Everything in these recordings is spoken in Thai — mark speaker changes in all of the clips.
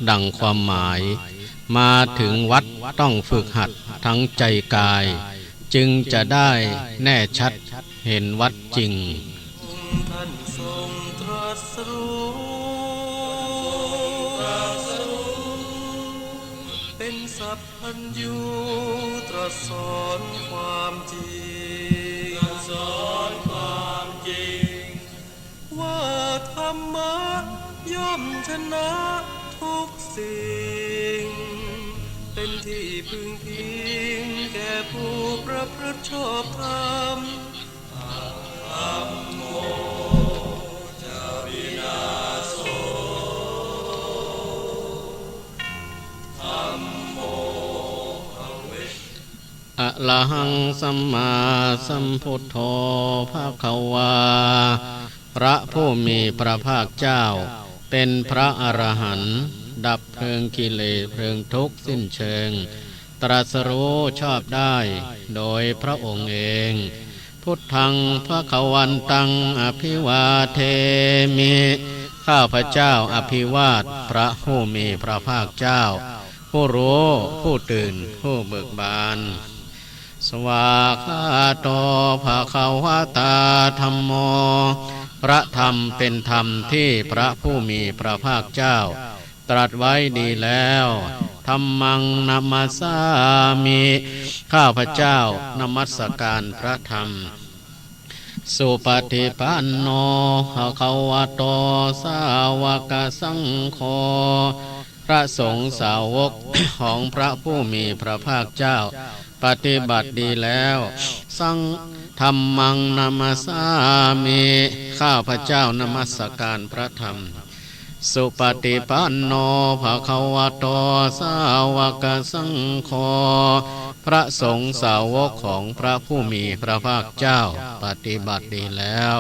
Speaker 1: ดังความหมายมาถึงวัดต้องฝึกหัดทั้งใจกายจึงจะได้แน่ชัดเห็นวัดจริง
Speaker 2: ท่านทรงตรัสรู้เป็นสัพพัญญูตรัสสอนความจริงว่าธรรมะย่อมชนะทุกสิ่งเป็นที่พึงพิงแก่ผู้ประพฤติชอบธรรมธัมโมจะวินาโสธัมโมภเว
Speaker 1: อะระหังสัมมาสัมพุทโธภควาพระผู้มีพระภาคเจ้าเป็นพระอรหันต์ดับเพลิงกิเลสเพลิงทุกข์สิ้นเชิงตรัสรู้ชอบได้โดยพระองค์เองพุทธังภควันตังอภิวาเทมิข้าพเจ้าอภิวาทพระผู้มีพระภาคเจ้าผู้รู้ผู้ตื่นผู้เบิกบานสวากขาโตภควตาธัมโมพระธรรมเป็นธรรมที่พระผู้มีพระภาคเจ้าตรัสไว้ดีแล้วธัมมังนัมมัสสามิข้าพเจ้านมัสการพระธรรมสุปฏิปันโนภควโตสาวกสังโฆพระสงฆ์สาวกของพระผู้มีพระภาคเจ้าปฏิบัติดีแล้วสังธัมมังนัมมัสสามิข้าพเจ้านมัสการพระธรรมสุปฏิปันโนภควโตสาวกสังโฆพระสงฆ์สาวกของพระผู้มีพระภาคเจ้าปฏิบัติดีแล้ว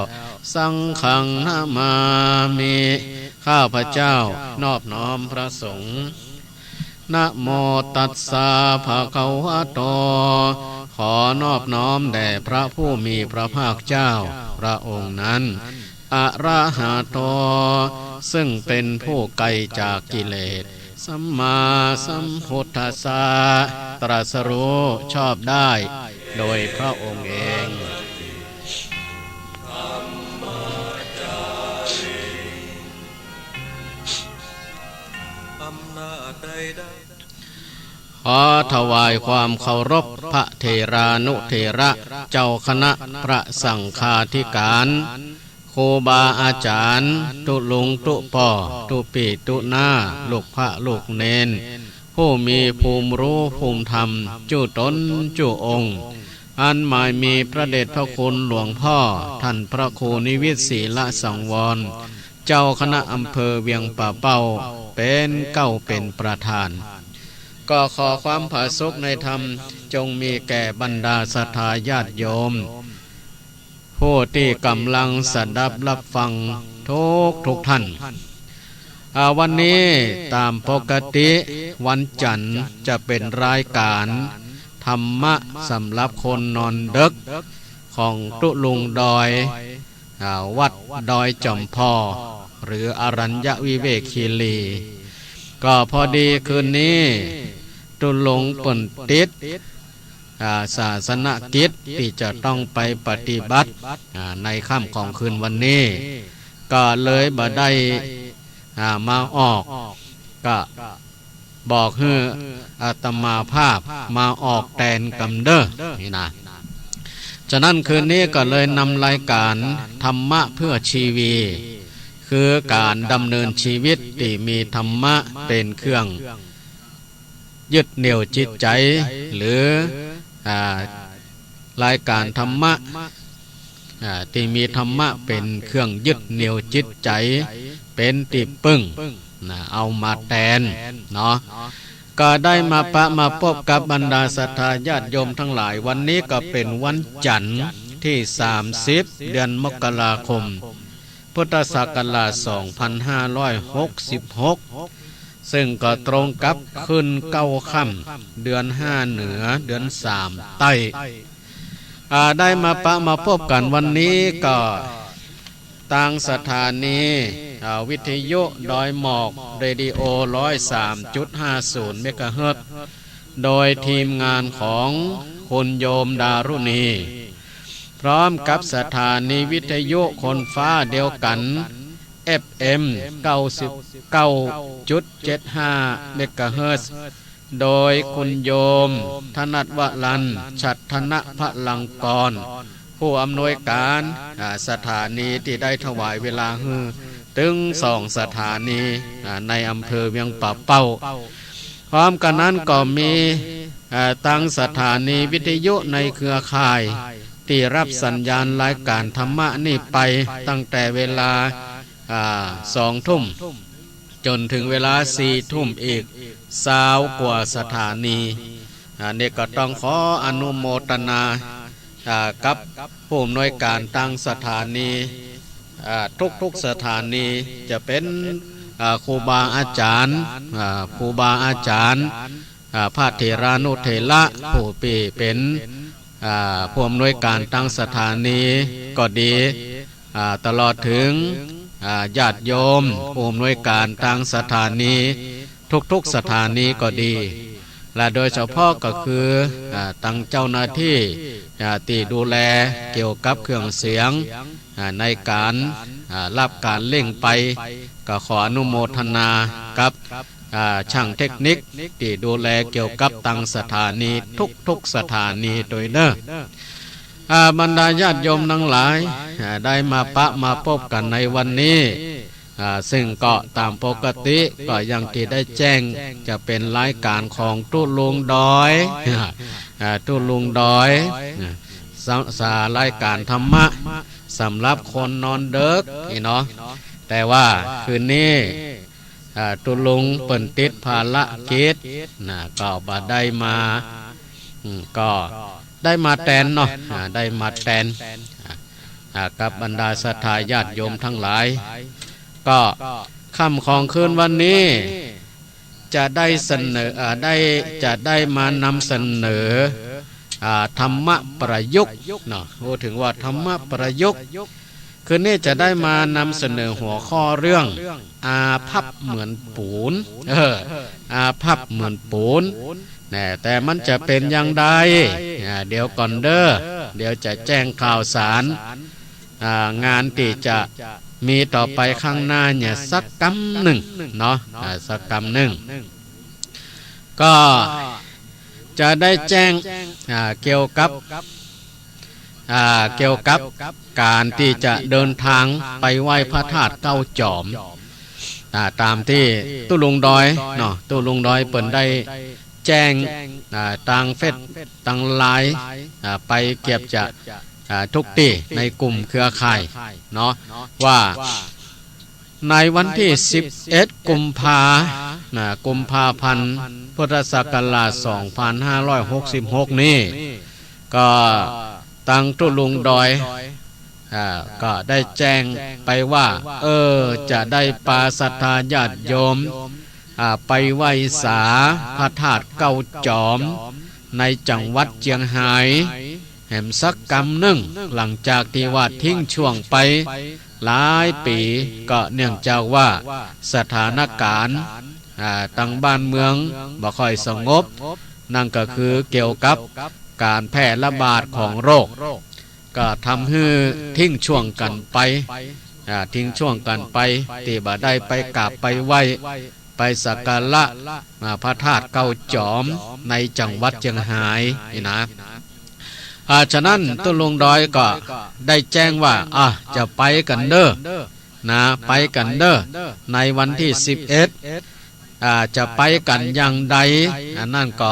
Speaker 1: สังฆังนามามิข้าพเจ้านอบน้อมพระสงฆ์นะโมตัสสะภะคะวะโตขอนอบน้อมแด่พระผู้มีพระภาคเจ้าพระองค์นั้นอะระหะโตซึ่งเป็นผู้ไกลจากกิเลสสัมมาสัมพุทธัสสะตรัสรู้ชอบได้โดยพระองค์เองขอถวายความเคารพพระเถรานุเถระเจ้าคณะพระสังฆาธิการครูบาอาจารย์ตุลุงตุป่อตุปีตุหน้าลูกพระลูกเนนผู้มีภูมิรู้ภูมิธรรมจุตนจุองค์อันหมายมีพระเดชพระคุณหลวงพ่อท่านพระครูนิวิตศีลสังวรเจ้าคณะอำเภอเวียงป่าเป้าเป็นประธานก็ขอความผาสุกในธรรมจงมีแก่บรรดาศรัทธาญาติโยมผู้ที่กำลังสดับรับฟังทุกท่านวันนี้ตามปกติวันจันทร์จะเป็นรายการธรรมะสำหรับคนนอนดึกของตุลุงดอยวัดดอยจอมพอหรืออรัญญวิเวกคีรีก็พอดีคืนนี้ตุลุงปนติดศาสนกิจที่จะต้องไปปฏิบัติในค่ำของคืนวันนี้ก็เลยบ่ได้มาออกก็บอกให้อาตมาภาพมาออกแทนกำเด้อนี่นะฉะนั้นคืนนี้ก็เลยนำรายการธรรมะเพื่อชีวีคือการดำเนินชีวิตที่มีธรรมะเป็นเครื่องยึดเหนี่ยวจิตใจหรือรายการธรรมะที่มีธรรมะเป็นเครื่องยึดเหนี่ยวจิตใจเป็นที่ปึ้งเอามาแทนเนาะก็ได้มาพบกับบรรดาศรัทธาญาติโยมทั้งหลายวันนี้ก็เป็นวันจันทร์ที่30เดือนมกราคมพุทธศักราช2566ซึ่งก็ตรงกับคืน9ค่ำเดือน5เหนือเดือน3ใต้ได้มาพบกันวันนี้ก็ต่างสถานี วิทยุดอยหมอกเรดิโอ 103.50 เมกะเฮิรตซ์โดยทีมงานของคุณโยมดารุณีพร้อมกับสถานีวิทยุคนฟ้าเดียวกัน FM 99.75 เมกะเฮิรตซ์โดยคุณโยมธนัทวรันท์ ฉัตรธนพลังกรผู้อำนวยการสถานีที่ได้ถวายเวลาถึง2 สถานีในอำเภอเวียงป่าเป้าพร้อมกันนั้นก็มีตั้งสถานีวิทยุในเครือข่ายที่รับสัญญาณรายการธรรมะนี่ไปตั้งแต่เวลา2 ทุ่มจนถึงเวลา4 ทุ่มอีก20 กว่าสถานีนี่ก็ต้องขออนุโมทนากับผู้อำนวยการตั้งสถานีทุกสถานีจะเป็นครูบาอาจารย์พระเถรานุเถระผู้เป็นผู้อำนวยการตั้งสถานีก็ดีตลอดถึงญาติโยมผู้อำนวยการตั้งสถานีทุกสถานีก็ดีและโดยเฉพาะก็คือตั้งเจ้าหน้าที่ที่ดูแลเกี่ยวกับเครื่องเสียงในการรับการเล่งไปก็ขออนุโมทนากับช่างเทคนิคที่ดูแลเกี่ยวกับตั้งสถานีทุกสถานีโดยเนบรรดาญาติโยมทั้งหลายได้มาพบกันในวันนี้ซึ่งก็ตามปกติก็ยังที่ได้แจ้งจะเป็นรายการของตุลุงดอยรายการธรรมะสำหรับคนนอนดึกเนาะแต่ว่าคืนนี้ตุลุงเปิ่นติดภารกิจก็บ่ได้มาก็ได้มาแทนเนาะได้มาแทนกับบรรดาศรัทธาญาติโยมทั้งหลายก็ค่ำของคืนวันนี้จะได้เสนอจะได้มานำเสนอธรรมะประยุกต์เนาะพูดถึงว่าธรรมะประยุกต์คืนนี้จะได้มานำเสนอหัวข้อเรื่องอาภัพเหมือนปูนอาภัพเหมือนปูนแต่มันจะเป็นอย่างไรเดี๋ยวก่อนเด้อเดี๋ยวจะแจ้งข่าวสารงานที่จะมีต่อไปข้างหน้าเนี่ยสักกำหนึ่งเนาะสักกำหนึ่งก็จะได้แจ้งเกี่ยวกับการที่จะเดินทางไปไหว้พระธาตุเก้าจอมตามที่ตุลุงดอยเนาะตุลุงดอยเปิ่นได้แจ้งทางเฟซทางไลน์ไปเก็บจะทุกที่ในกลุ่มเครือข่ายเนาะว่าในวันที่11 กุมภาพันธ์พุทธศักราช 2566 นี้ก็ตั้งตุลุงดอยก็ได้แจ้งไปว่าจะได้ปาศรัทธาญาติโยมไปไหว้สาพระธาตุเก้าจอมในจังหวัดเชียงรายแห่มสักกำหนึ่งหลังจากที่ว่าทิ้งช่วงไปหลายปีก็เนื่องจากว่าสถานการณ์ตั้งบ้านเมืองบ่ค่อยสงบนั่นก็คือเกี่ยวกับการแพร่ระบาดของโรคก็ทำให้ทิ้งช่วงกันไปที่บ่ได้ไปกราบไปไหว้ไปสักการะพระธาตุเก้าจอมในจังหวัดเชียงรายนี่นะฉะนั้นตุลุงดอยก็ได้แจ้งว่าจะไปกันเด้อไปกันเด้อในวันที่11จะไปกันอย่างใดนั่นก็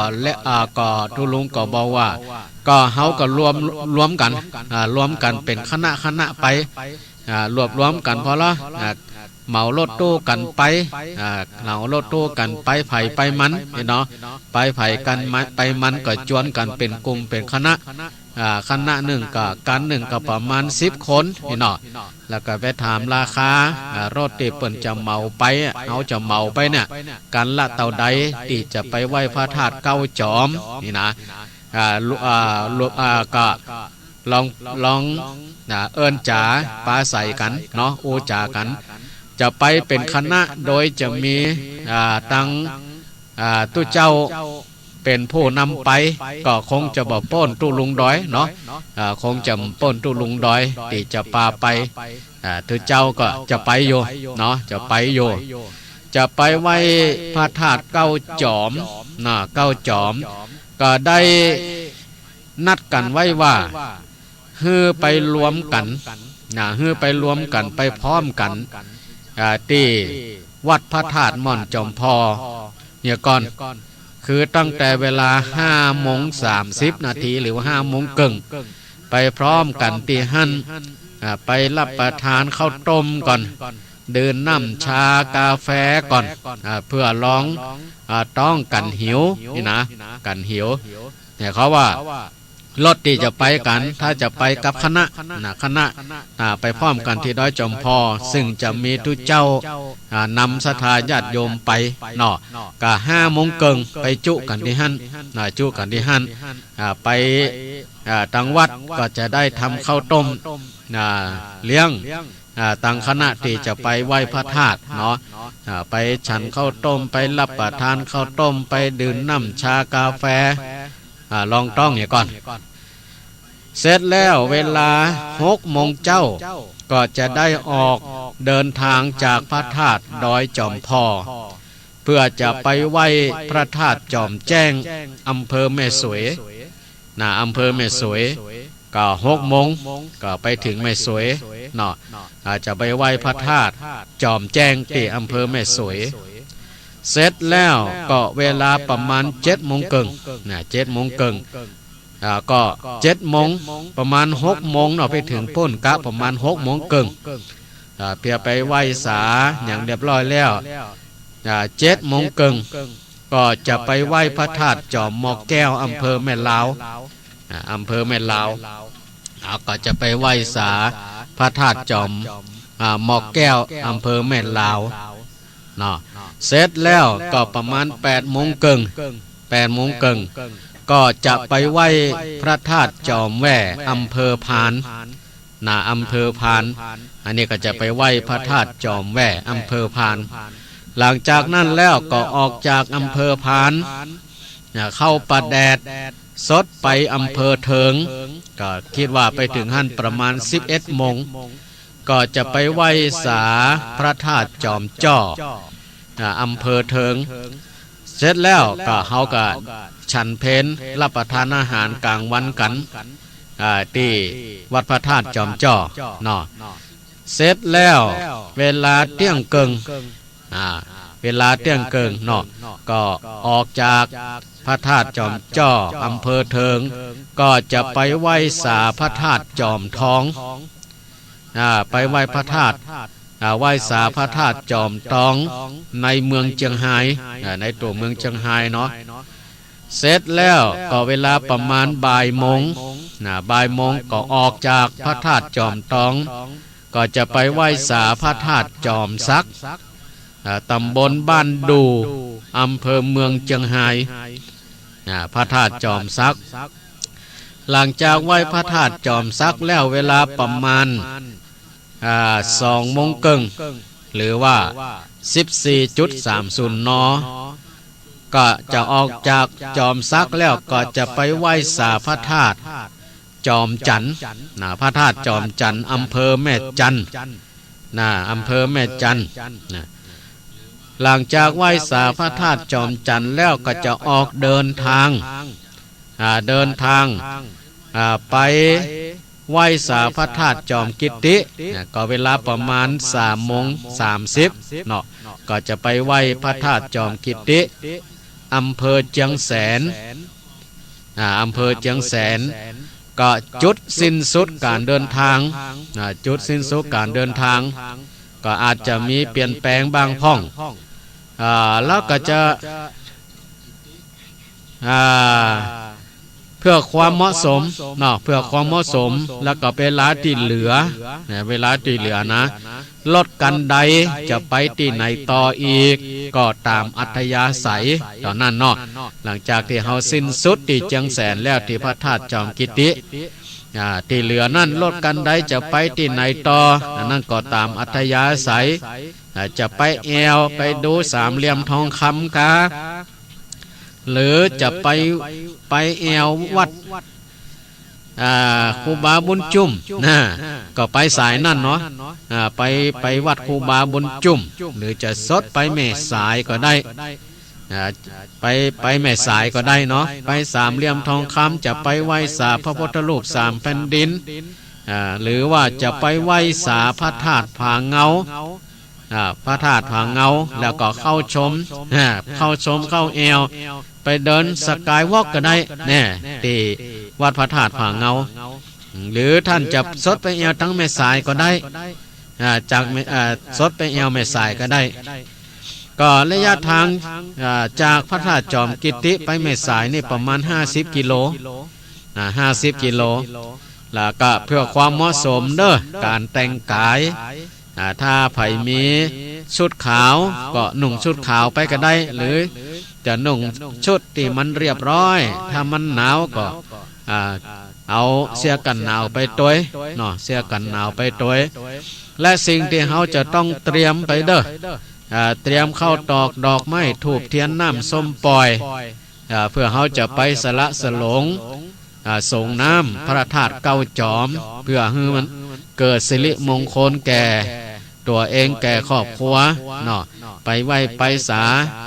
Speaker 1: ก็ตุลุงก็บอกว่าก็เฮาก็รวมกันเป็นคณะไปรวมกันพอละเหมารถตู้กันไปไผ่ไปมันเนาะไปไผ่กันไปมันก็จวนกันเป็นกลุ่มเป็นคณะหนึ่งก็กันหนึ่งก็ประมาณ10 คนเนาะแล้วก็ไปถามราคารถที่เปิ้นจะเหมาไปเอาจะเหมาไปเนี่ยกันละเท่าใดที่จะไปไหว้พระธาตุเก้าจอมนี่นะก็ลองเอิ้นจ๋าปาใส่กันเนาะโอจ๋ากัน จะไปเป็นคณะโดยจะมีตั้งตู้เจ้าเป็นผู้นำไปก็คงจะบอกป้นตู้ลุงดอยเนาะคงจะป้นตู้ลุงดอยที่จะพาไปตู้เจ้าก็จะไปโยเนาะจะไปโยจะไปไว้พระธาตุเก้าจอมนะเก้าจอมก็ได้นัดกันไว้ว่าฮือไปรวมกันฮือไปรวมกันไปพร้อมกันที่วัดพระธาตุม่อนจอมพอเนี่ยก่อนคือตั้งแต่เวลา5:30 นาทีหรือว่า5:00 นไปพร้อมกันที่หั่นไปรับประทานข้าวต้มก่อนดื่มน้ำชากาแฟก่อนเพื่อลองต้องกันหิวนี่นะกันหิวเนี่ยเขาว่ารถที่จะไปกันถ้าจะไปกับคณะไปพร้อมกันที่ดอยจอมพอซึ่งจะมีทุกเจ้านำศรัทธาญาติโยมไปเนาะก็5:00 นไปจุกันที่หั่นจุกันที่หั่นไปทางวัดก็จะได้ทำข้าวต้มเลี้ยงต่างคณะที่จะไปไหว้พระธาตุเนาะไปฉันข้าวต้มไปรับประทานข้าวต้มไปดื่มน้ำชากาแฟลองต้องอย่างก่อนเสร็จแล้วเวลา6:00 นก็จะได้ออกเดินทางจากพระธาตุดอยจอมพอเพื่อจะไปไหว้พระธาตุจอมแจ้งอำเภอแม่สวยอำเภอแม่สวยก็6:00 นก็ไปถึงแม่สวยเนาะจะไปไหว้พระธาตุจอมแจ้งที่อำเภอแม่สวยเสร็จแล้วก็เวลาประมาณ7:00 น7:00 นก็7:00 นประมาณ6:00 นเนาะไปถึงพ้นกะประมาณ6:00 นเพื่อไปไหว้สาอย่างเรียบร้อยแล้ว7:00 นก็จะไปไหว้พระธาตุจอมหมอกแก้วอำเภอแม่ลาวอำเภอแม่ลาวก็จะไปไหว้สาพระธาตุจอมหมอกแก้วอำเภอแม่ลาวเนาะเสร็จแล้วก็ประมาณ8:00 นก็จะไปไหว้พระธาตุจอมแว่อำเภอพานอำเภอพานอันนี้ก็จะไปไหว้พระธาตุจอมแว่อำเภอพานหลังจากนั้นแล้วก็ออกจากอำเภอพานเข้าประแดดสดไปอำเภอเถิงก็คิดว่าไปถึงหั่นประมาณ11:00 นก็จะไปไหว้สาพระธาตุจอมจ้ออำเภอเถิงเสร็จแล้วก็เฮาก็ฉันเพลรับประทานอาหารกลางวันกันที่วัดพระธาตุจอมจ้อเนาะเสร็จแล้วเวลาเที่ยงเกิงเนาะก็ออกจากพระธาตุจอมจ้ออำเภอเถิงก็จะไปไหว้สาพระธาตุจอมทองไปไหว้พระธาตุไหว้สาพระธาตุจอมทองในเมืองเชียงไฮ้ในตัวเมืองเชียงไฮ้เนาะเสร็จแล้วก็เวลาประมาณบ่ายโมงก็ออกจากพระธาตุจอมทองก็จะไปไหว้สาพระธาตุจอมซักตำบลบ้านดูอำเภอเมืองเชียงไฮ้พระธาตุจอมซักหลังจากไหว้พระธาตุจอมซักแล้วเวลาประมาณ2:00 นหรือว่า 14:30 นก็จะออกจากจอมซักแล้วก็จะไปไหว้สาพระธาตุจอมจันทร์พระธาตุจอมจันทร์อำเภอแม่จันทร์อำเภอแม่จันทร์หลังจากไหว้สาพระธาตุจอมจันทร์แล้วก็จะออกเดินทางไปไหว้สาพระธาตุจอมกิตติก็เวลาประมาณ3:30 เนาะก็จะไปไหว้พระธาตุจอมกิตติอำเภอเชียงแสนอำเภอเชียงแสนก็จุดสิ้นสุดการเดินทางก็อาจจะมีเปลี่ยนแปลงบางพ่องแล้วก็จะเพื่อความเหมาะสมเนาะเพื่อความเหมาะสมแล้วก็เวลาที่เหลือนะลดกันใดจะไปที่ไหนต่ออีกก็ตามอัธยาศัยตอนนั้นเนาะหลังจากที่เฮาสิ้นสุดที่เชียงแสนแล้วที่พระธาตุจอมกิตติที่เหลือนั่นลดกันใดจะไปที่ไหนต่อนั่นก็ตามอัธยาศัย จะไปแอวไปดูสามเหลี่ยมทองคำกะหรือจะไปแอววัดครูบาบุญจุ่มนะก็ไปสายนั่นเนาะไปวัดครูบาบุญจุ่มหรือจะสดไปแม่สายก็ได้ไปแม่สายก็ได้เนาะไปสามเหลี่ยมทองคำจะไปไหว้สาพระพุทธรูปสามแผ่นดินหรือว่าจะไปไหว้สาพระธาตุผาเงาพระธาตุผาเงาแล้วก็เข้าชมเข้าแอวไปเดินสกายวอล์กก็ได้แน่ที่วัดพระธาตุผาเงาหรือท่านจะสดไปแอวทั้งแม่สายก็ได้จากสดไปแอวแม่สายก็ได้ก็ระยะทางจากพระธาตุจอมกิติไปแม่สายนี่ประมาณ50 กิโล50 กิโลแล้วก็เพื่อความเหมาะสมเด้อการแต่งกายถ้าไผมีชุดขาวก็นุ่งชุดขาวไปก็ได้หรือจะนุ่งชุดที่มันเรียบร้อยถ้ามันหนาวก็เอาเสื้อกันหนาวไปตัวเนาะเสื้อกันหนาวไปตัวและสิ่งที่เราจะต้องเตรียมไปเด้อเตรียมข้าวตอกดอกไม้ธูปเทียนน้ำส้มปล่อยเพื่อเราจะไปสละสลงส่งน้ำพระธาตุเก้าจอมเพื่อให้มันเกิดสิริมงคลแก่ตัวเองแก่ครอบครัวเนาะไปไหว้ไปสา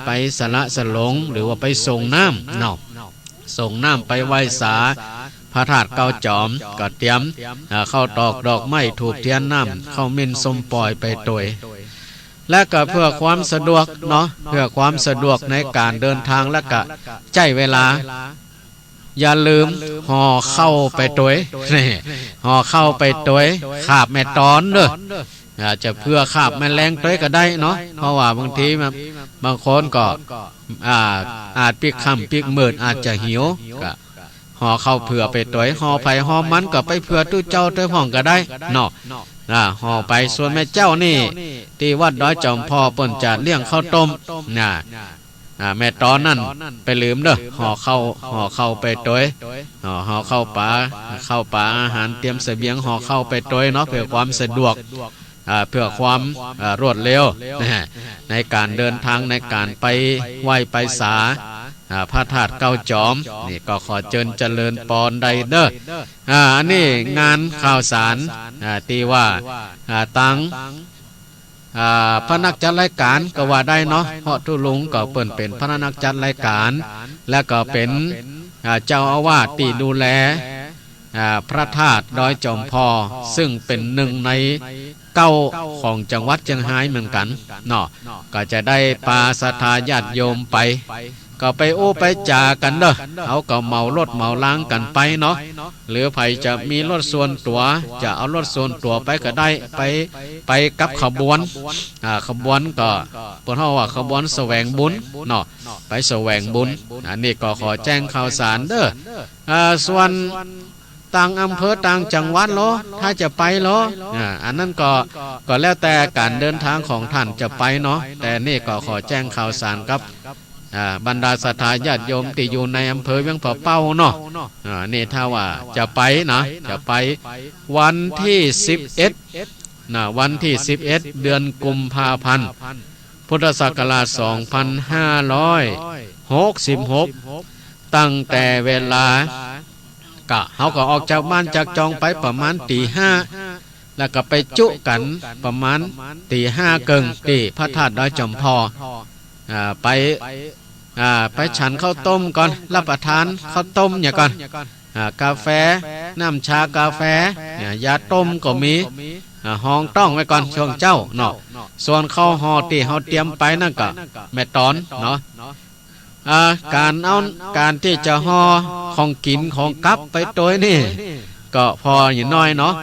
Speaker 1: ไปสละสลงหรือว่าไปส่งน้ำเนาะส่งน้ำไปไหว้สาพระธาตุเก้าจอมก็เตรียมเข้าตอกดอกไม้ถูกเทียนน้ำเข้ามินส้มปล่อยไปตัวและก็เพื่อความสะดวกเนาะเพื่อความสะดวกในการเดินทางและก็ใจเวลาอย่าลืมห่อเข้าไปตัวห่อเข้าไปตัวขาบแม่ตอนเด้อจะเพื่อขาบแมลงตัวก็ได้เนาะเพราะว่าบางทีบางคนก็อาจปีกค่ำปีกมืดอาจจะหิวก็ห่อเข้าเผื่อไปตัวห่อไผ่ห่อมันก็ไปเผื่อตู้เจ้าตัวห้องก็ได้เนาะห่อไปส่วนแม่เจ้านี่ที่วัดดอยจอมพ่อเปิ้นจะเลี้ยงข้าวต้มแม่ตอนนั่นไปลืมเด้อห่อเข้าไปตัวห่อเข้าป่าอาหารเตรียมเสบียงห่อเข้าไปตัวเนาะเพื่อความสะดวกเพื่อความรวดเร็วในการเดินทางในการไปไหว้ไปสาพระธาตุเก้าจอมนี่ก็ขอเจริญปอนใดเด้ออันนี้งานข่าวสารที่ว่าตังพระนักจัดรายการก็ว่าได้เนาะเพราะทุลุงก็เปิ่นเป็นพระนักจัดรายการและก็เป็นเจ้าอาวาสที่ดูแลพระธาตุดอยจอมพอซึ่งเป็นหนึ่งใน9ของจังหวัดเชียงรายเหมือนกันเนาะก็จะได้ปาศรัทธาญาติโยมไปก็ไปโอ้ไปจากันเด้อเขาก็เมารถเมาล้างกันไปเนาะหรือไผจะมีรถส่วนตัวจะเอารถส่วนตัวไปก็ได้ไปกับขบวนขบวนก็เพิ่นเฮาว่าขบวนแสวงบุญเนาะไปแสวงบุญอันนี้ก็ขอแจ้งข่าวสารเด้อส่วนต่างอำเภอต่างจังหวัดเหรอถ้าจะไปเหรออันนั้นก็แล้วแต่การเดินทางของท่านจะไปเนาะแต่นี่ก็ขอแจ้งข่าวสารกับบรรดาศรัทธาญาติโยมที่อยู่ในอำเภอเวียงป่าเป้าเนาะนี่ถ้าว่าจะไปนะจะไปวันที่11วันที่11เดือนกุมภาพันธ์พุทธศักราช2566ตั้งแต่เวลากะเขาก็ออกจากบ้านจากจองไปประมาณตี5แล้วก็ไปจุกันประมาณตี5เกิงที่พระธาตุดอยจอมพอไปฉันข้าวต้มก่อนรับประทานข้าวต้มอย่างก่อนกาแฟน้ำชากาแฟยาต้มก็มีห้องต้องไว้ก่อนช่วงเจ้าเนาะส่วนข้าวห่อที่เขาเตรียมไปนั่นก็แม่ตอนเนาะการที่จะห่อของกินของกับไปตัวนี่ก็พออย่างน้อยเนาะ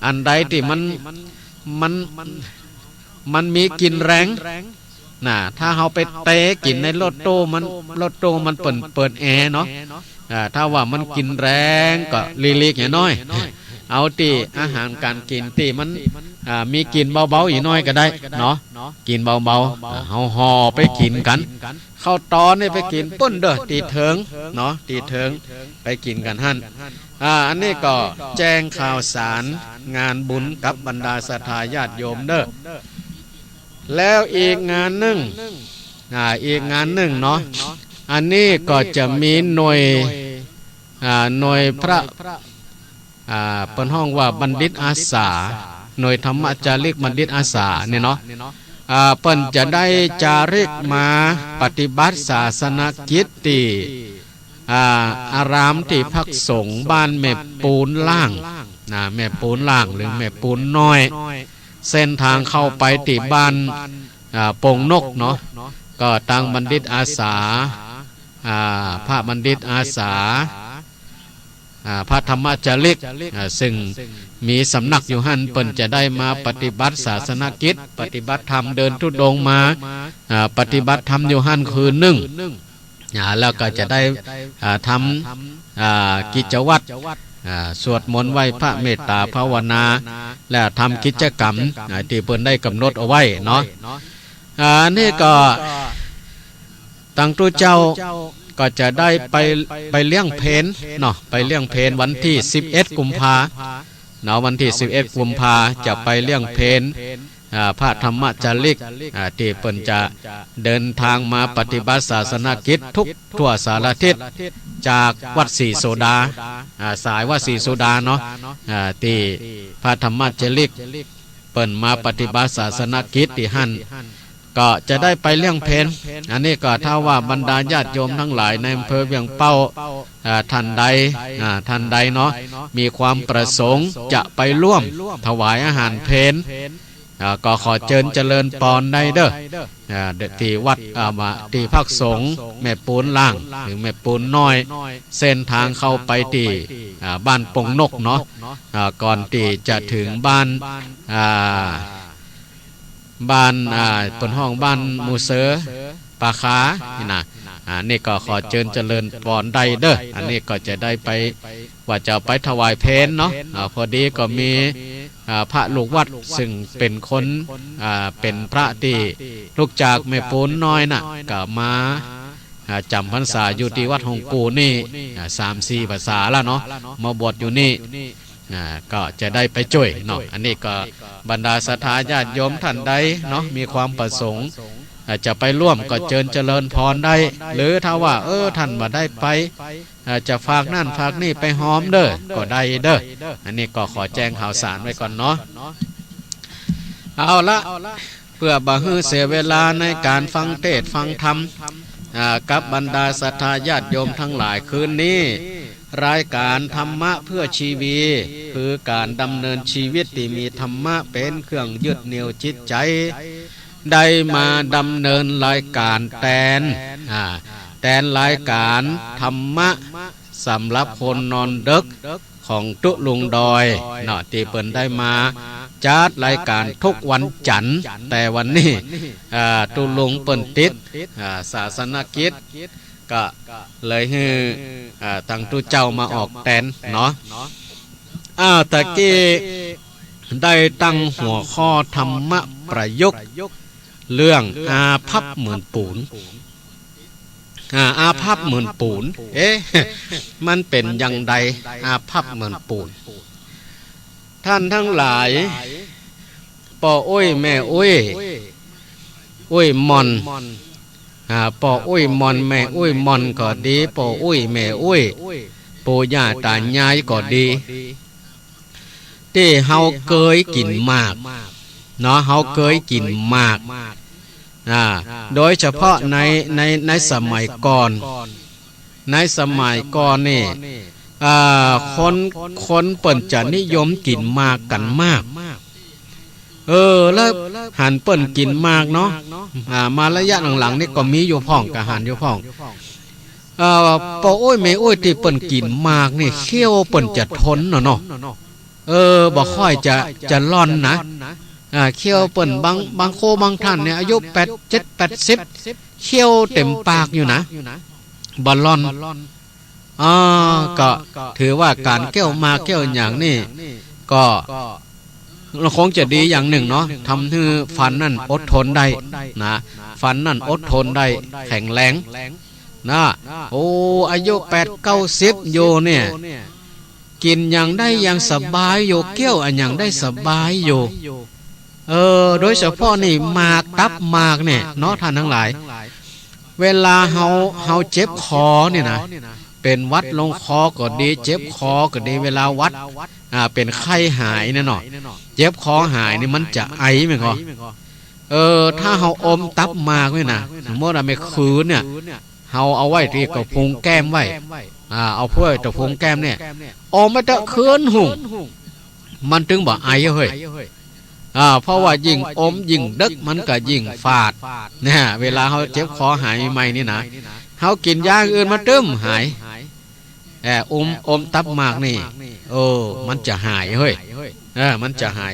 Speaker 1: อันใดที่มันมีกลิ่นแรงถ้าเราไปเตะกินในรถตู้มันเปิดแอร์เนาะถ้าว่ามันกินแรงก็ลีกอย่างน้อยเอาที่อาหารการกินที่มันมีกินเบาๆอย่างน้อยก็ได้เนาะกินเบาๆเอาห่อไปกินกันข้าวตอนนี่ไปกินปุ้นเด้อตีเถิงเนาะตีเถิงไปกินกันหั่นอันนี้ก็แจ้งข่าวสารงานบุญกับบรรดาศรัทธาญาติโยมเด้อ แล้วอีกงานหนึ่งอีกงานหนึ่งเนาะอันนี้ก็จะมีหน่วยพระเปิ้นห้องว่าบัณฑิตอาสาหน่วยธรรมจาริกบัณฑิตอาสาเนี่ยเนาะเปิ้นจะได้จาริกมาปฏิบัติศาสนกิจที่อารามที่พักสงฆ์บ้านแม่ปูนล่างแม่ปูนล่างหรือแม่ปูนน้อยเส้นทางเข้าไปที่บ้านโป่งนกเนาะก็ตั้งบัณฑิตอาสาพระบัณฑิตอาสาพระธรรมจาริกซึ่งมีสำนักอยู่หั่นเปิ้นจะได้มาปฏิบัติศาสนกิจปฏิบัติธรรมเดินธุดงค์มาปฏิบัติธรรมอยู่หั่นคืนหนึ่งแล้วก็จะได้ทำกิจวัตรสวดมนต์ไหว้พระเมตตาภาวนาและทำกิจกรรมที่เพิ่นได้กำหนดเอาไว้เนาะนี่ก็ตั้งตู้เจ้าก็จะได้ไปเลี้ยงเพลเนาะไปเลี้ยงเพลวันที่11กุมภาเนาะวันที่11กุมภาจะไปเลี้ยงเพลพระธรรมจาริกที่เปิ้นจะเดินทางมาปฏิบัติศาสนกิจทุกทั่วสารทิศจากวัดศรีโสดาสายวัดศรีโสดาเนาะที่พระธรรมจาริกเปิ้นมาปฏิบัติศาสนกิจที่หั่นก็จะได้ไปเลี้ยงเพลอันนี้ก็ถ้าว่าบรรดาญาติโยมทั้งหลายในอำเภอเวียงเป้าท่านใดเนาะมีความประสงค์จะไปร่วมถวายอาหารเพลก็ขอเชิญเจริญปอนได้เด้อที่วัดที่พักสงฆ์แม่ปูนล่างหรือแม่ปูนน้อยเส้นทางเข้าไปที่บ้านปงนกเนาะก่อนที่จะถึงบ้านปนห้องบ้านมูเซอปาคานี่นะนี่ก็ขอเชิญเจริญปอนได้เด้ออันนี้ก็จะได้ไปว่าจะไปถวายเพลเนาะพอดีก็มีพระลูกวัดซึ่งเป็นคนเป็นพระที่ลูกจากแม่ปูนน้อยน่ะก็มาจำพรรษาอยู่ที่วัดหงปูนี่3-4 ภาษาแล้วเนาะมาบวชอยู่นี่ก็จะได้ไปช่วยเนาะอันนี้ก็บรรดาศรัทธาญาติโยมท่านใดเนาะมีความประสงค์จะไปร่วมก็เชิญเจริญพรได้หรือถ้าว่าท่านบ่ได้ไปจะฝากนั่นฝากนี่ไปหอมเด้อก็ได้เด้ออันนี้ก็ขอแจ้งข่าวสารไว้ก่อนเนาะเอาละเพื่อบ่ฮื้อเสียเวลาในการฟังเทศฟังธรรมกับบรรดาศรัทธาญาติโยมทั้งหลายคืนนี้รายการธรรมะเพื่อชีวิตคือการดำเนินชีวิตที่มีธรรมะเป็นเครื่องยึดเหนี่ยวจิตใจได้มาดำเนินรายการแทนรายการธรรมะสำหรับคนนอนดึกของตุลุงดอยเนาะที่เปิ้นได้มาจัดรายการทุกวันจันทร์แต่วันนี้ตุลุงเปิ้นติดศาสนกิจก็เลยให้ทางตู้เจ้ามาออกแทนเนาะตะกี้ได้ตั้งหัวข้อธรรมะประยุกต์เรื่องอาภัพเหมือนปูนอาภัพเหมือนปูนมันเป็นอย่างใดอาภัพเหมือนปูนท่านทั้งหลายป่ออุ้ยแม่อุ้ยมอนป่ออุ้ยมอนแม่อุ้ยมอนก็ดีป่ออุ้ยแม่อุ้ยปู่ย่าตายายก็ดีที่เฮาเคยกินมากเนาะเฮาเคยกินมากโดยเฉพาะในสมัยก่อนนี่คนเปิ่นจะนิยมกินมากกันมากแล้วหันเปิ่นกินมากเนาะมาระยะหลังๆนี่ก็มีอยู่พ่องกะหันอยู่พ่องปอโอ้ยแม่โอ้ยที่เปิ่นกินมากนี่เขี้ยวเปิ่นจะทนเนาะบ่ค่อยจะร่อนนะเขี้ยวเปิ่นบางโคบางท่านเนี่ยอายุ7-80เขี้ยวเต็มปากอยู่นะบ่ร่อนก็ถือว่าการเกี้ยวมาเกี้ยวอย่างนี้ก็คงจะดีอย่างหนึ่งเนาะทำให้ฟันนั่นอดทนได้นะฟันนั่นอดทนได้แข็งแรงนะโอ้อายุ8-90อยู่เนี่ยกินอย่างได้อย่างสบายอยู่เกี้ยวอันอย่างได้สบายอยู่ โดยเฉพาะนี่หมากตับหมากเนี่ยเนาะท่านทั้งหลายเวลาเฮาเจ็บคอเนี่ยนะเป็นวัดลงคอก็ดีเจ็บคอก็ดีเวลาวัดเป็นไข้หายเนี่ยเนาะเจ็บคอหายนี่มันจะไอมั้ยก็ถ้าเฮาอมตับหมากไว้นะสมมุติว่าไม่คืนเนี่ยเฮาเอาไว้ที่กระพุ้งแก้มไว้เอาพวกกระพุ้งแก้มเนี่ยอมมาตะคืนหุ่งมันถึงบ่ไอเฮ้ยเพราะว่ายิ่งอมยิ่งดึกมันก็ยิ่งฝาดเนี่ยเวลาเฮาเจ็บคอหายใหม่นี่นะเฮากินยาอื่นมาตึ้มหายอมตับหมากนี่มันจะหายเฮ้ยมันจะหาย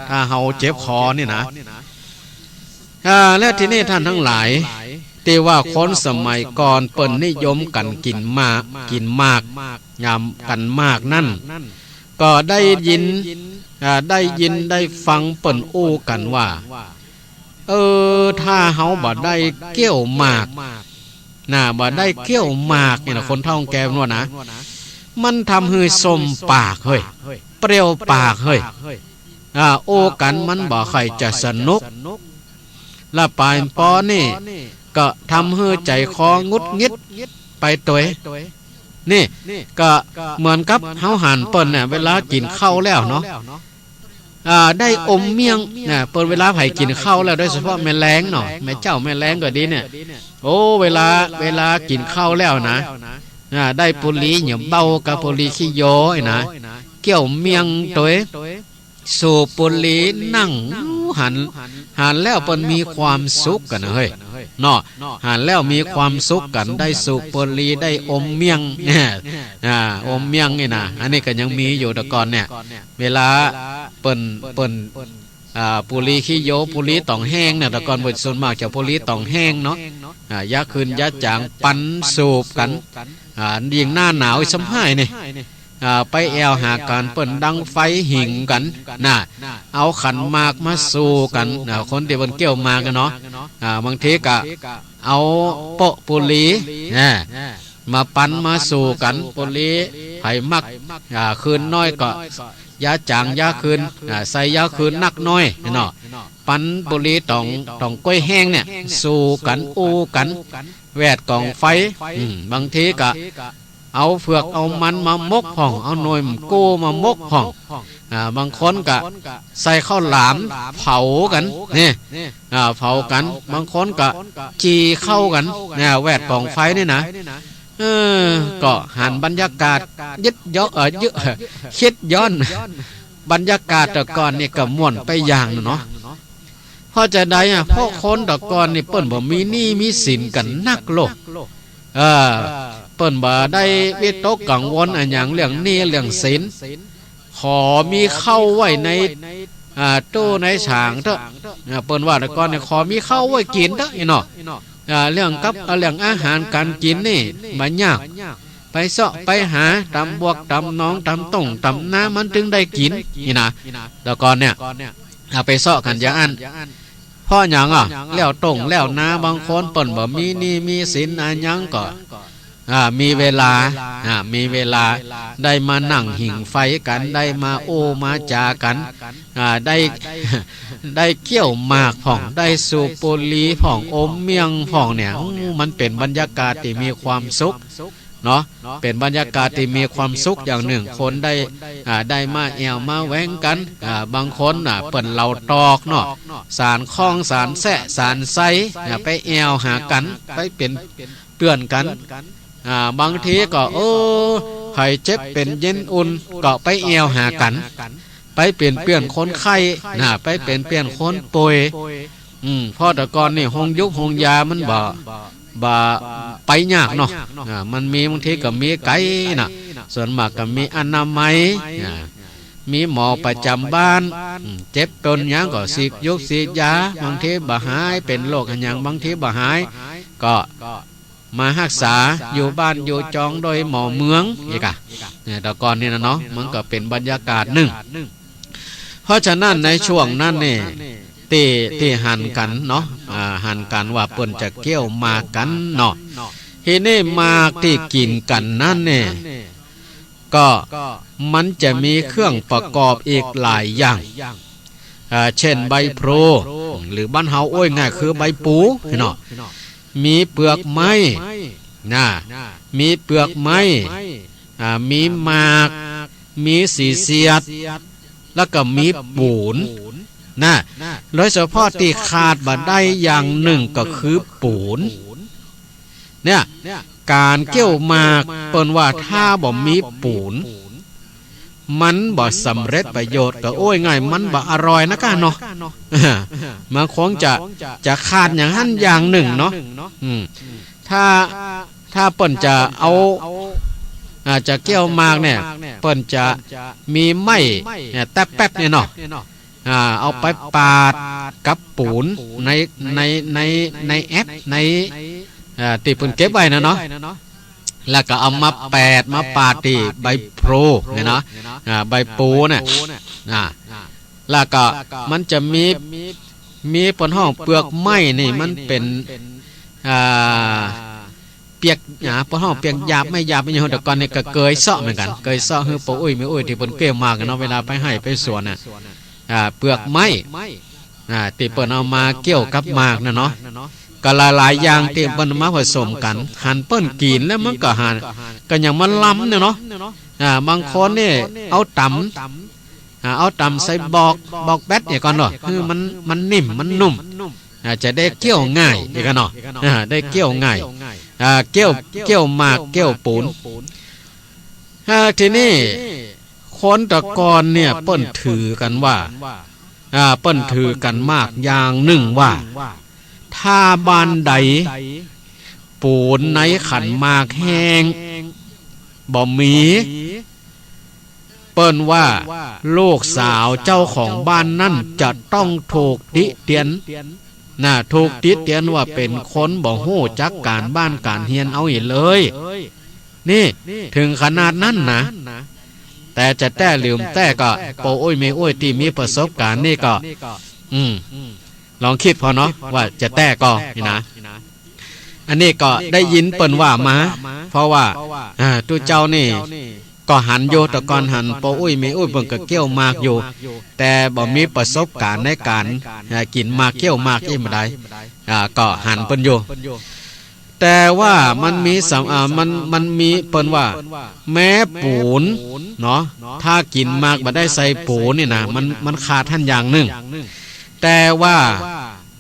Speaker 1: ถ้าเฮาเจ็บคอนี่นะแล้วทีนี้ท่านทั้งหลายที่ว่าคนสมัยก่อนเปิ้นนิยมกันกินมากยำกันมากนั่นก็ได้ยินได้ฟังเปิ้นอู้กันว่าถ้าเฮาบ่ได้เกี่ยวหมากบ่ได้เกี่ยวหมากนี่นะคนเฒ่าแก่ว่านะมันทำให้สมปากเฮ้ยเปรี้ยวปากเฮ้ยโอ้กันมันบ่ค่อยจะสนุกละปายปอนี่ก็ทำให้ใจคองุดงิดไปตัวนี่ก็เหมือนกับเฮาหันเปิ้นเนี่ยเวลากินข้าวแล้วเนาะได้อมเมียงเนี่ยเปิ้นเวลาไผกินข้าวแล้วโดยเฉพาะแม่แล้งเนาะแม่เจ้าแม่แล้งก็ดีเนี่ยโอ้เวลากินข้าวแล้วนะได้ปุรีเหนียวเบากับปุรีขี้โยนะเกี่ยวเมียงตัวสูบปุรีนั่งหันแล้วเปิ้นมีความสุขกันเฮ้ยเนาะหันแล้วมีความสุขกันได้สูบปุรีได้อมเมียงเนี่ยอมเมียงนี่นะอันนี้ก็ยังมีอยู่แต่ก่อนเนี่ยเวลาเปิ้นปุรีขี้โยปุรีต่องแห้งเนี่ยแต่ก่อนบทส่วนมากจะปุรีต่องแห้งเนาะยาคืนยาจางปันสูบกันยิงหน้าหนาวสัมภายนี่ไปแอวหาการเปิ้นดังไฟหิงกันเอาขันมากมาสู้กันคนที่เปิ้นเกี่ยวมากันเนาะบางทีก็เอาโปะปุรีมาปันมาสู้กันปุรีไผมักคืนน้อยก็ยาจางยาคืนใส่ยาคืนนักน้อยเนาะปันปุรีต้องก้อยแห้งเนี่ยสู้กันอู้กันแวดกองไฟบางทีก็เอาเฟือกเอามันมามกห่องเอาหน่วยโก้มามกห่องบางคนก็ใส่ข้าวหลามเผากันนี่เผากันบางคนก็จีเข้ากันเนี่ยแวดกองไฟนี่นะก็หันบรรยากาศยึดย่อคิดย้อนบรรยากาศแต่ก่อนนี่ก็ม่วนไปอย่างเนาะเพราะจะได้เพราะคนแต่ก่อนนี่เปิ้นบ่มีหนี้มีสินกันนักโลกเปิ้นบ่ได้วิตกกังวลอันหยังเรื่องหนี้เรื่องสินขอมีเข้าไว้ในตู้ในฉางเถอะเปิ้นว่าแต่ก่อนนี่ขอมีเข้าไว้กินเถอะอีเนาะเรื่องกับเรื่องอาหารการกินนี่บ่ยากไปเสาะไปหาตำบวกตำน้องตำต้งตำน้ามันจึงได้กินนี่นะแต่ก่อนเนี่ยไปเสาะกันอย่างอันพ่อหยังแล้วต้งแล้วนาบางคนเปิ้นบ่มีหนี้มีสินอันหยังก็มีเวลาได้มานั่งหิ่งไฟกันได้มาโอมาจากันได้เกี่ยวหมากผ่องได้สูบปุรีผ่องอมเมียงผ่องเนี่ยมันเป็นบรรยากาศที่มีความสุขเนาะเป็นบรรยากาศที่มีความสุขอย่างหนึ่งคนได้มาแอวมาแหวงกันบางคนเปิ้นเราตอกเนาะสารคล้องสารแสะสารไซไปแอวหากันไปเป็นเตือนกันบางทีก็ใครเจ็บเป็นเย็นอุ่นก็ไปแอวหากันไปเปลี่ยนเปลี่ยนคนไข้ไปเปลี่ยนเปลี่ยนคนป่วยเพราะแต่ก่อนนี่ห้องยุบห้องยามันบ่ไปยากเนาะมันมีบางทีก็มีไกลน่ะส่วนมากก็มีอนามัยมีหมอประจำบ้านเจ็บเป็นหยังก็ฉีดยุบฉีดยาบางทีบ่หายเป็นโรคอันหยังบางทีบ่หายก็มารักษาอยู่บ้านอยู่จองโดยหมอเมืองอีกแต่ก่อนนี่นะเนาะมันก็เป็นบรรยากาศหนึ่งเพราะฉะนั้นในช่วงนั้นนี่ที่หันกันเนาะหันกันว่าเปิ้นจะเกี่ยวหมากกันเนาะทีนี้หมากที่กินกันนั่นเนี่ยก็มันจะมีเครื่องประกอบอีกหลายอย่าง เช่นใบโพรหรือบ้านเฮาโอ้ยง่ายคือใบปูพี่น้องมีเปลือกไม้นะมีเปลือกไม้มีหมากมีสีเสียดแล้วก็มีปูนนะโดยเฉพาะที่ขาดบ่ได้อย่างหนึ่งก็คือปูนเนี่ยการเกี่ยวหมากเปิ้นว่าถ้าบ่มีปูนมันบ่สำเร็จประโยชน์ก็โอ้ยง่ายมันบ่อร่อยนะกันเนาะมันคงจะขาดอย่างหั่นอย่างหนึ่งเนาะถ้าเปิ้นจะเอาจะเกี่ยวหมากเนี่ยเปิ้นจะมีไม้แต๊บแป๊บเนี่ยเนาะเอาไปปาดกับปูนในแอปในตีเปิ้นเก็บไว้นะเนาะแล้วก็เอามาแปดมาปาดที่ใบโพรเนี่ยเนาะใบปูเนี่ยแล้วก็มันจะมีปนห้องเปลือกไม้นี่มันเป็นเปียกปนห้องเปียกหยาบไม่หยาบไม่หยาบแต่ก่อนนี่ก็เกยเซาะเหมือนกันเกยเซาะคือปูอุ้ยไม่อุ้ยที่เปิ้นเกี่ยวมากันเนาะเวลาไปให้ไปสวนน่ะเปลือกไม้ที่เปิ้นเอามาเกี่ยวกับหมากนะเนาะก็หลายๆอย่างที่เปิ้นมาผสมกันหั่นเปิ้นกินแล้วมันก็หั่นก็อย่างมันล้ำเนาะบางคนนี่เอาตำใส่บอกแบตเนี่ยก่อนเนาะคือมันนิ่มมันนุ่มจะได้เกี่ยวง่ายอีกเนาะได้เกี่ยวง่ายเกี่ยวหมากเกี่ยวปูนทีนี้คนตะกอนเนี่ยเปิ้นถือกันว่าเปิ้นถือกันมากอย่างหนึ่งว่าถ้าบ้านใดปูนในขันหมากแห้งบ่มีเปิ้นว่าลูกสาวเจ้าของบ้านนั่นจะต้องถูกติเตียนถูกติเตียนว่าเป็นคนบ่ฮู้จักการบ้านการเฮียนเอาอีกเลยนี่ถึงขนาดนั้นนะแต่จะแต้ลืมแต่ก็โปโอ้ยเมโอ้ยที่มีประสบการณ์นี่ก็ลองคิดพอเนาะว่าจะแต้ก็นี่นะอันนี้ก็ได้ยินเปิ้นว่ามาเพราะว่าตัวเจ้านี่ก็หันโยตะกอนหันโปอุ้ยเมอุ้ยเบิ่งก็เกี่ยวหมากอยู่แต่บ่มีประสบการณ์ในการกินหมากเกี่ยวหมากอีกบ่ได้ก็หันเปิ้นอยู่แต่ว่ามันมีมันมีเปิ้นว่าแม้ปูนเนาะถ้ากินหมากบ่ได้ใส่ปูนนี่นะมันขาดท่านอย่างหนึ่งแต่ว่า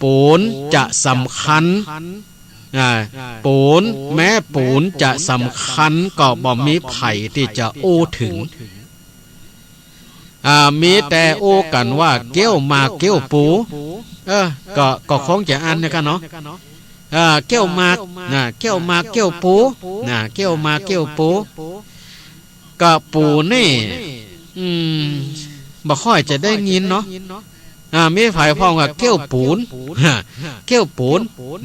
Speaker 1: ปูนจะสำคัญปูนแม้ปูนจะสำคัญก็บ่มีไผที่จะโอ้ถึงมีแต่โอ้กันว่าเกี้ยวหมากเกี้ยวปูก็คงจะอันเนี่ยกันเนาะเกี้ยวหมากเกี้ยวหมากเกี้ยวปูเกี้ยวหมากเกี้ยวปูก็ปูนี่บ่ค่อยจะได้ยินเนาะมีฝ่ายพ้องว่าเกี้ยวปูนเกี้ยวปูน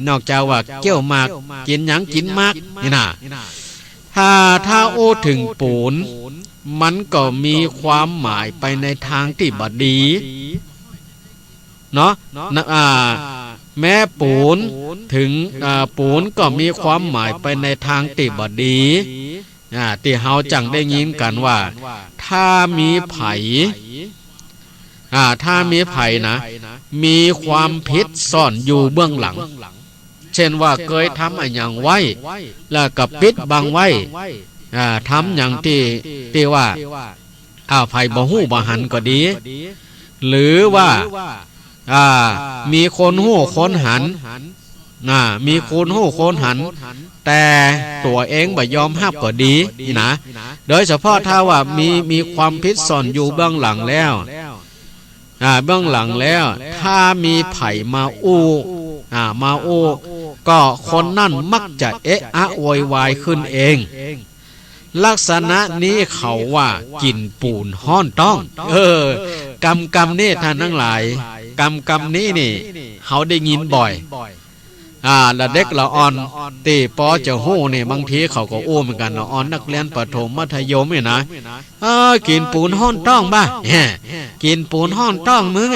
Speaker 1: นอกจากว่าเกี้ยวหมากกินหยังกินหมากนี่นะถ้าโอ้ถึงปูนมันก็มีความหมายไปในทางที่บ่ดีเนาะแม้ปูนถึงปูนก็มีความหมายไปในทางที่บ่ดีที่เฮาจังได้ยินกันว่าถ้ามีไผนะมีความผิดซ่อนอยู่เบื้องหลังเช่นว่าเคยทำอย่างไว้แล้วก็ปิดบังไว้ทำอย่างที่ว่าไผบ่ฮู้บ่หันก็ดีหรือว่ามีคนฮู้คนหันมีคนฮู้คนหันแต่ตัวเองบ่ยอมรับก็ดีนี่นะโดยเฉพาะถ้าว่ามีความผิดซ่อนอยู่เบื้องหลังแล้วเบื้องหลังแล้วถ้ามีไผมาอู้ก็คนนั่นมักจะเอะอะโวยวายขึ้นเองลักษณะนี้เขาว่ากินปูนห้อนต้องกรรมนี่ท่านทั้งหลายกรรมนี้นี่เขาได้ยินบ่อยละเด็กละอ่อนตีปอจะฮู้นี่บางทีเขาก็โอ้เหมือนกันละอ่อนนักเรียนประถมมัธยมนี่นะกินปูนห้อนต้องบ้ากินปูนห้อนต้องมึง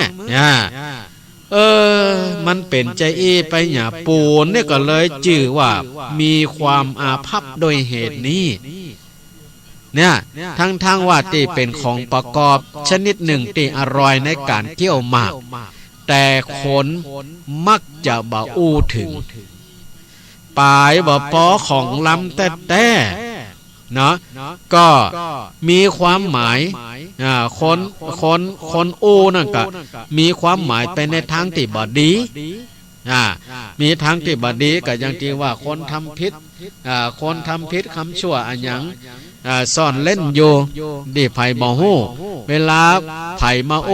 Speaker 1: มันเป็นใจไปหย่าปูนเนี่ยก็เลยจื่อว่ามีความอาภัพโดยเหตุนี้ เนี่ยทั้งว่าที่เป็นของประกอบชนิดหนึ่งที่อร่อยในการเกี่ยวหมากแต่คนมักจะบ่อู้ถึงปลายบ่ปอของลำแต่เนาะก็มีความหมายคนอู้นั่นก็มีความหมายไปในทางที่บ่ดีมีทางที่บ่ดีก็อย่างที่ว่าคนทำผิดคำชั่วอันหยังซ่อนเล่นอยู่ดิไผบ่ฮู้เวลาไผมาโอ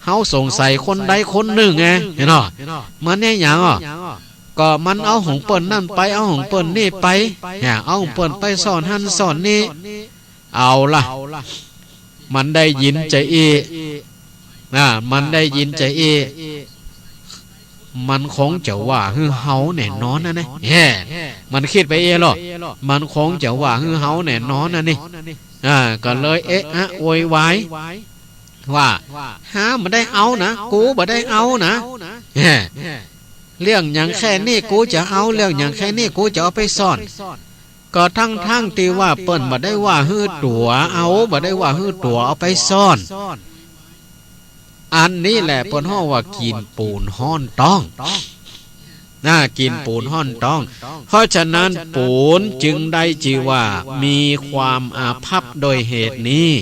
Speaker 1: เฮาสงสัยคนใดคนหนึ่งไงเห็นบ่มันเนี่ยหยังก็มันเอาของเปิ้นนั่นไปเอาของเปิ้นนี่ไปเอาของเปิ้นไปสอนหั่นสอนนี่เอาล่ะมันได้ยินใจมันได้ยินใจมันคงจะว่าฮือเฮาแน่นอนนะนี่มันคิดไปหรอกมันคงจะว่าฮือเฮาแน่นอนนะนี่ก็เลยโวยวายว่าหาบ่ได้เอานะกูบ่ได้เอานะเรื่องอย่างแค่นี้กูจะเอาเรื่องอย่างแค่นี้กูจะเอาไปซ่อนก็ทั้งที่ว่าเปิ้นบ่ได้ว่าฮื้อตัวเอาบ่ได้ว่าฮื้อตัวเอาไปซ่อนอันนี้แหละเปิ้นฮ้อว่ากินปูนฮ้อนต้องกินปูนฮ้อนต้องเพราะฉะนั้นปูนจึงได้ชื่อว่ามีความอาภัพโดยเหตุนี้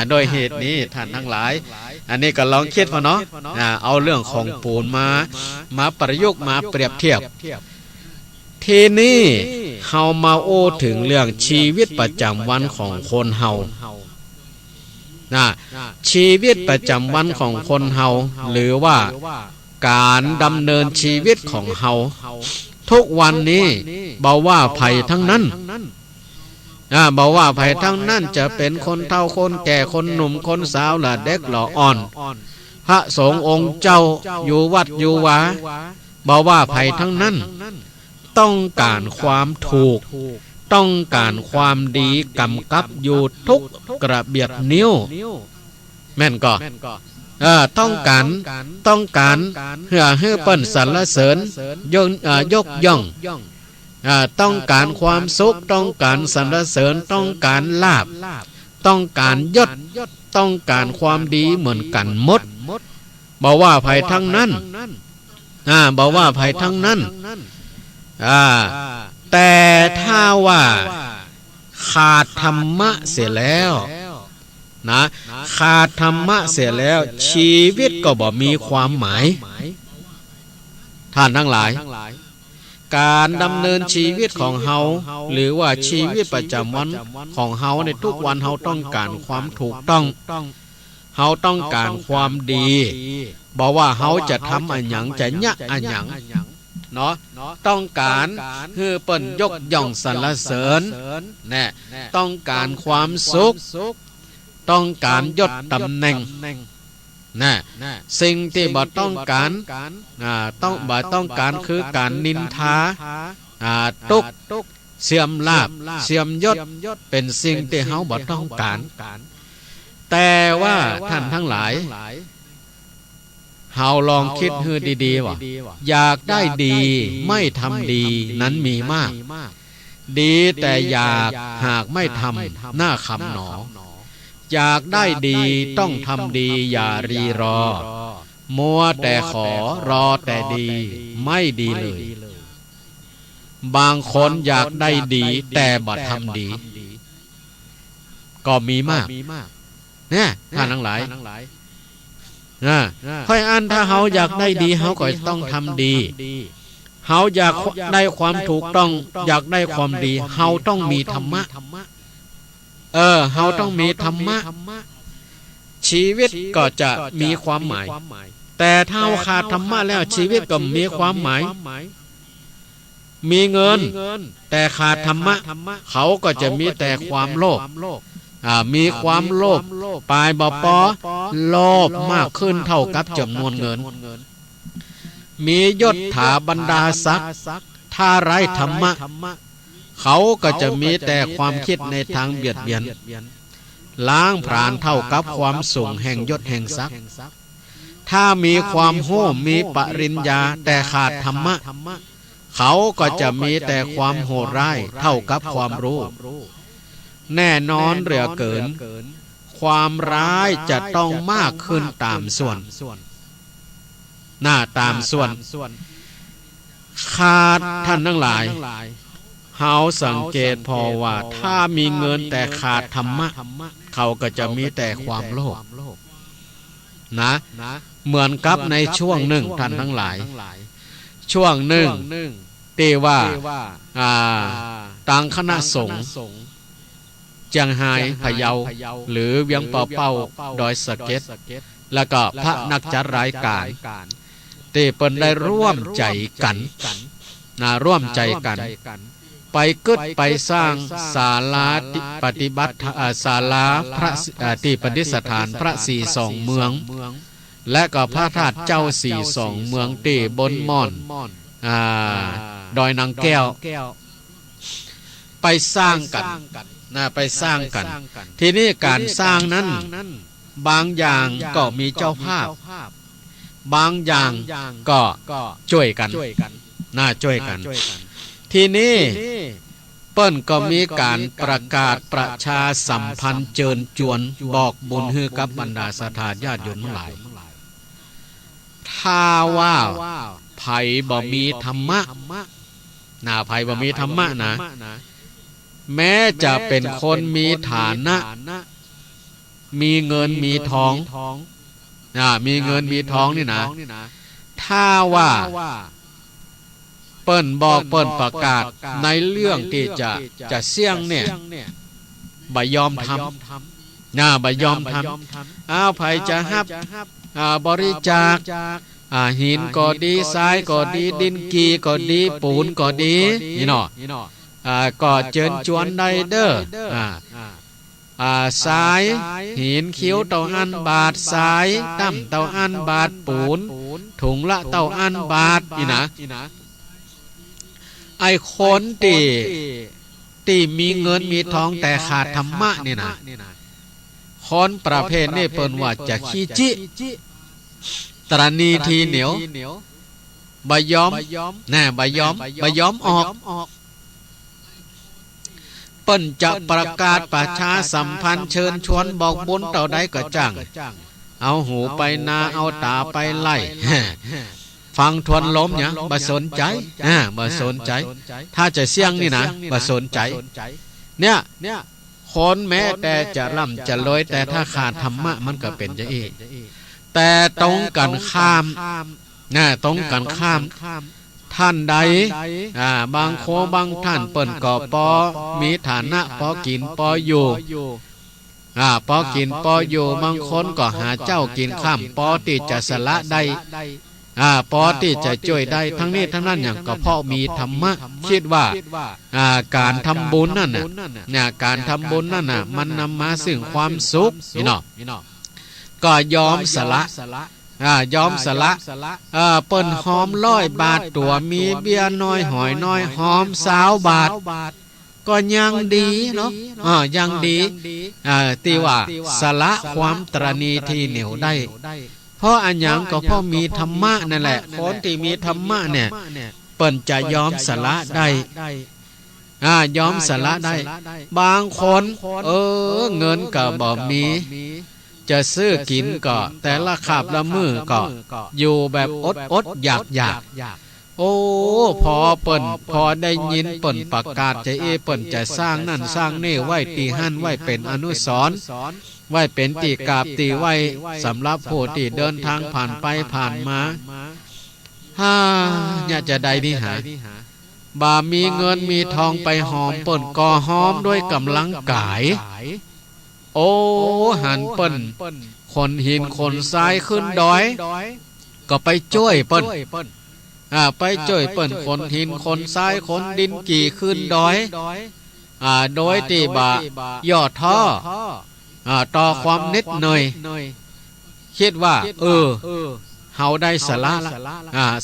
Speaker 1: โดยเหตุนี้ท่านทั้งหลายอันนี้ก็ลองคิดว่าเนาะเอาเรื่องของปูนมาประยุกต์มาเปรียบเทียบทีนี้เฮามาโอ้ถึงเรื่องชีวิตประจำวันของคนเฮาชีวิตประจำวันของคนเฮาหรือว่าการดำเนินชีวิตของเฮาทุกวันนี้บ่ว่าภัยทั้งนั้นบอกว่าภัยทั้งนั้นจะเป็นคนเฒ่าคนแก่คนหนุ่มคนสาวละเด็กละอ่อนพระสงฆ์องค์เจ้าอยู่วัดอยู่วาบอกว่าภัยทั้งนั้นต้องการความถูกต้องการความดีกำกับอยู่ทุกกระเบียดนิ้วแม่นก็ต้องการเพื่อให้เปิ้นสรรเสริญยกย่องต้องการความสุขต้องการสรรเสริญต้องการลาภต้องการยศต้องการความดีเหมือนกันหมดบอกว่าภัยทั้งนั้นบอกว่าภัยทั้งนั้นแต่ถ้าว่าขาดธรรมะเสียแล้วนะขาดธรรมะเสียแล้วชีวิตก็บ่มีความหมายท่านทั้งหลายการดำเนินชีวิตของเฮาหรือว่าชีวิตประจำวันของเฮาในทุกวันเฮาต้องการความถูกต้องเฮาต้องการความดีบอกว่าเฮาจะทำอันหยังจะยะอันหยังเนาะต้องการคือเปิ้นยกย่องสรรเสริญแน่ต้องการความสุขต้องการยศตำแหน่งสิ่งที่บ่ต้องการต้องการคือการนินทาตุกเสื่อมลาภเสื่อมยศเป็นสิ่งที่เฮาบ่ต้องการแต่ว่าท่านทั้งหลายเฮาลองคิดให้ดีๆว่าอยากได้ดีไม่ทำดีนั้นมีมากดีแต่อยากหากไม่ทำหน้าคำหนออยากได้ดีต้องทำดีอย่ารีรอมัวแต่ขอรอแต่ดีไม่ดีเลยบางคนอยากได้ดีแต่บ่ทำดีก็มีมากเนี่ยท่านทั้งหลายเพราะอันถ้าเฮาอยากได้ดีเฮาก็ต้องทำดีเฮาอยากได้ความถูกต้องอยากได้ความดีเฮาต้องมีธรรมะเฮาต้องมีธรรมะชีวิตก็จะมีความหมายแต่ถ้าขาดธรรมะแล้วชีวิตก็มีความหมายมีเงินแต่ขาดธรรมะเขาก็จะมีแต่ความโลภมีความโลภปลายบ่ปอโลภมากขึ้นเท่ากับจำนวนเงินมียศถาบรรดาศักดิ์ถ้าไร้ธรรมะเขาก็จะมีแต่ความคิดในทางเบียดเบียนล้างผลาญเท่ากับความสูงแห่งยศแห่งศักดิ์ถ้ามีความโห่มีปริญญาแต่ขาดธรรมะเขาก็จะมีแต่ความโหดร้ายเท่ากับความรู้ แน่นอนเหลือเกินความร้ายจะต้องมากขึ้นตามส่วนหน้าตามส่วนขาดท่านทั้งหลายเฮาสังเกตพอว่าถ้ามีเงินแต่ขาดธรรมะเขาก็จะมีแต่ความโลภนะเหมือนกับในช่วงหนึ่งท่านทั้งหลายช่วงหนึ่งที่ว่าต่างคณะสงฆ์เจียงไฮ้พะเยาหรือเวียงป่าเป้าดอยสะเก็ดแล้วก็พระนักจัดรายการที่เปิ้นได้ร่วมใจกันร่วมใจกันไปกึดไปสร้างศาลาปฏิบัติศาลาพระที่ประดิษฐานพระสี่สองเมืองและก็พระธาตุเจ้าสี่สองเมืองที่บนม่อนดอยนางแก้วไปสร้างกันไปสร้างกันทีนี้การสร้างนั้นบางอย่างก็มีเจ้าภาพบางอย่างก็ช่วยกันช่วยกันทีนี้เปิ้นก็มีการประกาศประชาสัมพันธ์เชิญชวนบอกบุญให้กับบรรดาศรัทธาญาติโยมทั้งหลายถ้าว่าไผบ่มีธรรมะไผบ่มีธรรมะนะแม้จะเป็นคนมีฐานะมีเงินมีทองมีเงินมีทองนี่นะถ้าว่าเปิ้นบอกเปิ้นประกาศในเรื่องที่จะเสี่ยงเนี่ยบ่ยอมทำบ่ยอมทำไผจะฮับบริจาคหินก็ดีทรายก็ดีดินกีก็ดีปูนก็ดีนี่เนาะก็เชิญชวนได้เด้อทรายหินคิ้วเต่าอันบาททรายตั้มเต่าอันบาทปูนถุงละเต่าอันบาทนี่นะไอ้คนที่มีเงินมีทองแต่ขาดธรรมะนี่นะคนประเภทนี้เปิ้นว่าจะขี้จิตรณีทีเหนียวบ่ยอมบ่ยอมออกเปิ้นจะประกาศประชาสัมพันธ์เชิญชวนบอกบุญเต่าใดก็จ้างเอาหูไปนาเอาตาไปไล่ฟังทวนลมเนี่ยบ่สนใจบ่สนใจถ้าจะเสี่ยงนี่นะบ่สนใจเนี่ยคนแม้แต่จะร่ำจะรวยแต่ถ้าขาดธรรมะมันก็เป็นจะอีกแต่ตรงกันข้ามตรงกันข้ามท่านใดบางโคบางท่านเปิ้นก็พอมีฐานะพอกินพออยู่พอกินพออยู่บางคนก็หาเจ้ากินข้ามพอที่จะสละได้พอที่จะช่วยได้ทั้งนี้ทั้งนั้นอย่างก็เพราะมีธรรมะคิดว่าการทำบุญนั่นน่ะการทำบุญนั่นน่ะมันนำมาซึ่งความสุขนี่เนาะก็ยอมสละยอมสละเปิ้นหอม100 บาทตัวมีเบี้ยน้อยหอยน้อยหอม20 บาทก็ยังดีเนาะยังดีที่ว่าสละความตรณีที่เหนียวได้เพราะอันหยังก็เพราะมีธรรมะนั่นแหละคนที่มีธรรมะเนี่ยเปิ้นจะยอมสละได้ยอมสละได้บางคนเงินก็บ่มีจะซื้อกินก็แต่ละคาบละมือก็อยู่แบบอดอยากโอ้พอเปิ้นพอได้ยินเปิ้นประกาศจะเปิ้นจะสร้างนั่นสร้างนี่ไว้ตีหั่นไว้เป็นอนุสรณ์ไว้เป็นตีกาบตีไว้สำหรับผู้ที่เดินทางผ่านไปผ่านมาเนี่ยจะได้นี่หาบ่มีเงินมีทองไปหอมเปิ้นก็หอมด้วยกำลังกายโอ้หันเปิ้นคนหินคนทรายขึ้นดอยก็ไปช่วยเปิ้นไปช่วยเปิ้นคนหินคนทรายคนดินกี่ขึ้นดอยโดยที่บ่ย่อท้อต่อความนิดหน่อยคิดว่าเฮาได้สละละ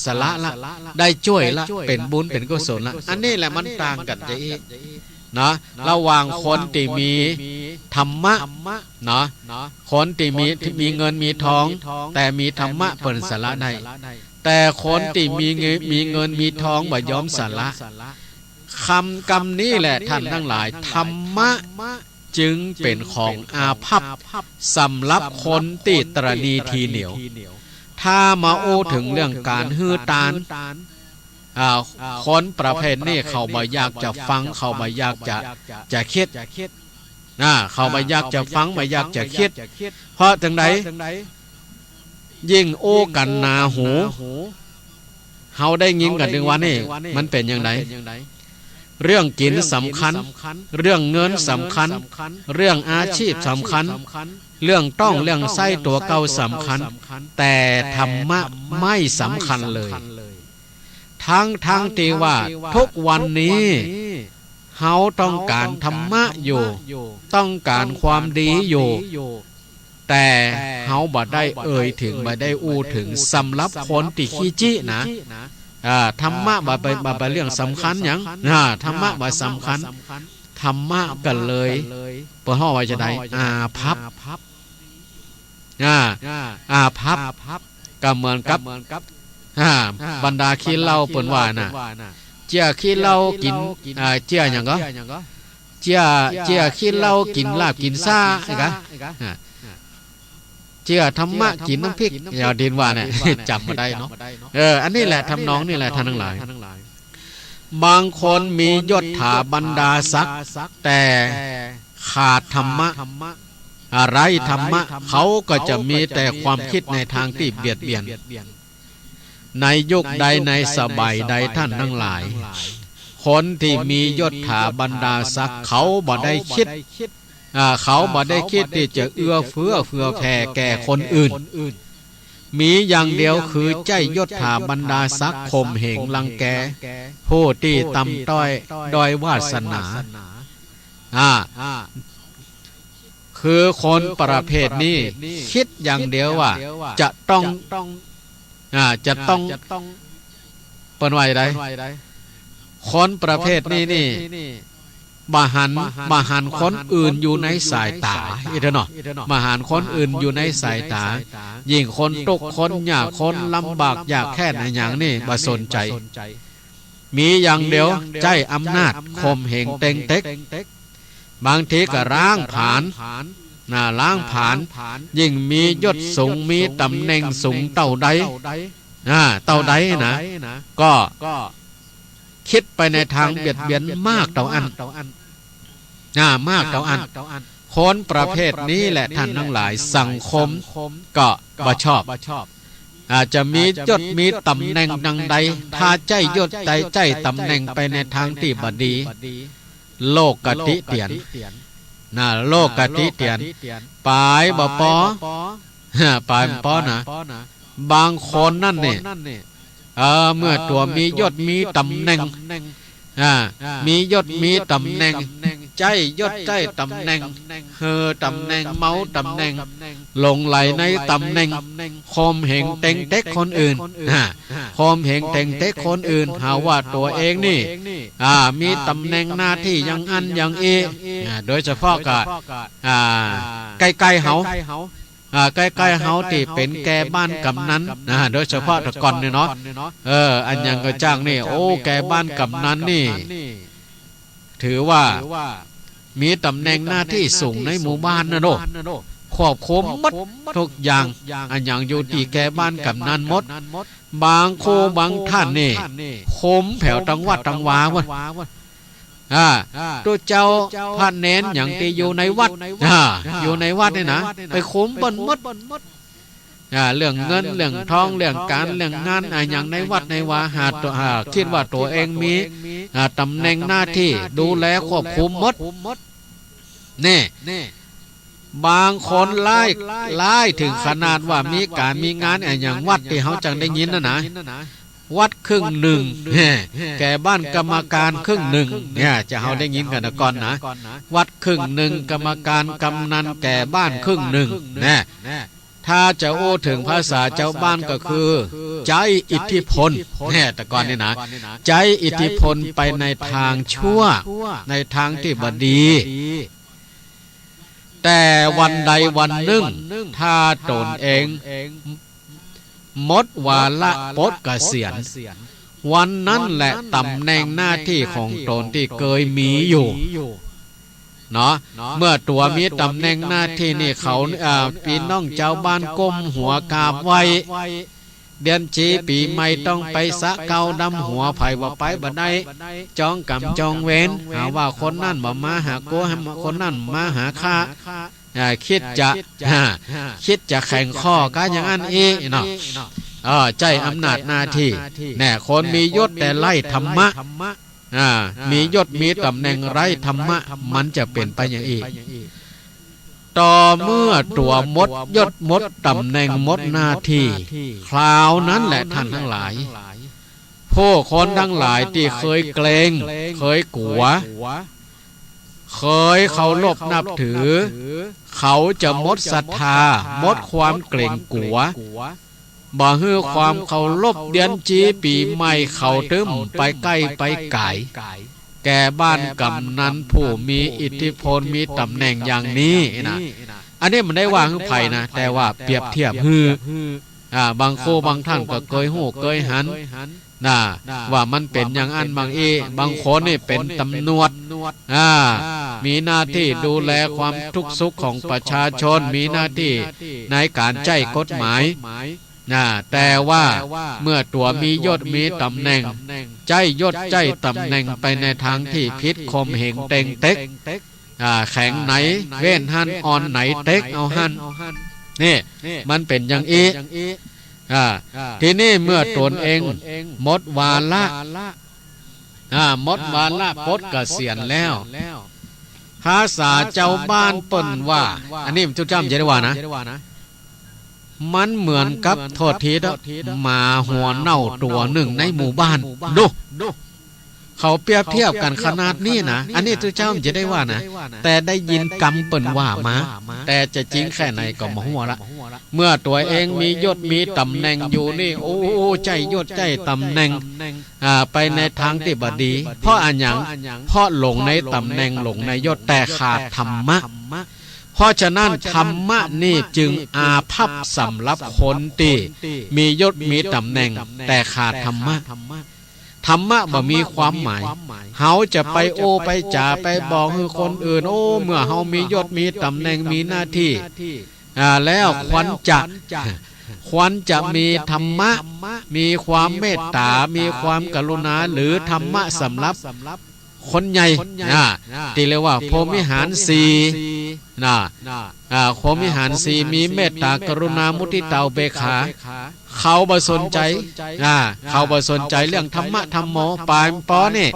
Speaker 1: สละละได้ช่วยละเป็นบุญเป็นกุศลละอันนี้แหละมันต่างกันจะอีกนะระหว่างคนที่มีธรรมะนะคนที่มีเงินมีทองแต่มีธรรมะเปิ้นสละได้แต่คนที่มีเงินมีทองบ่ยอมสละคำนี้แหละท่านทั้งหลายธรรมะ จึงเป็นของอาภัพสำหรับคนติตรณีทีเหนียวถ้ามาโอ้ถึงเรื่องการฮื้อตานคนประเภทนี้เขาบ่อยากจะฟังเขาบ่อยากจะคิดเขาบ่อยากจะฟังบ่อยากจะคิดเพราะจังไดยิ่งโอ้กันหนาหูเฮาได้ยินกันถึงวันนี้มันเป็นอย่างไรเรื่องกินสำคัญเรื่องเงินสำคัญเรื่องอาชีพสำคัญเรื่องต้องเรื่องไส้ตัวเก่าสำคัญแต่ธรรมะไม่สำคัญเลยทั้งที่ว่าทุกวันนี้เฮาต้องการธรรมะอยู่ต้องการความดีอยู่แต่เฮาบ่ได้เอ่ยถึงบ่ได้อู้ถึงสำหรับคนที่ขี้จี้นะธรรมะบ่เรื่องสำคัญหยังธรรมะบ่สำคัญธรรมะกันเลยเปิ้นฮ้อว่าจะได้อาภัพอาภัพก็เหมือนกับบรรดาขี้เหล้าเปิ้นว่าน่ะเจียขี้เหล้ากินเจียหยังก็เจียขี้เหล้ากินลาบกินซ่าอีกะเจียธรรมะกินน้ำพริกอย่าดินว่าเนี่ยจำมาได้เนาะอันนี้แหละทำนองนี่แหละท่านทั้งหลายบางคนมียศถาบรรดาศักดิ์แต่ขาดธรรมะอะไรธรรมะเขาก็จะมีแต่ความคิดในทางที่เบียดเบียนในยุคใดในสมัยใดท่านทั้งหลายคนที่มียศถาบรรดาศักดิ์เขาบ่ได้คิดเขาบ่ได้คิดที่จะเอื้อเฟื้อแผ่แก่คนอื่นมีอย่างเดียวคือใจยศถาบรรดาศักดิ์ข่มเหงรังแกผู้ที่ต่ำต้อยด้อยวาสนาคือคนประเภทนี้คิดอย่างเดียวว่าจะต้องเปิ้นว่าได้คนประเภทนี้นี่มาหันคนอื่นอยู่ในสายตาอีเถอะเนาะมาหันคนอื่นอยู่ในสายตายิ่งคนตกคนยากคนลำบากอยากแค่ไหนอย่างนี้บ่สนใจมีอย่างเดียวใจอำนาจข่มเหงเต็งเต็กบางทีก็ล้างผลาญล้างผลาญยิ่งมียศสูงมีตำแหน่งสูงเต่าใดนะก็คิดไปในทางเบียดเบียนมากเต่าอันมากเต่าอันคนประเภทนี้แหละท่านทั้งหลายสังคมก็บ่ชอบอาจจะมียศมีตำแหน่งดังใดถ้าใจยศใจตำแหน่งไปในทางที่บ่ดีโลกกติเตียนโลกกติเตียนปลายบ่ปอปลายปอนะบางคนนั่นเนี่ยเมื่อตัวมียศมีตำแหน่งมียศมีตำแหน่งใจยศใจตำแหน่งตำแหน่งเมาตำแหน่งหลงไหลในตำแหน่งข่มเหงเต็งเต็กคนอื่นข่มเหงเต็งเต็กคนอื่นหาว่าตัวเองนี่มีตำแหน่งหน้าที่อย่างอันอย่างโดยเฉพาะกับใกล้ๆเฮาใกล้ๆเฮาที่เป็นแกบ้านกำนันโดยเฉพาะตะกอนเนี่ยเนาะอันยังก็จ้างนี่โอ้แกบ้านกำนันนี่ถือว่ามีตำแหน่งหน้าที่สูงในหมู่บ้านนะโนควบคุมหมดทุกอย่างอันอย่างอยู่ที่แกบ้านกำนันหมดบางโคบางท่านนี่คุมแผ่วตังวัดตังวาวะตัวเจ้าพระเน้นอย่างที่อยู่ในวัดอยู่ในวัดนี่นะไปคุมบนมดเรื่องเงินเรื่องทองเรื่องการเรื่องงานอย่างในวัดในวาคิดว่าตัวเองมีตำแหน่งหน้าที่ดูแลควบคุมหมดนี่บางคนไล่ถึงขนาดว่ามีการมีงานอย่างวัดที่เขาจังได้ยินนะวัดครึ่งหนึ่งแก่บ้านกรรมการครึ่งหนึ่งเนี่ยจะเขาได้ยินกันก่อนนะวัดครึ่งหนึ่งกรรมการกำนันแก่บ้านครึ่งหนึ่งเนี่ยถ้าจะโอ้ถึงภาษาเจ้าบ้านก็คือใจอิทธิพลเนี่ยแต่ก่อนนี่นะใจอิทธิพลไปในทางชั่วในทางที่บดี แต่วันใดวันหนึ่งถ้าตนเองหมดวาระปลดเกษียณวันนั้นแหละตำแหน่งหน้าที่ของตนที่เคยมีอยู่ เนาะเมื่อตัวมีตำแหน่งหน้าที่นี่เขาพี่น้องเจ้าบ้านก้มหัวกราบไว้เดือนจีปีใหม่ต้องไปสะเกาดำหัวไผ่ว่าไปบ่ได้จองกำจองเว้นหาว่าคนนั่นบ่มาหาโกให้คนนั่นมาหาข้าคิดจะแข่งข้อกันอย่างนั้นเองเนาะใจอำนาจหน้าที่แน่คนมียศแต่ไล่ธรรมะมียศมีตำแหน่งไร้ธรรมะมันจะเป็นไปอย่างอีกต่อเมื่อตัวมดยศมดตำแหน่งมดหน้าที่คราวนั้นแหละท่านทั้งหลายผู้คนทั้งหลายที่เคยเกรงเคยกลัวเคยเคารพนับถือเขาจะหมดศรัทธาหมดความเกรงกลัวบ่ฮื้อความเคารพเดือนจีปีใหม่เขาตึมไปใกล้ไปไกลแก่บ้านกำนันผู้มีอิทธิพลมีตำแหน่งอย่างนี้นะอันนี้มันได้ว่าฮื้อไผ่นะแต่ว่าเปรียบเทียบฮื้อบางโคบางท่านก็เคยหูเคยหันว่ามันเป็นอย่างอันบางบางคนนี่เป็นตำรวจมีหน้าที่ดูแลความทุกข์สุขของประชาชนมีหน้าที่ในการใช้กฎหมายแต่ว่าเมื่อตัวมียศมีตำแหน่งใจยศใจตำแหน่งไปในทางที่ผิดคมเหงเต็งเต็กแข็งไหนเว้นหันอ่อนไหนเต็กเอาหันนี่มันเป็นอย่างอีทีนี้เมื่อตนเองหมดวาระหมดวาระปลดเกษียณแล้วภาษาเจ้าบ้านเปิ้นว่าอันนี้จุดจำจะได้ว่านะมันเหมือนกับโทษทีหมาหัวเน่าตัวหนึ่งในหมู่บ้านดูเขาเปรียบเทียบกันขนาดนี้นะอันนี้ทุกเจ้าจะได้ว่านะแต่ได้ยินกำเปิ่นว่ามาแต่จะจริงแค่ไหนก็มหัวละเมื่อตัวเองมียศมีตำแหน่งอยู่นี่โอ้ใจยศใจตำแหน่งไปในทางที่บดีเพราะอันยังเพราะหลงในตำแหน่งหลงในยศแต่ขาดธรรมะเพราะฉะนั้นธรรมะนี่จึงอาภัพสำหรับคนที่มียศมีตำแหน่งแต่ขาดธรรมะธรรมะบ่มีความหมายเฮาจะไปโอไปจ่าไปบอกให้คนอื่นเมื่อเฮามียศมีตำแหน่งมีหน้าที่แล้วควรจะมีธรรมะมีความเมตตามีความกรุณาหรือธรรมะสำหรับคนใหญ่ที่เรียกว่าพรหมิหารสี่พรหมิหารสี่มีเมตตากรุณามุทิตาอุเบกขาเขาบ่สนใจเขาบ่สนใจเรื่องธรรมะธรรมโมปายปอนี่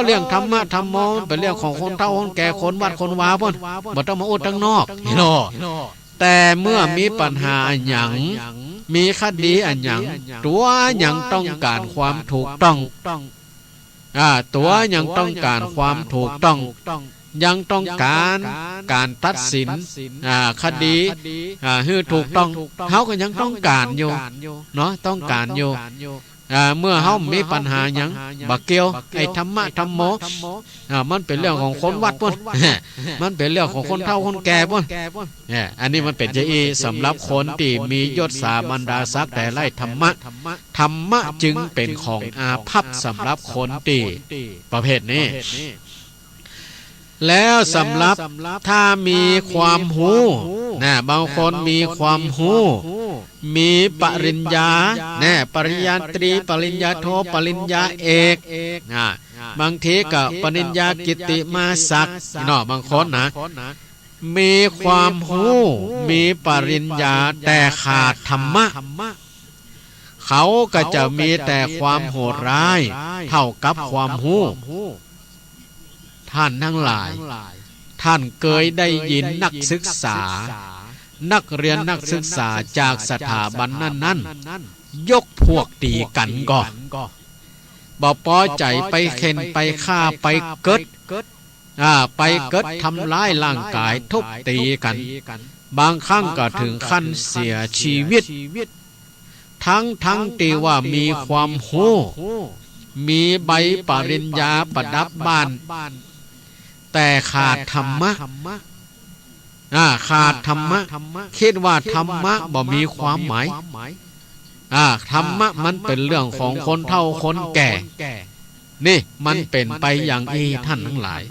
Speaker 1: เรื่องธรรมะธรรมโมเป็นเรื่องของคนเฒ่าคนแก่คนวัดคนวาพุ่นบ่ต้องมาอุดทั้งนอกเนาะแต่เมื่อมีปัญหาหยังมีคดีอันหยังตัวยังต้องการความถูกต้องตัวยังต้องการความถูกต้องยังต้องการตัดสินคดีให้ถูกต้องเขาก็ยังต้องการอยู่เนาะต้องการอยู่เมื่อเขามีปัญหาหยังบักเกี่ยวไอ้ธรรมะธรรมโมมันเป็นเรื่องของคนวัดพุ่นมันเป็นเรื่องของคนเฒ่าคนแก่พุ่นอันนี้มันเป็นใจสำหรับคนที่มียศสามัญดาศักดิ์แต่ไร้ธรรมะจึงเป็นของอาภัพสำหรับคนที่ประเภทนี้แล้วสำหรับถ้ามีความหูบางคนมีความหูมีปริญญาปริญญาตรีปริญญาโทปริญญาเอกบางทีก็ปริญญากิตติมาศักดิ์บางคนมีความหูมีปริญญาแต่ขาดธรรมะเขาก็จะมีแต่ความโหดร้ายเท่ากับความหูท่านทั้งหลายท่านเคยได้ยินนักศึกษานักเรียนนักศึกษาจากสถาบันนั้นยกพวกตีกันก่อนบ่พอใจไปเข็นไปฆ่าไปเกิดทำร้ายร่างกายทุบตีกันบางครั้งก็ถึงขั้นเสียชีวิตทั้งที่ว่ามีความหูมีใบปริญญาประดับบ้านแต่ขาดธรรมะขาดธรรมะคิดว่าธรรมะบ่มีความหมายธรรมะมันเป็นเรื่องของคนเฒ่าคนแก่นี่มันเป็นไปอย่างท่านทั้งหลาย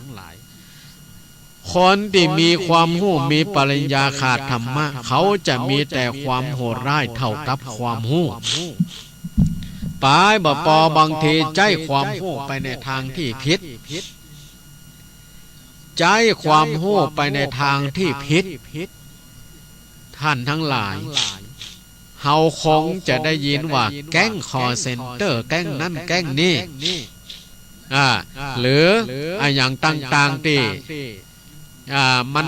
Speaker 1: คนที่มีความรู้มีปริญญาขาดธรรมะเขาจะมีแต่ความโหดร้ายเท่ากับความรู้ปายบ่ปอบางทีใจความรู้ไปในทางที่ผิดใจความรู้ไปในทางที่ผิดท่านทั้งหลายเฮาคงจะได้ยินว่าแก๊งคอเซ็นเตอร์แก๊งนั้นแก๊งนี้หรืออย่างต่างๆที่มัน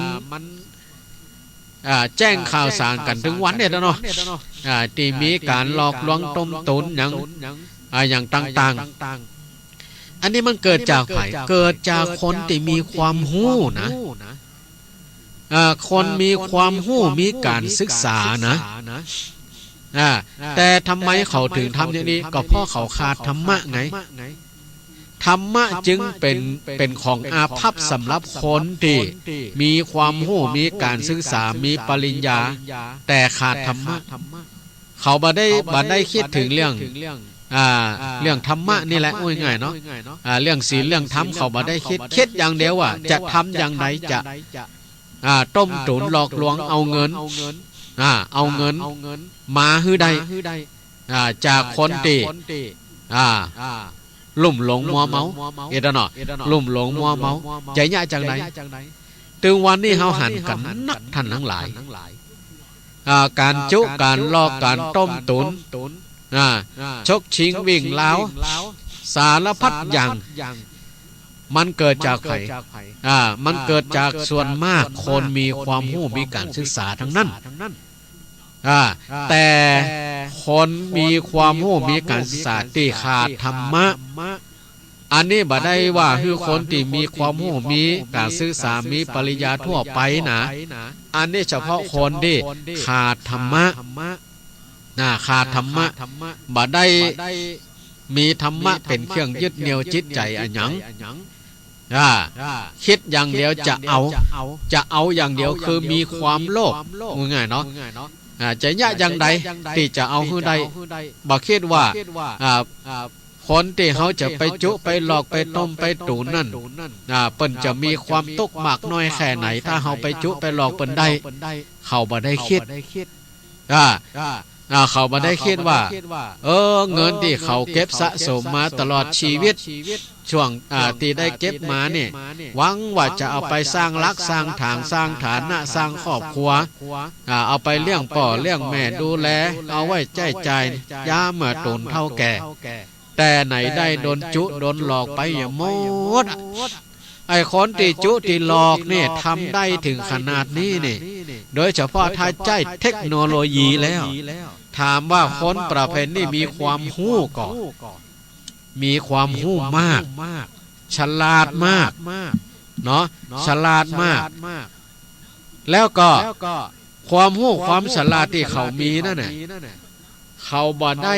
Speaker 1: แจ้งข่าวสารกันถึงวันเนี่ยเนาะที่มีการหลอกลวงต้มตุนอย่างต่างๆอันนี้มันเกิดจากไผเกิดจากคนที่มีความรู้นะคนมีความรู้มีการศึกษานะแต่ทำไมเขาถึงทำอย่างนี้ก็เพราะเขาขาดธรรมะไงธรรมะจึงเป็นของอาภัพสำหรับคนที่มีความรู้มีการศึกษามีปริญญาแต่ขาดธรรมะเขาบ่ได้คิดถึงเรื่องธรรมะนี่แหละง่ายๆเนาะเรื่องศีลเรื่องธรรมเขาบ่ได้คิดอย่างเดียวว่าจะทำอย่างไรจะต้มตุ๋นหลอกลวงเอาเงินมาฮื้อใดจากคนที่ลุ่มหลงมัวเมาเอ็ดเนาะลุ่มหลงมัวเมาใจยะจังไดถึงวันนี้เฮาหันกันนักท่านทั้งหลายการจุการลอกการต้มตุ๋นชกชิงวิ่งเล้าสารพัดอย่างมันเกิดจากไผมันเกิดจากส่วนมากคนมีความรู้มีการศึกษาทั้งนั้นแต่คนมีความรู้มีการศึกษาที่ขาดธรรมะอันนี้บ่ได้ว่าคือคนที่มีความรู้มีการศึกษามีปริญญาทั่วไปนะอันนี้เฉพาะคนที่ขาดธรรมะขาดธรรมะบ่ได้มีธรรมะเป็นเครื่องยึดเหนี่ยวจิตใจอันหยังคิดอย่างเดียวจะเอาอย่างเดียวคือมีความโลภง่ายๆเนาะจะยะอย่างใดที่จะเอาฮื้อใดบ่คิดว่าคนที่เขาจะไปจุไปหลอกไปต้มไปตุ๋นนั่นเปิ้นจะมีความตกมากน้อยแค่ไหนถ้าเขาไปจุไปหลอกเปิ้นได้เขาบ่ได้คิดเขาบ่ได้คิดว่าเงินที่เขาเก็บสะสมมาตลอดชีวิตช่วงที่ได้เก็บมาเนี่ยหวังว่าจะเอาไปสร้างรักสร้างฐานสร้างฐานะสร้างครอบครัวเอาไปเลี้ยงพ่อเลี้ยงแม่ดูแลเอาไว้ใจใจยาเมื่อตนเท่าแก่แต่ไหนได้โดนจุโดนหลอกไปอย่างหมดไอ้คนที่จุที่หลอกเนี่ยทำได้ถึงขนาดนี้นี่โดยเฉพาะถ้าใจเทคโนโลยีแล้วถามว่าคนประเภทนี้มีความรู้ก่อนมีความรู้มากฉลาดมากเนาะฉลาดมากแล้วก็ความรู้ความฉลาดที่เขามีนั่นน่ะเขาบ่ได้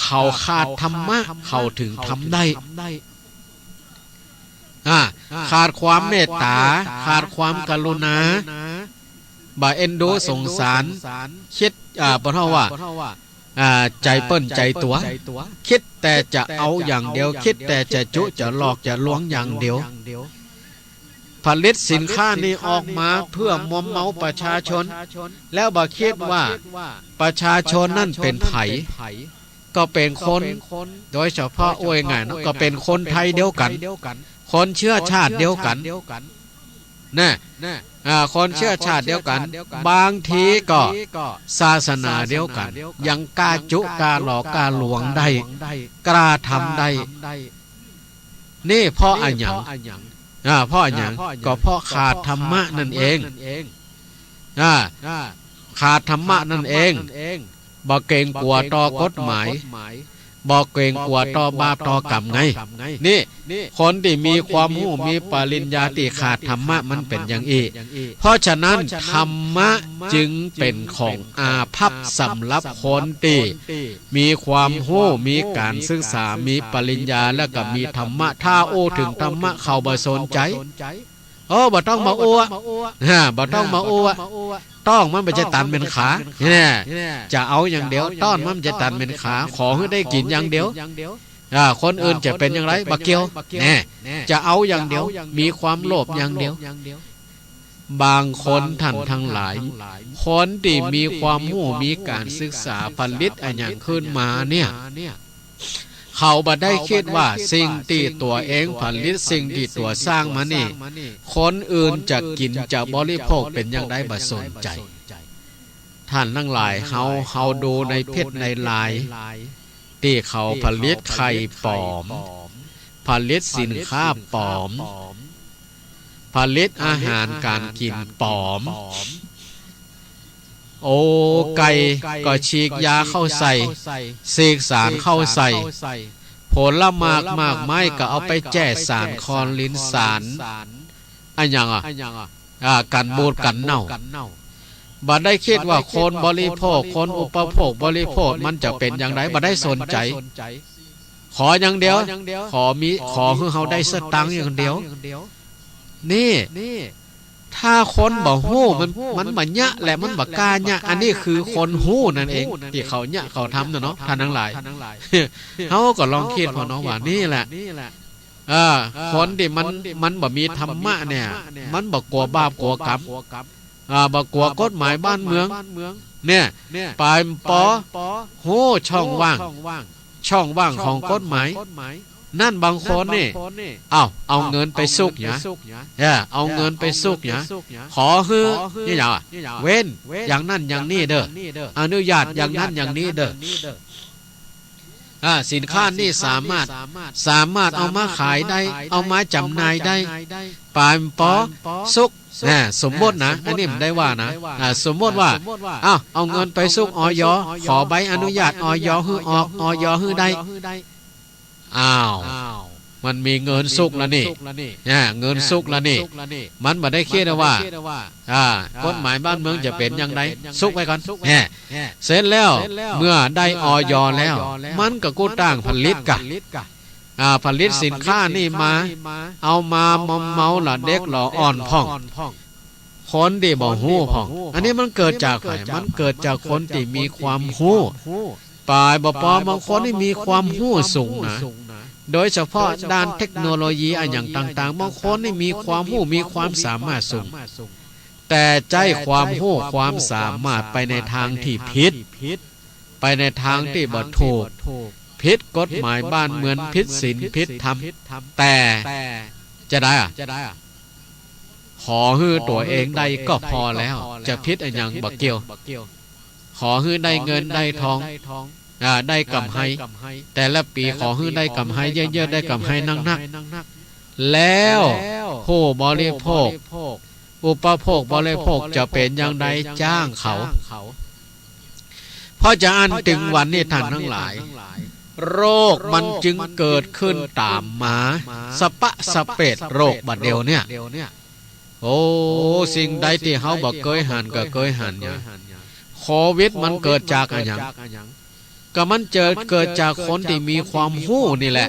Speaker 1: เขาขาดธรรมะเขาถึงทำได้ขาดความเมตตาขาดความกรุณาบ่เอ็นดูสงสารคิดบ่เท่าว่าใจเปิ้นใจตัวคิดแต่จะเอาอย่างเดียวคิดแต่จะจุจะหลอกจะลวงอย่างเดียวผลิตสินค้านี้ออกมาเพื่อมอมเมาประชาชนแล้วบ่คิดว่าประชาชนนั่นเป็นไผก็เป็นคนโดยเฉพาะง่ายๆก็เป็นคนไทยเดียวกันคนเชื้อชาติเดียวกันนะคนเชื้อชาติเดียวกันบางทีก็ศาสนาเดียวกันยังกล้าจุกล้าหลอกกล้าลวงได้กล้าทำได้นี่เพราะอันหยังเพราะอันหยังก็เพราะขาดธรรมะนั่นเองขาดธรรมะนั่นเองบ่เกรงกลัวต่อกฎหมายบ่เกรงกลัวต่อบาปต่อกรรมไงนี่คนที่มีความรู้มีปริญญาที่ขาดธรรมะมันเป็นอย่างนี้เพราะฉะนั้นธรรมะจึงเป็นของอาภัพสำหรับคนที่มีความรู้มีการศึกษามีปริญญาแล้วก็มีธรรมะถ้าโอ้ถึงธรรมะเขาบ่สนใจบ่ต้องมาอ้วบ่ต้องมาอ้วต้องมันไม่จะตันเป็นขาเนี่ยจะเอาอย่างเดียวต้อนมันจะตันเป็นขาขอให้ได้กินอย่างเดียวคนอื่นจะเป็นอย่างไรบักเกียวแน่จะเอาอย่างเดียวมีความโลภอย่างเดียว บางคนท่านทั้งหลายคนที่มีความรู้มีการศึกษาผลิตอันอย่างขึ้นมาเนี่ยเขาบ่ได้คิดว่าสิ่งที่ตัวเองผลิตสิ่งที่ตัวสร้างมานี่คนอื่นจะกินจะบริโภคเป็นอย่างไรบ่สนใจท่านทั้งหลายเฮาดูในเพจในไลน์ที่เขาผลิตไข่ปลอมผลิตสินค้าปลอมผลิตอาหารการกินปลอมโอ้ไก่ก็ฉีกยาเข้าใส่ฉีกสารเข้าใส่ผลมากไม้ก็เอาไปแจ้สารคอนลิ้นสารอันยังกันบูดกันเน่าบ่ได้คิดว่าคนบริโภคคนอุปโภคบริโภคมันจะเป็นอย่างไรบ่ได้สนใจขออย่างเดียวขอให้เฮาได้สตังค์อย่างเดียวนี่ถ้าคนบ่ฮู้มันบ่ยะและมันบ่กล้ายะอันนี้คือคนฮู้นั่นเองที่เขายะเขาทำเนาะท่านทั้งหลายเฮาก็ลองคิดพอเนาะว่านี่แหละคนที่มันบ่มีธรรมะเนี่ยมันบ่กลัวบาปกลัวกรรมบ่กลัวกฎหมายบ้านเมืองเนี่ยปลายปอโหช่องว่างของกฎหมายนั่นบางคนนี่เอาเงินไปซุกเอาเงินไปซุกขอฮือนี่อย่างเว้นอย่างนั้นอย่างนี้เด้ออนุญาตอย่างนั้นอย่างนี้เด้อสินค้านี่สามารถเอามาขายได้เอามาจำหน่ายได้ปลายปอซุกสมมตินะอันนี้ไม่ได้ว่านะสมมติว่าเอาเงินไปซุกอย.ขอใบอนุญาตอย.ฮือออกอย.ฮือได้มันมีเงินซุกแล้วนี่เงินซุกแล้วนี่มันบ่ได้คิดว่ากฎหมายบ้านเมืองจะเป็นอย่างไรซุกไว้ก่อนเสร็จแล้วเมื่อได้อย.แล้วมันก็กู้ตั้งผลิตกะผลิตสินค้านี่มาเอามามอมเมาล่ะเด็กหล่ออ่อนพ่องคนที่บ่ฮู้พ่องอันนี้มันเกิดจากไผมันเกิดจากคนที่มีความฮู้ปลายบ่ปอบางคนที่มีความฮู้สูงนะโดยเฉพาะด้านเทคโนโลยีอันอย่างต่างๆบางคนนี่มีความรู้มีความสามารถสูงแต่ใจความรู้ความสามารถไปในทางที่ผิดไปในทางที่บ่ถูกผิดกฎหมายบ้านเมืองผิดศีลผิดธรรมแต่จะได้ขอฮื้อตัวเองได้ก็พอแล้วจะผิดอันอย่างบ่เกี่ยวขอฮื้อได้เงินได้ทองได้กำไรแต่ละปีขอฮื้อได้กำไรเยอะๆได้กำไรนักๆแล้วผู้บริโภคอุปโภคบริโภคจะเป็นอย่างไรจ้างเขาเพราะจะอันถึงวันนี้ท่านทั้งหลายโรคมันจึงเกิดขึ้นตามมาสปะสเปดโรคบัดเดียวเนี่ยโอ้สิ่งใดที่เฮาบ่เคยหันก็เคยหันเนี่ยโควิดมันเกิดจากอะไรอย่างก็มันเกิดจากคนที่มีความรู้นี่แหละ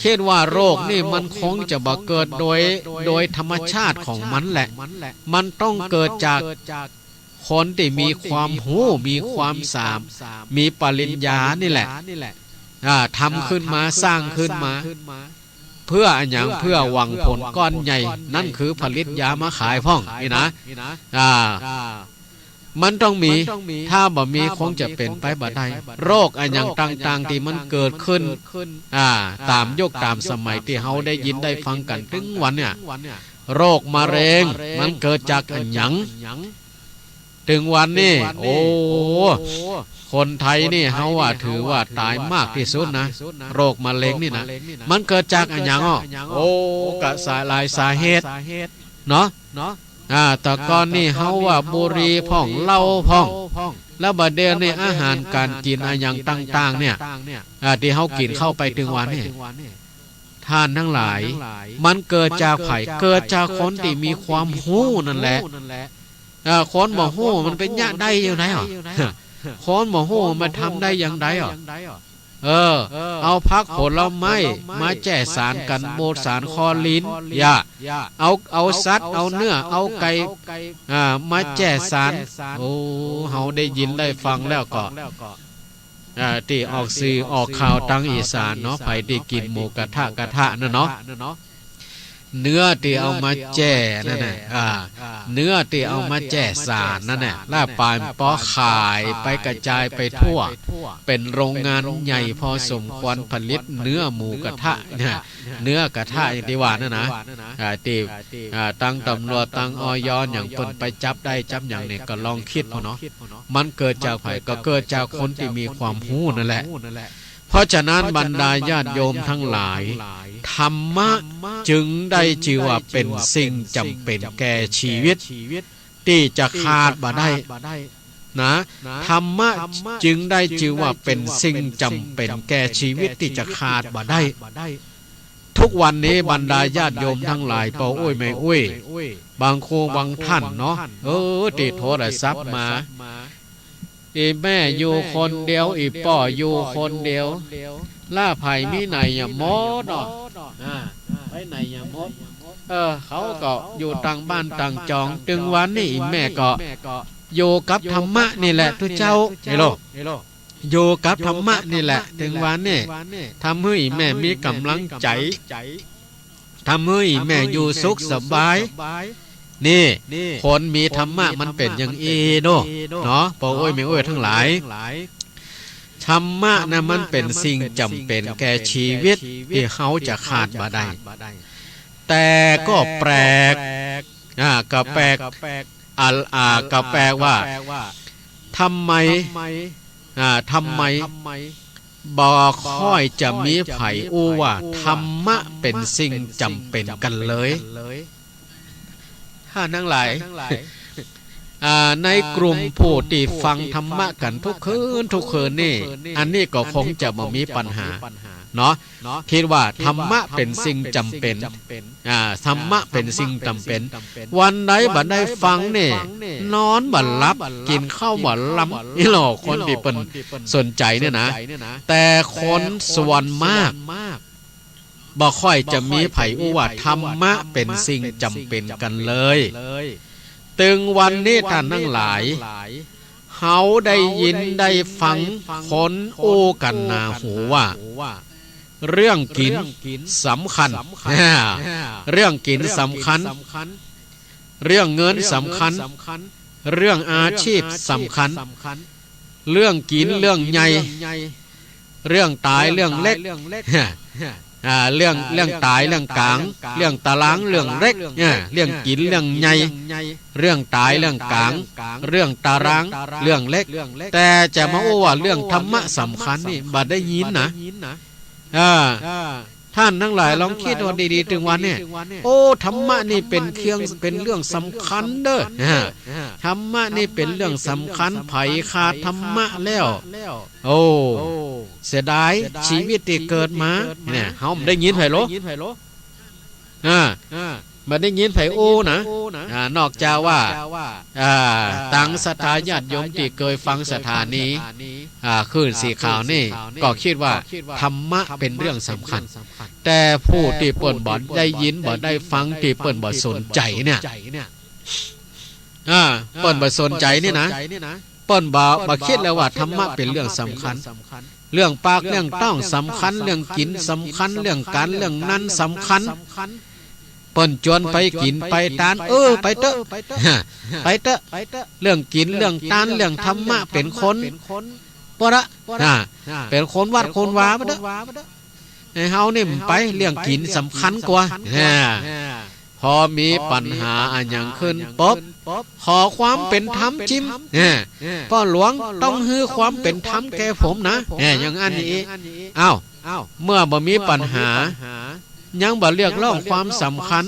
Speaker 1: คิดว่าโรคนี่มันคงจะบ่เกิดโดยธรรมชาติของมันแหละมันต้องเกิดจากคนที่มีความรู้มีความสามมีปริญญานี่แหละทำขึ้นมาสร้างขึ้นมาเพื่ออันอย่างเพื่อหวังผลก้อนใหญ่นั่นคือผลิตยามาขายพ่องนี่นะมันต้องมีถ้าบ่มีคงจะเป็นไปบ่ได้โรคอันอย่างต่างๆที่มันเกิดขึ้นตามยุคตามสมัยที่เฮาได้ยินได้ฟังกันถึงวันเนี่ยโรคมะเร็งมันเกิดจากอันหยังถึงวันนี้โอ้คนไทยนี่เฮาว่าถือว่าตายมากที่สุดนะโรคมะเร็งนี่นะมันเกิดจากอันหยังโอ้กะหลายสาเหตุเนาะแต่ก่อนนี่เฮาว่าบุหรี่พ่องเหล้าพ่องแล้วบัดเดี๋ยวนี้อาหารการกินอันอย่างต่างๆเนี่ยที่เฮากินเข้าไปถึงวันนี้ท่านทั้งหลายมันเกิดจากไผเกิดจากคนที่มีความรู้นั่นแหละคนบ่ฮู้มันเป็นยะได้อยู่ไหนคนบ่ฮู้มันทำได้อย่างไรเอาพักผลไม้มาแจ่สารกันโบสารคอลิ้นเอาสัตว์เอาเนื้อเอาไก่มาแจ่สารโอ้เฮาได้ยินได้ฟังแล้วก็ที่ออกสื่อออกข่าวตั้งอีสานเนาะไผที่กินหมูกระทะนั่นเนาะ เนื้อที่เอามาแจ่นั่นน่ะเนื้อที่เอามาแจ่สารนั่นน่ะล่าปานป้อขายไปกระจายไปทั่วเป็นโรงงานใหญ่พอสมควรผลิตเนื้อหมูกระทะเนี่ยเนื้อกระทะอย่างที่ว่านั่นนะที่ตั้งตำรวจตั้งอย.อย่างเปิ้นไปจับได้จับอย่างนี้ก็ลองคิดพอเนาะมันเกิดจากไผก็เกิดจากคนที่มีความรู้นั่นแหละเพราะฉะนั้นบรรดาญาติโยมทั้งหลายธรรมะจึงได้ชื่อว่าเป็นสิ่งจำเป็นแก่ชีวิตที่จะขาดบ่ได้นะธรรมะจึงได้ชื่อว่าเป็นสิ่งจำเป็นแก่ชีวิตที่จะขาดบ่ได้ทุกวันนี้บรรดาญาติโยมทั้งหลายเป่าอุ้ยไม่อุ้ยบางโคบางท่านเนาะติดโทรศัพท์มาอีแม่อยู่คนเดียวอีป่ออยู่คนเดียวล่าไผ่มีไหนอย่ามดเนาะไปไหนอย่ามดเขาก็อยู่ต่างบ้านต่างจองถึงวันนี้อีแม่ก็อยู่กับธรรมะนี่แหละทุกเจ้าเฮโลอยู่กับธรรมะนี่แหละถึงวันนี้ทำให้แม่มีกำลังใจทำให้แม่อยู่สุขสบายนี่คนมีธรรมะมันเป็นอย่างอีเนาะปอโอ้ยไม่โอ้ยทั้งหลายธรรมะนะมันเป็นสิ่งจำเป็นแก่ชีวิตที่เขาจะขาดบ่ได้แต่ก็แปลกก็แปลกก็แปลกว่าทำไมบ่ค่อยจะมีไผอู้ว่าธรรมะเป็นสิ่งจำเป็นกันเลยท่านทั้งหลายในกลุ่มผู้ที่ฟังธรรมะกันทุกคืนนี่อันนี้ก็คงจะบ่มีปัญหาเนาะคิดว่าธรรมะเป็นสิ่งจำเป็นธรรมะเป็นสิ่งจำเป็นวันใดบัดได้ฟังนี่นอนบ่หลับกินข้าวบ่ลำนี่หรอคนที่เป็นสนใจเนี่ยนะแต่คนส่วนมากบ่ค่อยจะมีไผอู้ว่าธรรมะเป็นสิ่งจำเป็นกันเลยตึงวันนี้ท่านทั้งหลายเฮาได้ยินได้ฟังคนโอ้กันนาหูว่าเรื่องกินสำคัญเรื่องกินสำคัญเรื่องเงินสำคัญเรื่องอาชีพสำคัญเรื่องกินเรื่องใหญ่เรื่องตายเรื่องเล็กเรื่องตายเรื่องกลางเรื่องตารางเรื่องเล็กเรื่องกินเรื่องใหญ่เรื่องตายเรื่องกลางเรื่องตารางเรื่องเล็กแต่จะมาโอ้ว่าเรื่องธรรมะสำคัญนี่บ่ได้ยินนะท่านทั้งหลายลองคิดว่าดีๆถึงวันนี้โอ้ธรรมะนี่เป็นเรื่องสำคัญเด้อธรรมะนี่เป็นเรื่องสำคัญไผขาดธรรมะแล้วโอ้เสียดายชีวิตที่เกิดมาเนี่ยเฮาได้ยินไผโลมาได้ยินไผโอ้นะนอกจากว่าตังศรัทธาญาติโยมที่เคยฟังสถานีคลื่นสีขาวนี่ก็คิดว่าธรรมะเป็นเรื่องสำคัญแต่ผู้ที่เปิ้นบ่ได้ยินบ่ได้ฟังที่เปิ้นบ่สนใจเนี่ยเปิ้นบ่สนใจนี่นะเปิ้นบ่คิดแล้วว่าธรรมะเป็นเรื่องสำคัญเรื่องปากเรื่องต้องสำคัญเรื่องกินสำคัญเรื่องการเรื่องนั้นสำคัญเปิ้นจวนไปกินไปทานไปเตอะไปเตอะเรื่องกินเรื่องทานเรื่องธรรมะเป็นคนปะเป็นคนวัดคนวาบ่เด้อให้เฮานี่ไปเรื่องกินสำคัญกว่าพอมีปัญหาอันหยังขึ้นป๊บขอความเป็นธรรมจิ้มพ่อหลวงต้องฮื้อความเป็นธรรมแก่ผมนะอย่างอันนี้อ้าวเมื่อบ่มีปัญหายังบ่เรียกร้องความสำคัญ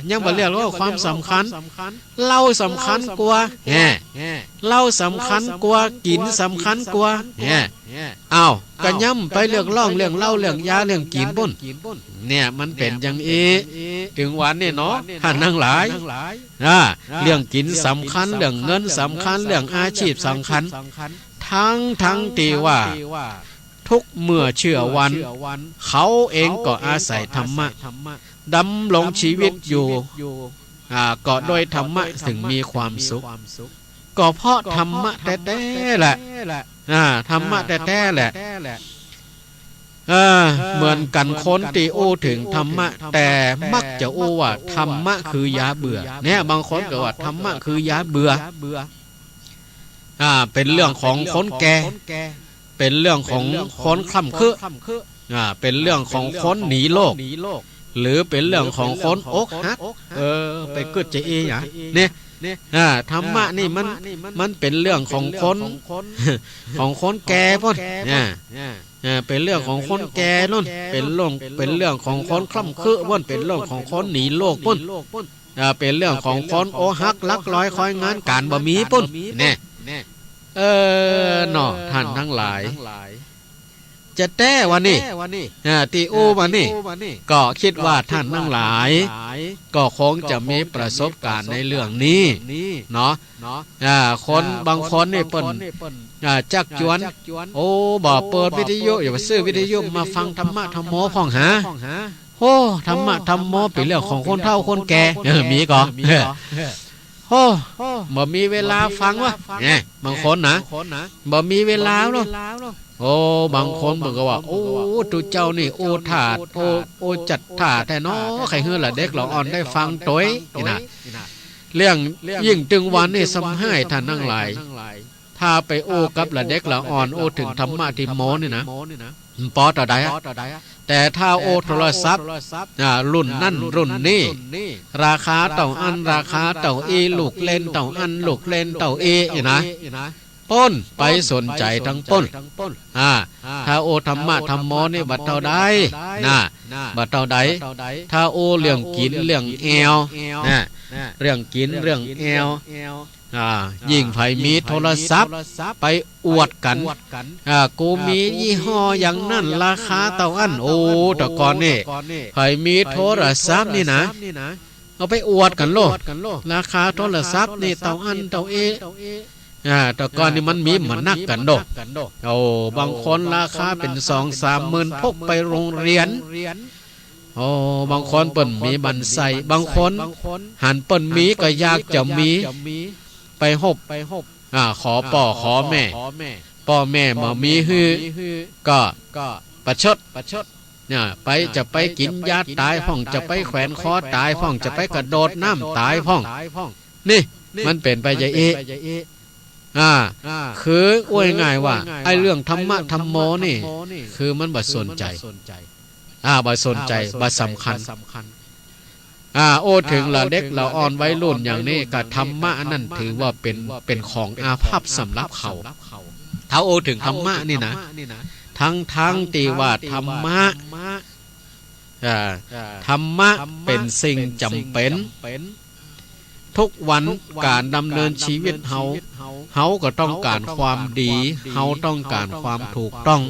Speaker 1: ยังบ่เรียกร้องความสำคัญเราสำคัญกว่าเราสำคัญกว่ากินสำคัญกว่าอ้าวก็ย่ำไปเรียกร้องเรื่องเหล้าเรื่องยาเรื่องกินปุ่นเนี่ยมันเป็นอย่างถึงวันนี่เนาะท่านทั้งหลายเรื่องกินสำคัญเรื่องเงินสำคัญเรื่องอาชีพสำคัญทั้งที่ว่าทุกเมื่อเชื่อวันเขาเองก็อาศัยธรรมะดำรงชีวิตอยู่ก็โดยธรรมะถึงมีความสุขก็เพราะธรรมะแท้ๆแหละธรรมะแท้ๆแหละ เหมือนกันคนตีโอถึงธรรมะแต่มักจะโอว่าธรรมะคือยาเบื่อเนี่ยบางคนก็ว่าธรรมะคือยาเบื่อเป็นเรื่องของคนแก่เป็นเรื่องของคนคล่ำคือเป็นเรื่องของคนหนีโลกหรือเป็นเรื่องของคนอกหักไปกึศจะเอหยะเนี่ยธรรมะนี่มันเป็นเรื่องของคนของคนแก่พ่นเป็นเรื่องของคนแก่นู่นเป็นเรื่องของคนคล่ำคือพ่นเป็นเรื่องของคนหนีโลกพ่นเป็นเรื่องของคนโอหักลักลอยคอยงานการบ่มีพ่นเนี่ยเนาะท่านทั้งหลายจะแต้วันนี้ตีโอวันนี้ก็คิดว่าท่านทั้งหลายก็คงจะมีประสบการณ์ในเรื่องนี้เนาะคนบางคนนี่เปิ้นจักจวนโอ้บ่เปิดวิทยุอย่าไปซื้อวิทยุมาฟังธรรมะธรรมโมพ่องหาโอ้ธรรมะธรรมโมเป็นเรื่องของคนเฒ่าคนแก่มีก่อโอ้บ่มีเวลาฟังวะเนี่ยบางคนนะบ่มีเวลาเนาะโอ้บางคนบอกว่าโอ้ตุเจ้านี่โอ้ถาดโอ้จัดถาดแต่น้อใครเฮือละเด็กเราอ่อนได้ฟังต้อยนี่นะเรื่องยิ่งตึงวันนี่ซ้ำให้ท่านทั้งหลายถ้าไปโอ้กับละเด็กเราอ่อนโอ้ถึงธรรมะที่โมนี่นะปอต่อใดแต่ถ้าโอโทรศัพท์รุ่นนั่นรุ่นนี้ราคาเต่าอันราคาเต่าเอลูกเล่นเต่าอันลูกเล่นเต่าเอนะป้นไปสนใจทั้งป้นถ้าโอธรรมะธรรมโมนี่บัดเท่าใดบัดเท่าใดถ้าโอเรื่องกินเรื่องแอวเรื่องกินเรื่องแอวยิ่งไผมีโทรศัพท์ไปอวดกันกูมียี่ห้ออย่างนั่นราคาเต่าอันโอ้แต่ก่อนนี่ไผมีโทรศัพท์นี่นะเอาไปอวดกันโลดราคาโทรศัพท์นี่เต่าอันเต่าเอแต่ก่อนนี่มันมีเหมือนนักกันโดโอ้บางคนราคาเป็น2-3 หมื่นพกไปโรงเรียนโอ้บางคนเปิ่นมีบันไซบางคนหันเปิ่นมีก็อยากจะมีไปหบขอพ่อขอแม่พ่อแม่มามีฮือก็ประชดเนี่ยไปจะไปกินยาตายพ่องจะไปแขวนคอตายพ่องจะไปกระโดดน้ำตายพ่องนี่มันเป็นไปจะคืออ้วยง่ายว่าไอ้เรื่องธรรมะธรรมโมนี่คือมันบ่สนใจบ่สนใจบ่สำคัญโอ้ถึงละเด็กละอ่อนไว้รุ่นอย่างนี้ก็ธรรมะนั่นถือว่าเป็นของอาภัพสำหรับเขาถ้าโอ้ถึงธรรมะนี่นะทั้งตีว่าธรรมะเป็นสิ่งจำเป็นทุกวันการดำเนินชีวิตเฮาก็ต้องการความดีเฮาต้องการความถูกต้อง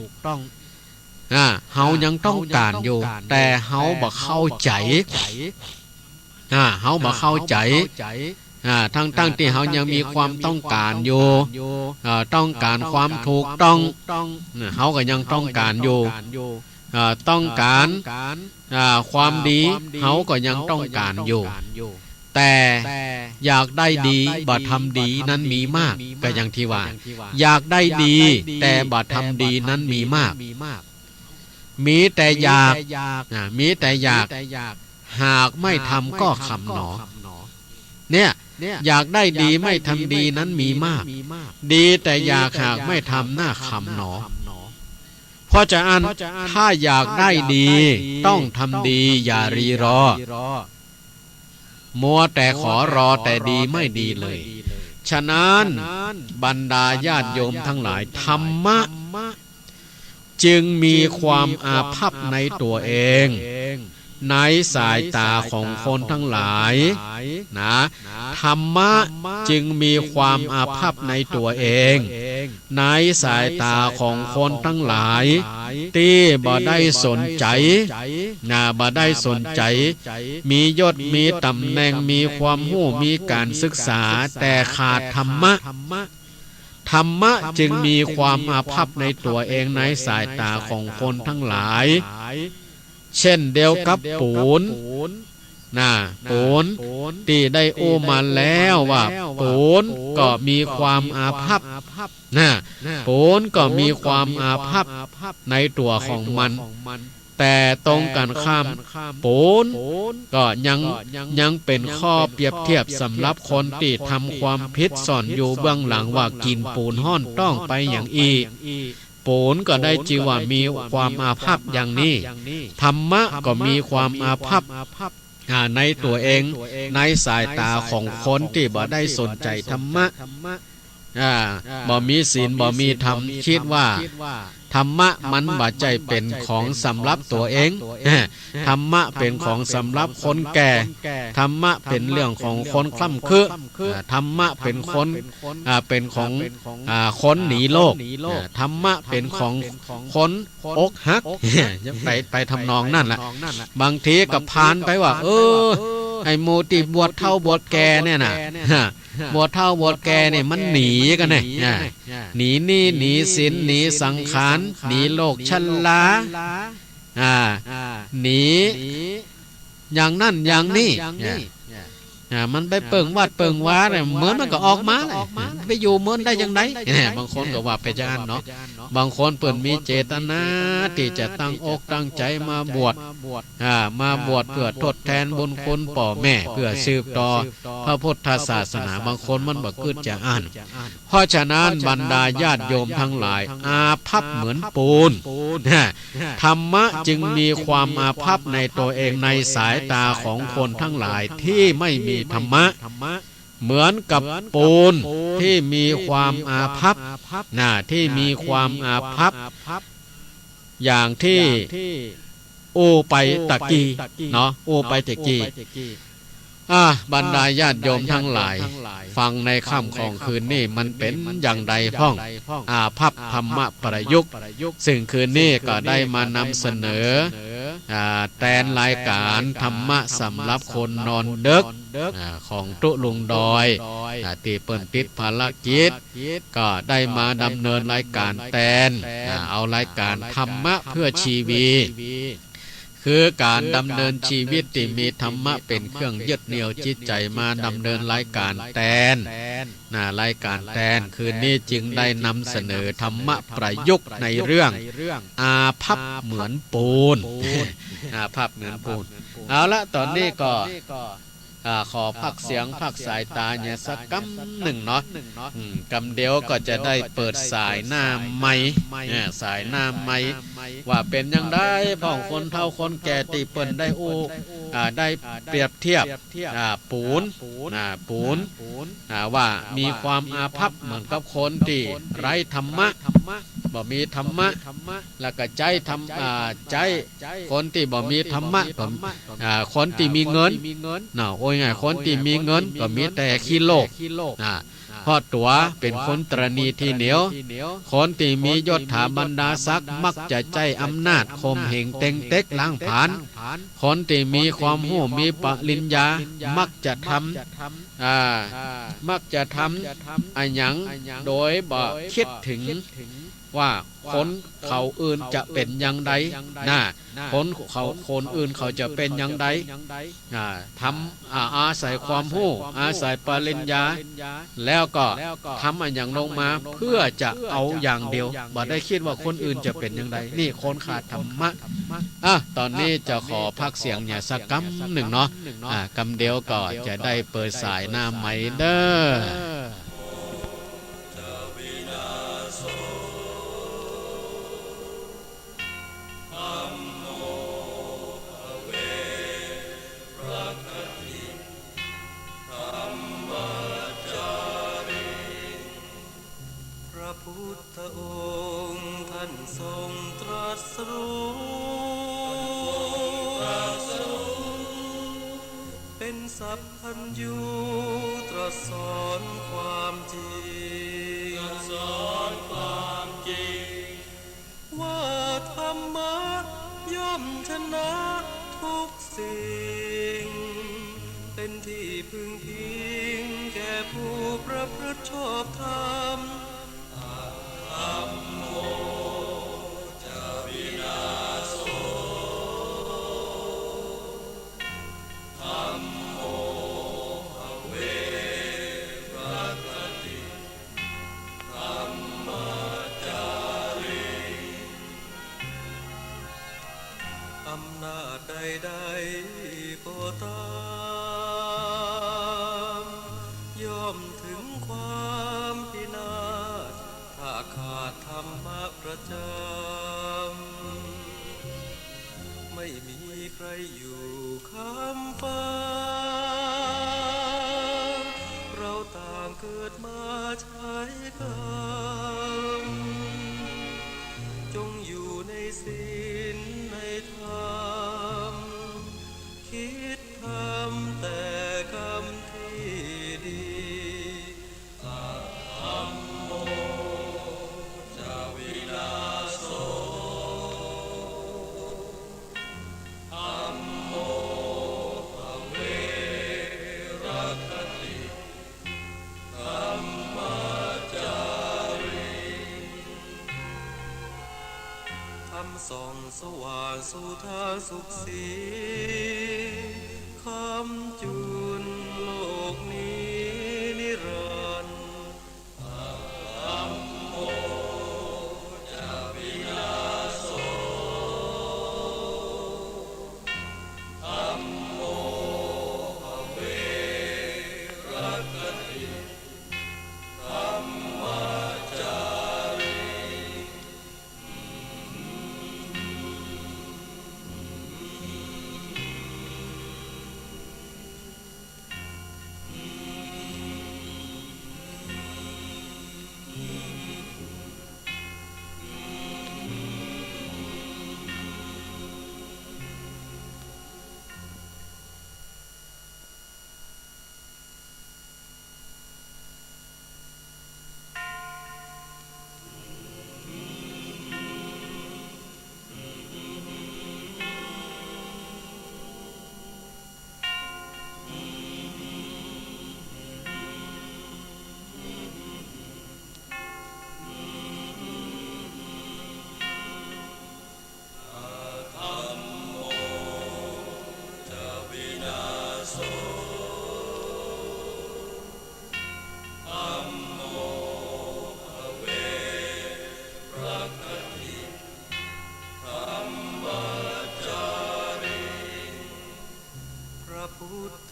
Speaker 1: เฮายังต้องการอยู่แต่เฮาบ่เข้าใจเฮาบ่เข้าใจทั้งที่เฮายังมีความต้องการอยู่ต้องการความถูกต้องเฮาก็ยังต้องการอยู่ต้องการความดีเฮาก็ยังต้องการอยู่แต่อยากได้ดีบ่ทำดีนั้นมีมากก็อย่างที่ว่าอยากได้ดีแต่บ่ทำดีนั้นมีมากมีแต่อยากหากไม่ทำก็ขำหนอเนี่ยอยากได้ดีไม่ทำดีนั้นมีมากดีแต่อยากหากไม่ทำหน้าขำหนอเพราะจะอันถ้าอยากได้ดีต้องทำดีอย่ารีรอมัวแต่ขอรอแต่ดีไม่ดีเลยฉะนั้นบรรดาญาติโยมทั้งหลายธรรมะจึงมีความอาภัพในตัวเองในสายตาของคนทั้งหลายนะธรรมะจึงมีความอาภัพในตัวเองในสายตาของคนทั้งหลายที่บ่ได้สนใจบ่ได้สนใจมียศมีตำแหน่งมีความรู้มีการศึกษาแต่ขาดธรรมะจึงมีความอาภัพในตัวเองในสายตาของคนทั้งหลายเช่นเดียวกับปูนที่ได้โอมาแล้วว่าปูนก็มีความอาภัพปูนก็มีความอาภัพ ในตัวของมันแต่ตรงกันข้ามปูนก็ยังเป็นข้อเปรียบเทียบสำหรับคนที่ทำความผิดสอนอยู่เบื้องหลังว่ากินปูนห้อนต้องไปอย่างอีปูนก็ได้ชื่อว่ามีความอาภัพอย่างนี้ธรรมะก็มีความอาภัพในตัวเองในสายตาของคนที่บ่ได้สนใจธรรมะบ่มีศีลบ่มีธรรมคิดว่าธรรมะมันบ่ใจเป็นของสำหรับตัวเองธรรมะเป็นของสำหรับคนแก่ธรรมะเป็นเรื่องของคนคล่ำคือธรรมะเป็นคนเป็นของคนหนีโลกธรรมะเป็นของคนอกหักไปทำนองนั่นแหละบางทีก็ผ่านไปว่าไอ้โมติบวชเท่าบวชแก่เนี่ยน่ะบวชเท่าบวชแก่เนี่ยมันหนีกันเนี่ยหนีนี่หนีศีลหนีสังขารหนีโลกชันลาหนีอย่างนั่นอย่างนี้มันไปเปิงวัดเปิงว้าเนี่ยเหมือนมันก็ออกมาไปอยู่เหมือนได้ยังไงบางคนก็ว่าไปจานเนาะบางคนเปิ่นมีเจตนาที่จะตั้งอกตั้งใจมาบวชเพื่อทดแทนบุญคุณพ่อแม่เพื่อสืบต่อพระพุทธศาสนาบางคนมันบ่กึดจะอ่านเพราะฉะนั้นบรรดาญาติโยมทั้งหลายอาภัพเหมือนปูนธรรมะจึงมีความอาภัพในตัวเองในสายตาของคนทั้งหลายที่ไม่มีธรรมะเหมือนกับปูนที่มีความอาภัพที่มีความอาภัพอย่างที่ไปตะกี้เนาะไปตะกี้บรรดาญาติโยมทั้งหลายฟังในค่ำของคืนนี้มันเป็นอย่างใดพ้องอาภัพธรรมะประยุกต์ซึ่งคืนนี้ก็ได้มานำเสนอแตนรายการธรรมะสำหรับคนนอนดึกของตุลุงดอยที่เปิ้นติดภารกิจก็ได้มาดำเนินรายการแตนเอารายการธรรมะเพื่อชีวิตคือการดำเนินชีวิตที่มีธรรมะเป็นเครื่องยึดเหนี่ยวจิตใจมาดำเนินรายการแตนรายการแตนคืนนี้จึงได้นำเสนอธรรมะประยุกต์ในเรื่องอาภัพเหมือนปูนอาภัพเหมือนปูนเอาละตอนนี้ก็ขอพักเสียงพักสายตาเนี่ยสักกำหนึ่งเนาะกำเดียวก็จะได้เปิดสายหน้าไม้สายหน้าไม้ว่าเป็นยังได้พ่องคนเฒ่าคนแก่ตีเปิ้นได้ได้เปรียบเทียบปูนว่ามีความอาภัพเหมือนกับคนที่ไร้ธรรมะบ่มีธรรมะแล้วก็ใจคนที่บ่มีธรรมะคนที่มีเงินง่ายคนที่มีเงินก็มีแต่ขี้โลภเพราะตัวเป็นคนตรณีที่เหนียวคนที่มียศถาบรรดาศักดิ์มักจะใจอำนาจข่มเหงเต็งเต็กล้างผลาญคนที่มีความรู้มีปริญญามักจะทำอันหยังโดยบ่คิดถึงว่าคนเขาอื่นจะเป็นอย่างใดคนอื่นเขาจะเป็นอย่างใดทำอาศัยความรู้อาศัยปริญญาแล้วก็ทำอันอย่างลงมาเพื่อจะเอาอย่างเดียวบ่ได้คิดว่าคนอื่นจะเป็นอย่างใดนี่คนขาดธรรมะตอนนี้จะขอพักเสียงเนี่ยสักกำหนึ่งเนาะกำเดียวก็จะได้เปิดสายหน้าไมค์เด้อ
Speaker 2: พุทธองค์ท่านทรงตรัสรู้เป็นสัพพัญญูตรัสสอนความจริงว่าธรรมะย่อมชนะทุกสิ่งเป็นที่พึงพิงแก่ผู้ประพฤติชอบธรรมธัมโมจะวินาโสธัมโมภเวรัตติธัมมจาริ ตามย่อมถึงความพินาศถ้าขาดธรรมะประจำไม่มีใครอยู่ค้ำฟ้าเราต่างเกิดมาใช้กรรมจงอยู่ในศีลในธรรมคิดทำแต่กรรมที่ดีธัมโมจะวินาโสธัมโมภเวรัคติธัมมาจาริธรรมส่องสว่างสู่ทางสุขสีคำจุนโลกนี้นิรันดร์ธัมโมจะวินาโสธัมโมภเวรัคติธัมมาจาริ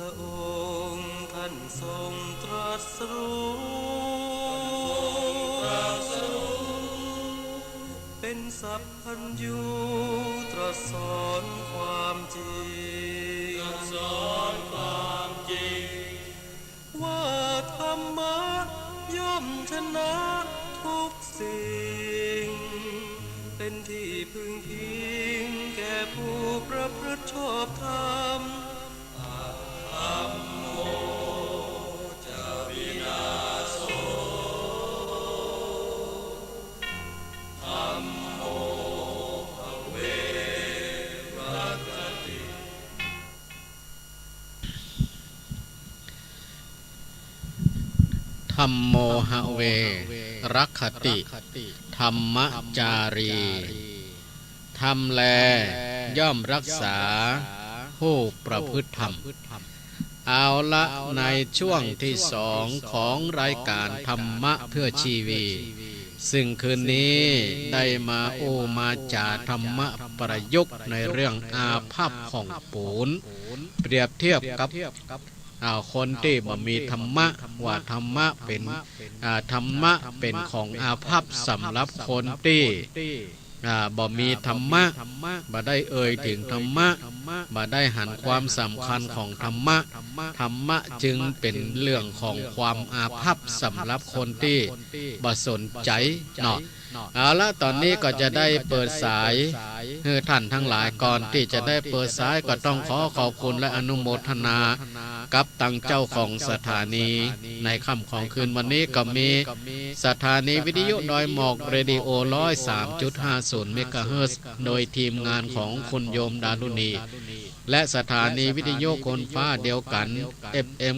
Speaker 2: พระองค์ท่านทรงตรัสรู้เป็นสัพพัญญูตรัสสอนความจริงว่าธรรมะย่อมชนะทุกสิ่งเป็นที่พึงพิงแก่ผู้ประพฤติชอบธรรมธัมโมจะวินาโสธัมโมภเวรัคติ
Speaker 1: ธัมโมหะเวรัคขติธัมมจารีธรรมแลย่อมรักษาผู้ประพฤติธรรมเอาละในช่วงที่สองของรายการธรรมะเพื่อชีวีซึ่งคืนนี้ได้มาโอมาจาธรรมะประยุกต์ในเรื่องอาภัพของปูนเปรียบเทียบกับคนที่บ่มีธรรมะว่าธรรมะเป็นของอาภัพสำหรับคนที่บ่มีธรรมะบ่ได้เอ่ยถึงธรรมะบ่ได้หันความสำคัญของธรรมะจึงเป็นเรื่องของความอาภัพสำหรับคนที่บ่สนใจเนาะเอาละตอนนี้ก็จะได้เปิดสายให้ท่านทั้งหลายก่อนที่จะได้เปิดสายก็ต้องขอขอบคุณและอนุโมทนากับตังเจ้าของสถานีในค่ำของคืนวันนี้ก็มีสถานีวิทยุดอยหมอกเรดิโอ 103.50 เมกะเฮิรตซ์โดยทีมงานของคุณโยมดารุณีและสถานีวิทยุคนฟ้าเดียวกัน FM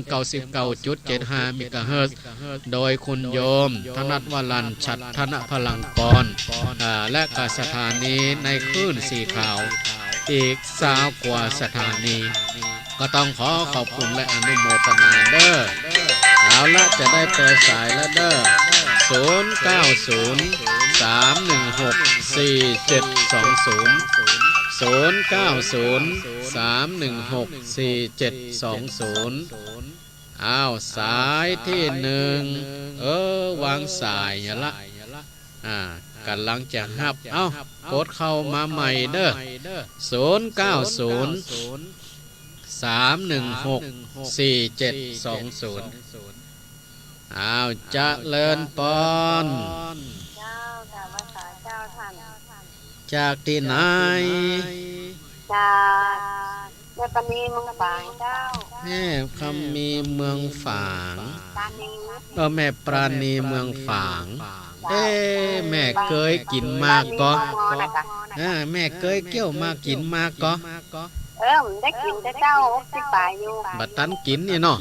Speaker 1: 99.75 เมกะเฮิรตซ์โดยคุณโยมธนัทวรัญชัดธนพลังกรและก็สถานีในคลื่นสีขาวอีก20 กว่าสถานีก็ต้องขอขอบคุณและอนุโมทนาเด้อเอาละจะได้เปิดสายแล้วเด้อ090 316 4720 อ้าวสายที่หนึ่งวางสายอย่าละกำลังจะหับกดเข้ามาใหม่เด้อ090-316-4720อ้าวเจริญปอน
Speaker 3: เจ้าค่ะภาษาเจ้าท่าน
Speaker 1: จากที่ไหน
Speaker 3: จากแม่ปณีเมืองฝางเจ้า
Speaker 1: แม่คำมีเมืองฝาง
Speaker 3: ปานี
Speaker 1: แม่ปราณีเมืองฝางแม่เคยกินมากก็แม่เคยเกี่ยวมากินมากก็
Speaker 3: มันได้กินแต่เจ้าที่ป่าอยู่
Speaker 1: บัดตันกินนี่เนาะ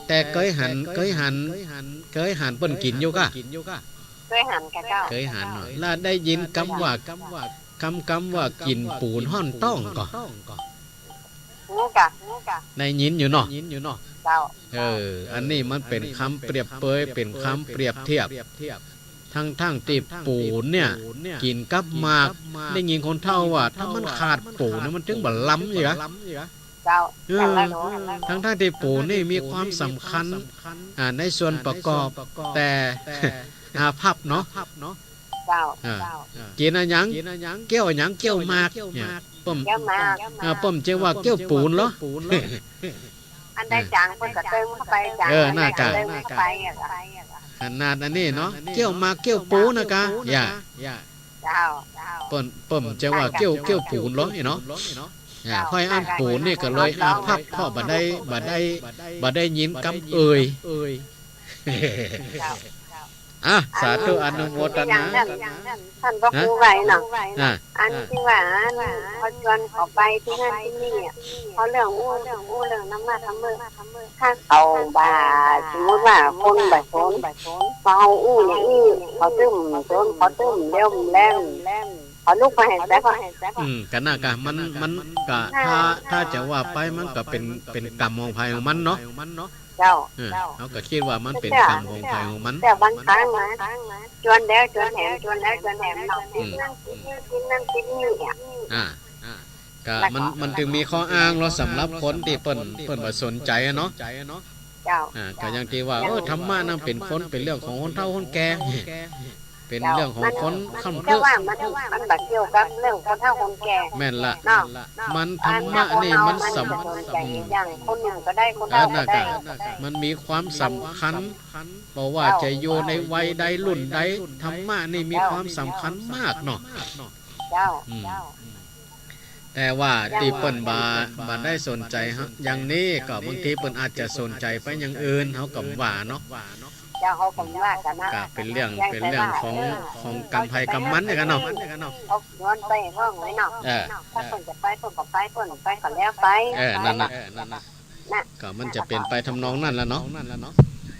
Speaker 1: แต่เคยหันเปิ้นกินอยู่กะ
Speaker 3: เคยหันกับเจ้า
Speaker 1: เคยหันหน่อยแล้วได้ยินคำว่ากินปูนห่อนต้องก็
Speaker 3: นี่กะ
Speaker 1: ได้ยินอยู่เนาะ
Speaker 3: เจ้า
Speaker 1: อันนี้มันเป็นคำเปรียบเปยเป็นคำเปรียบเทียบทั้งติบปูนเนี่ยกินกับหมากได้ยินคนเฒ่าว่าถ้ามันขาดปูนมันถึงบ่ล้ำอยู่กะ
Speaker 3: เจ้า
Speaker 1: ทั้งที่ปูนนี่มีความสำคัญในส่วนประกอบแต่พับเนาะ
Speaker 3: เจ้า
Speaker 1: กินอะไรยังเกี่ยวหยังเกี่ยวหมากเนี่ยป้อมเจ้าว่าเกี่ยวปูนเหรอ
Speaker 3: อันได้จางเพิ่นก็เติมเข้าไปจาง
Speaker 1: น่ากะขนาดอันนี้เนาะเกี่ยวหมากเกี่ยวปูนะกะอย่า
Speaker 3: เจ้า
Speaker 1: ป้อมเจ้าว่าเกี่ยวปูนเหรอเนาะค่อยอ่านปูนนี่ก็เลยพับพ่อบ่ได้ยินคำสาธุอนุโมทนา
Speaker 3: ท่านพระครูไว้เนาะอันที่ว่าพอชวนเขาไปที่นั่นที่นี่เขาเรื่องเรื่องน้ำมาทำมือถ้าเขาบาสมมติว่าคนแบบคนเขาอย่างนี้เขาตึ้มเลี้ยวแรงเขาลูกมาเห็นแล้ว
Speaker 1: กันน่ะกะมันกะถ้าจะว่าไปมันก็เป็นกรรมของภัยของมันเนาะ
Speaker 3: เจ้า
Speaker 1: เขาก็คิดว่ามันเป็นกรรมของภัยของมัน
Speaker 3: แต่บางครั้งนะชวนแล้วชวนแถมเนาะกินนั่นกินนี่
Speaker 1: ก็มันถึงมีข้ออ้างเราสำหรับคนที่เปิ้นบ่สนใจเนาะก็อย่างที่ว่าธรรมะนั่นเป็นเรื่องของคนเฒ่าคนแก่เป็นเรื่องของคนคำ
Speaker 3: แต่ว่ามันบัดเกี่ยวกับเรื่องคนเฒ่าคนแก่
Speaker 1: แม่นละมันธรรมะนี่มันสำคัญ
Speaker 3: อย่างคนหนึ่งก็ได้คนเฒ่าก็ได้
Speaker 1: มันมีความสำคัญเพราะว่าจะอยู่ในวัยใดรุ่นใดธรรมะนี่มีความสำคัญมากเนาะแต่ว่าที่เปิ้นบ่ได้สนใจอย่างนี้ก็บางทีเปิ้นอาจจะสนใจไปอย่างอื่นเฮาก็ว่าเนาะ
Speaker 3: เขาผมว่ากันนะ
Speaker 1: เป็นเรื่องของกรรมภัยกรรมมันกันเนาะ
Speaker 3: เขาย้อนไปห้องไว้เนาะถ้าคนจะไปคนก็ไปก็แล้วไป
Speaker 1: นั่นน่ะก็มันจะเป็นไปทำนองนั้นแล้วเนาะ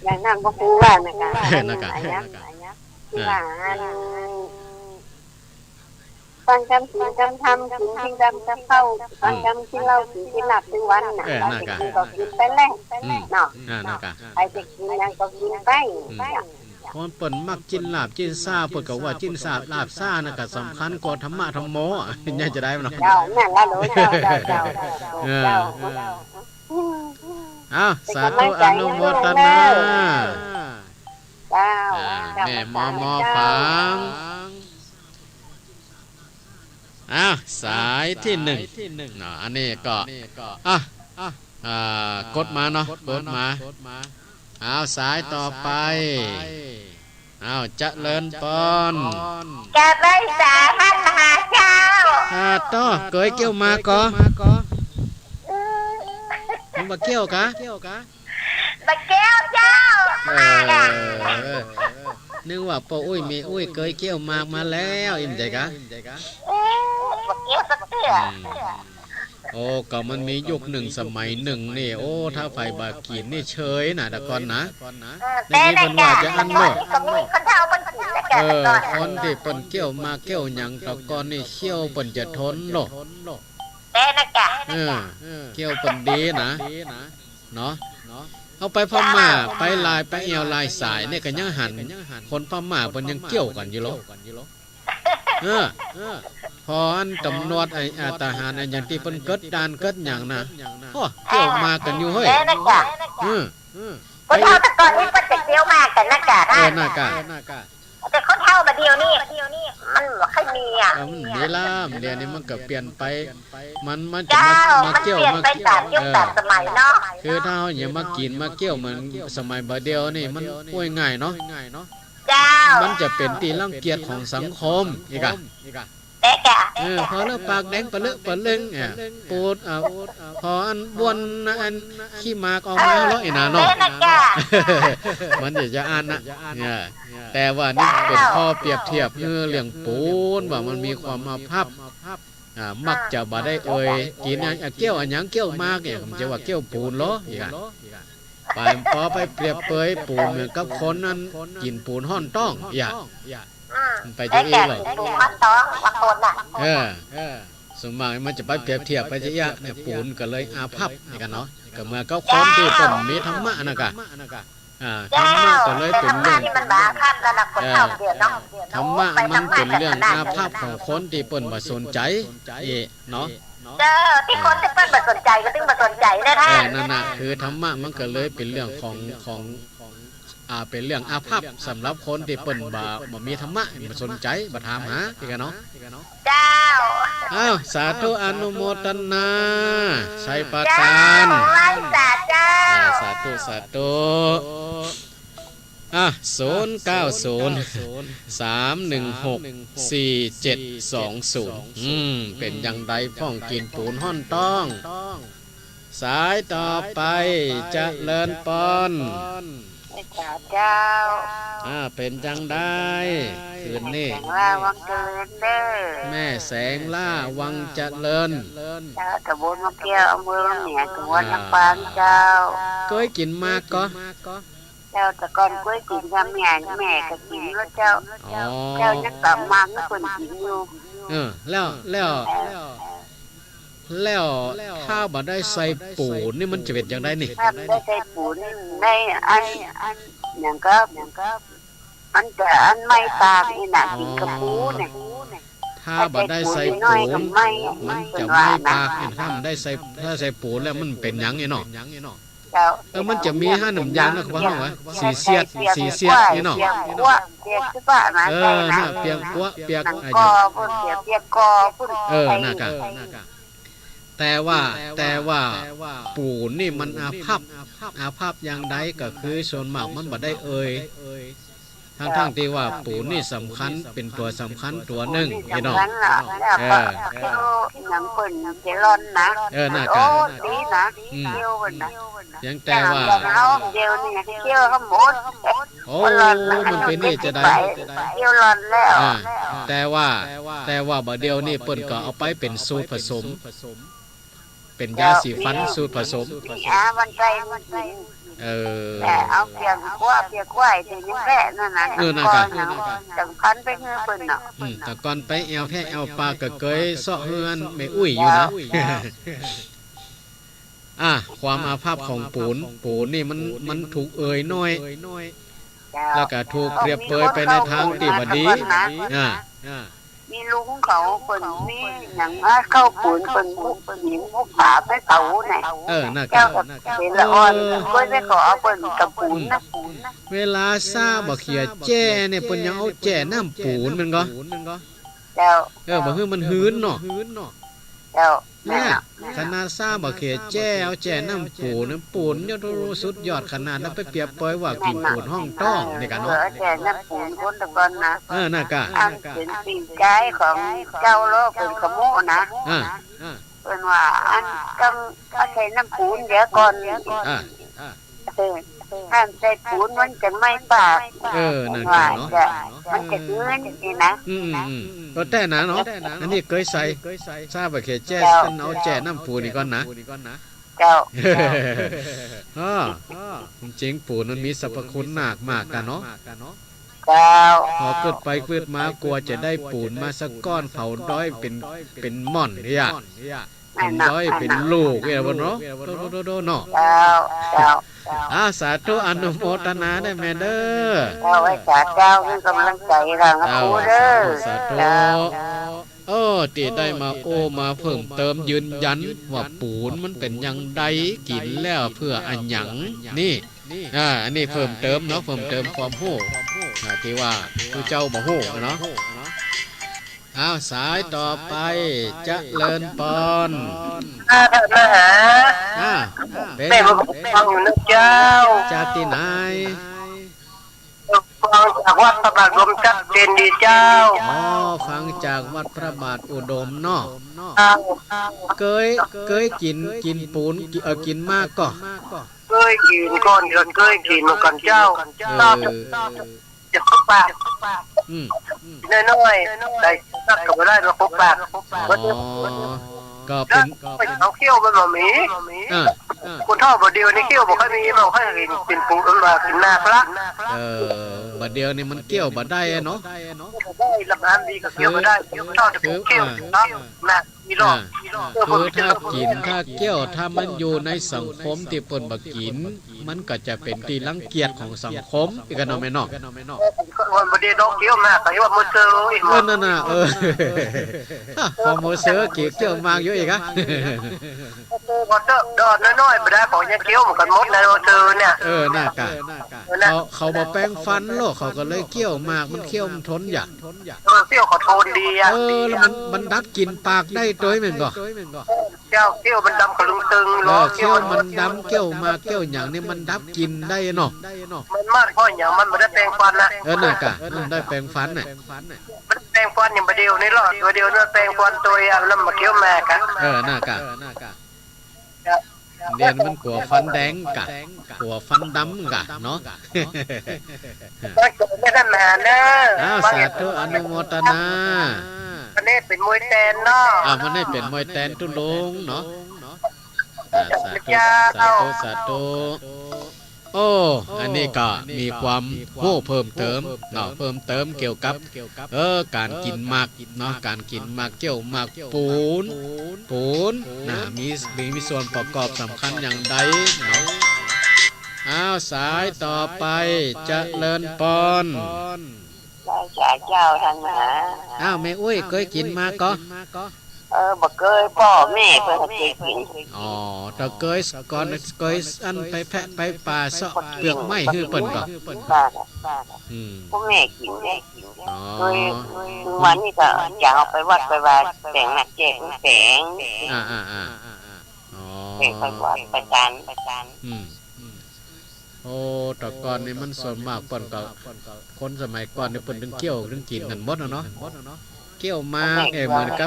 Speaker 3: อย่างนั้นก็คือว่านะคะที่ว่าฟังจำศีลจำธรรมกินที่จำจะเข้าฟังจำที่เล่ากินที่หลับถึงวันน่ะเราจะกินก็กินไปแล้วเนาะใครจะกินยังก็กินไป
Speaker 1: คนเปิ้นมักกินลาบกินซ่าเปิ้นก็ว่ากินซ่าลาบซ่าน่ะก็สำคัญกว่าธรรมะธรรมโมเนี่ยจะได้บ่เนาะ
Speaker 3: แม่นแล้วรู้เจ้า
Speaker 1: สาธุอนุโมทนาแม่มอฟังสายที่1เนาะอันนี้ก็กดมาเนาะกดมาสายต่อไปเจริญปอน
Speaker 3: จะได้สาท่านมหาเจ้า
Speaker 1: ต่อเกยเกี่ยวมาก็มึงบ่เกี่ยวกะ
Speaker 3: บ่เกี่ยวเจ้า
Speaker 1: นึกว่าป้าอุ้ยมีอุ้ยเคยเกี่ยวมากมาแล้วอิ่มใจกะ
Speaker 3: บ่เกี่ยวสักเตื้อ
Speaker 1: ก็มันมียุคหนึ่งสมัยหนึ่งนี่ถ้าไฟบากีนนี่เฉยน่ะตะกอนนะในนี้เพิ่นว่าจะอันโลดคนที่เปิ้นเกี่ยวมาเกี่ยวหยังตะกอนนี่เขี้ยวเปิ้นจะทนโลดเกี่ยวเปิ้นดีนะเนาะเอาไปพม่าไปลายไปเอวลายสายเนี่ยก็ยังหันคนพม่าเพิ่นยังเกี่ยวกันอยู่หรอ พออันตำรวจไอ้ทหารไอ้อย่างที่เพิ่นเกิดด่านเกิดหยังน่ะโอ้เกี่ยวมากันอยู่เฮ้ย
Speaker 4: นั่นกะคนเท่าแต่ก่อนนี้มันจะเกี่ยวมากันนะกะ
Speaker 1: น่ากะ
Speaker 4: แต่คนเท่ามาเดียวนี่มันบ่ค่อยมีอ่ะ
Speaker 1: เวลาเดี๋ยวนี้มันก็เปลี่ยนไปมันจะ
Speaker 4: มา
Speaker 1: เกี่ยว
Speaker 4: มาไปตามยุคตามสมัยเนาะ
Speaker 1: คือถ้าเฮาอย่ามากินมาเกี่ยวเหมือนสมัยบ่เดียวนี่มันป่วยง่ายเนาะมันจะเป็นที่รังเกียจของสังคมอีกอ่ะพอเลิกปากแดงปะเลอะปะเลึงปูดพออันบวนอันขี้มากออกมาแล้วอีน่ะเนาะมันจะอ่านนะแต่ว่านี่เป็นข้อเปรียบเทียบเรื่องปูนว่ามันมีความอาภัพมักจะบ่ได้กินเกี่ยวอันหยังเกี่ยวมากเนี่ยมันจะว่าเกี่ยวปูนเหรออีกอ่ะพอไปเปรียบเปยปูนเหมือนกับคนนั้นกินปูนห่อนต้องไปจะอีหรอ
Speaker 4: ปูนห่อนต้องบางคนน่ะ
Speaker 1: สมมติมันจะไปเปรียบเทียบไปจะยากเนี่ยปูนก็เลยอาภัพนี่กันเนาะก็เมื่อก็คนที่เป็นมีธรรมะนะกะธรรมะก็เลยเป็นเรื่องธรรมะมันเป็นเรื่องอาภัพของคนที่เปิ้นบ่สนใจเนาะ
Speaker 4: ที่คนที่เปิ้นบ่สนใจก็ถึงบ่สนใจได้แท้
Speaker 1: นั่นน่ะคือธรรมะมันก็เลยเป็นเรื่องของเป็นเรื่องอาภัพสำหรับคนที่เปิ้นบ่มีธรรมะบ่สนใจบ่ถามหาที่กันเนาะ
Speaker 4: เจ้า
Speaker 1: สาธุอนุโมทนาใช้ประการสาธุ090-316-4720เป็นอย่างใดพ้องกินปูนห่อนต้องสายต่อไปจะเลินปอน
Speaker 4: เจ้า
Speaker 1: เป็นจังได้คืนนี้
Speaker 4: วังเจริญเด้อ
Speaker 1: แม่แสงล่าวังเจริญ
Speaker 4: ตะบนมะเกี้ยวอำเภอเหนือจังหวัดลำปางเจ้า
Speaker 1: เคยกินมากก็
Speaker 4: เจ้าแต่ก่อนเคยกินกับแม่ก็กินแล้วเจ้ายังกลับมาก็คนกินอยู่
Speaker 1: แล้วถ้าบ่ได้ใส่ปูนนี่มันจะเป็นอย่างไรนี่
Speaker 4: ถ้าได้ใส่ปูนได้อันอย่างก็มันจะอันไม่ปากนี่น่ะกินกับปูเนี่ย
Speaker 1: ถ้าบ่ได้ใส่ปูนมันจะไม่ปากถ้ามันได้ถ้าใส่ปูนแล้วมันเป็นหยังไงเนาะมันจะมี5น้ำยางนะว่าว่าสีเสียดนี่เนาะ
Speaker 4: เปียกคือป่ะนะ
Speaker 1: เปียกปัวเปียก
Speaker 4: อะไรพุ่นเปียกกอพุ่น
Speaker 1: น่ากะแต่ว่าปูนนี่มันอาภัพอย่างใดก็คือส่วนมากมันบ่ได้ทั้งที่ว่าปูนนี่สำคัญเป็นตัวสำคัญตัวหนึ่งพี่น้อง
Speaker 4: น้ำเปิ้นเจริญนะ
Speaker 1: น่ากะ
Speaker 4: ดีนะเที่ยวนะ
Speaker 1: ยังแต่ว่า
Speaker 4: เดียวนี่เที่ยวทั้งหมด
Speaker 1: มันเป็นนี่จะได้
Speaker 4: เที่ยวร้อนแล้ว
Speaker 1: แต่ว่าบ่เดียวนี่เปิ้นก็เอาไปเป็นสูตรผสมเป็นยาสีฟันสูตรผสม
Speaker 4: มันใจมันเอาเปียกควายที่นี่แค่นั่นน่ะก่อนสำคัญไปเฮือเปิ้นเนาะ
Speaker 1: แต่ก่อนไปแอวแท้แอวปลาก็เคยเซาะเฮือนไม่อุ้ยอยู่นะความอาภัพของปูนนี่มันถูกน้อยแล้วก็ถูกเปรียบเปยไปในทางที่บ่ดี
Speaker 4: มีลุงเขาคนนี่หนังเข้าปูนคนหินมุกผาไปเผาเนี่ย
Speaker 1: น่ากะ
Speaker 4: เป็นละอ่อนก็ไม่ขอเอาคนกับปูนนะ
Speaker 1: เวลาซาบ่เขียแจ้เนี่ยเพิ่นยังเอาแจ้น้ำปูนมันก็
Speaker 4: เจ้า
Speaker 1: บ่คือมันหืนเนาะ
Speaker 4: เจ้า
Speaker 1: เนี่ยขนาดซาบ่เขียแจ้เอาแจ้น้ำปูนยอดสุดยอดขนาดแล้วไปเปรียบเปยว่ากินปูนห้องต้องนี่กันเนาะ
Speaker 4: แจ้น้ำปูนคนตะก่อนนะ
Speaker 1: น่ากะ
Speaker 4: เป็นปีนกายของเจ้าโลกเป็นขโมยนะเป็นว่าอันต้องใช้น้ำปูนเดี๋ยวก่อนถ้าใส่ปูนมันจะไม่ปาก
Speaker 1: นั่นกันเนาะ
Speaker 4: มันจะเนื้อนี่นะ
Speaker 1: ก็แต่นะเนาะอันนี้เคยใส่ทราบว่าแค่แจ้กันเอาแจ้น้ำปูนี่ก่อนนะ
Speaker 4: เจ้า
Speaker 1: จริงปูนมันมีสรรพคุณมากกันเนาะพอเกิดไปเกิดมากลัวจะได้ปูนมาสักก้อนเผาด้อยเป็นม่อนเนี่ย เป็นด้อยเป็นลูกเนี่ยบ่เนาะโดเนาะ
Speaker 4: เจ้า
Speaker 1: สาธุอนุโมทนาได้แม่เด้อ
Speaker 4: ไว้สาเจ้าคือกำลังใจเรานะครูเด้อ
Speaker 1: สาธุที่ได้มามาเพิ่มเติมยืนยันว่าปูนมันเป็นอย่างใดกินแล้วเพื่ออันหยังนี่อันนี้เพิ่มเติมเนาะเพิ่มเติมความรู้ที่ว่าผู้เจ้าบ่ฮู้เนาะสายต่อไปเจริญปอน
Speaker 4: มาหา
Speaker 1: แม่
Speaker 4: ฟังอยู่นะเจ้า
Speaker 1: จากที่ไหน
Speaker 4: ฟังจากวัดพระบาทอุดมชัดเจนดีเจ้า
Speaker 1: ฟังจากวัดพระบาทอุดมเนาะเคยกินปูนกินมากก็
Speaker 4: เคยกินก่อนเคยกินมาก่อนเจ้าจะพบปากน้อยๆได้สักก็ไม่ได้มาพบปาก
Speaker 1: ก็เป็น
Speaker 4: เอาเขี้ยวมันมามีคนท่อบดเดียวนี่เขี้ยวบอกให้มีบอกให้กินปูมากินนาพระ
Speaker 1: บดเดียวนี่มันเกี่ยวบดได้เนาะ
Speaker 4: ได้ลำน้ำดีก็เกี่ยวมาได้เกี่ยวท่อจะเกี่ยวนะมีรอบ
Speaker 1: คือถ้ากินถ้าเกี่ยวถ้ามันอยู่ในสังคมที่เปิ้นบ่กินมันก็จะเป็นที่รังเกียจของสังคมอีกเนาะแม่เนาะ
Speaker 4: วันบ่ได้ดอกเกี่ยวมากก็ว่ามื้อเซอร์อีก
Speaker 1: นั่นน่ะพอมื้อเซอร์เกี่ยวมากอยู่อีกอ่ะ
Speaker 4: บ่ดอดน้อยๆบ่ได้ของยังเกี่ยวมันกันหมดในมื้อเซอร์เนี่ย
Speaker 1: น่ากะเขาบ่แปรงฟันโลกเขาก็เลยเกี่ยวมากมันเคี้ยวมันทนอยาก
Speaker 4: เกี่ยวขอโทษดีอ่ะ
Speaker 1: แล้วมันดับกินปากได้ตัวแม่นบ่
Speaker 4: เกี่ยวมันดำกระลุงตึง
Speaker 1: เกี่ยวมันดำเกี่ยวมาเกี่ยวหยังนี่มันดับกินได้เนาะ
Speaker 4: มันมากเพราะหยังมันบ่ได้แปรงฟันนะ
Speaker 1: น่ากะมันได้แปรงฟันน่ะ
Speaker 4: มันแปรงฟันอย่างบ่เดียวนี่หรอบ่เดียวเนี่ยแปรงฟันตัวแล้วมาเกี่ยวแม่กะ
Speaker 1: น่ากะเรียนมันกลัวฟันแดงกะกลัวฟันดำกะเนาะ
Speaker 4: ไม่ได้มาเด้
Speaker 1: อสาธุอนุโมทนา
Speaker 4: มันนี่เป็นมวยแตนเนาะ
Speaker 1: มันนี่เป็นมวยแตนตุลงเนาะสาธุอันนี้ก็มีความรู้เพิ่มเติมเนาะเพิ่มเติมเกี่ยวกับการกินหมากเนาะการกินหมากเกี่ยวหมากปูนมีส่วนประกอบสำคัญอย่างใดเนาะสายต่อไปเจริญปอน
Speaker 4: เจ้าท่านมหา
Speaker 1: แม่อุ้ยเคยกินมาก็
Speaker 4: บ่เคยพ่อแม่เพิ่นเคยกิน
Speaker 1: แต่เคยก่อนเคยอันไปแพะไปป่าเสาะเปลือกไม้ฮือเปิ้นก็
Speaker 4: พ่อแม่กินได้เคยวันนี้ก็จะเอาไปวัดไปวาแต่งหนักแจกแสงไปวัดไปจาน
Speaker 1: แต่ก่อนนี่มันส่วนมากเปิ้นก็คนสมัยก่อนนี่เปิ้นถึงเกี่ยวถึงกินนั่นหมดเนาะเกี่ยวมากเหมือนกั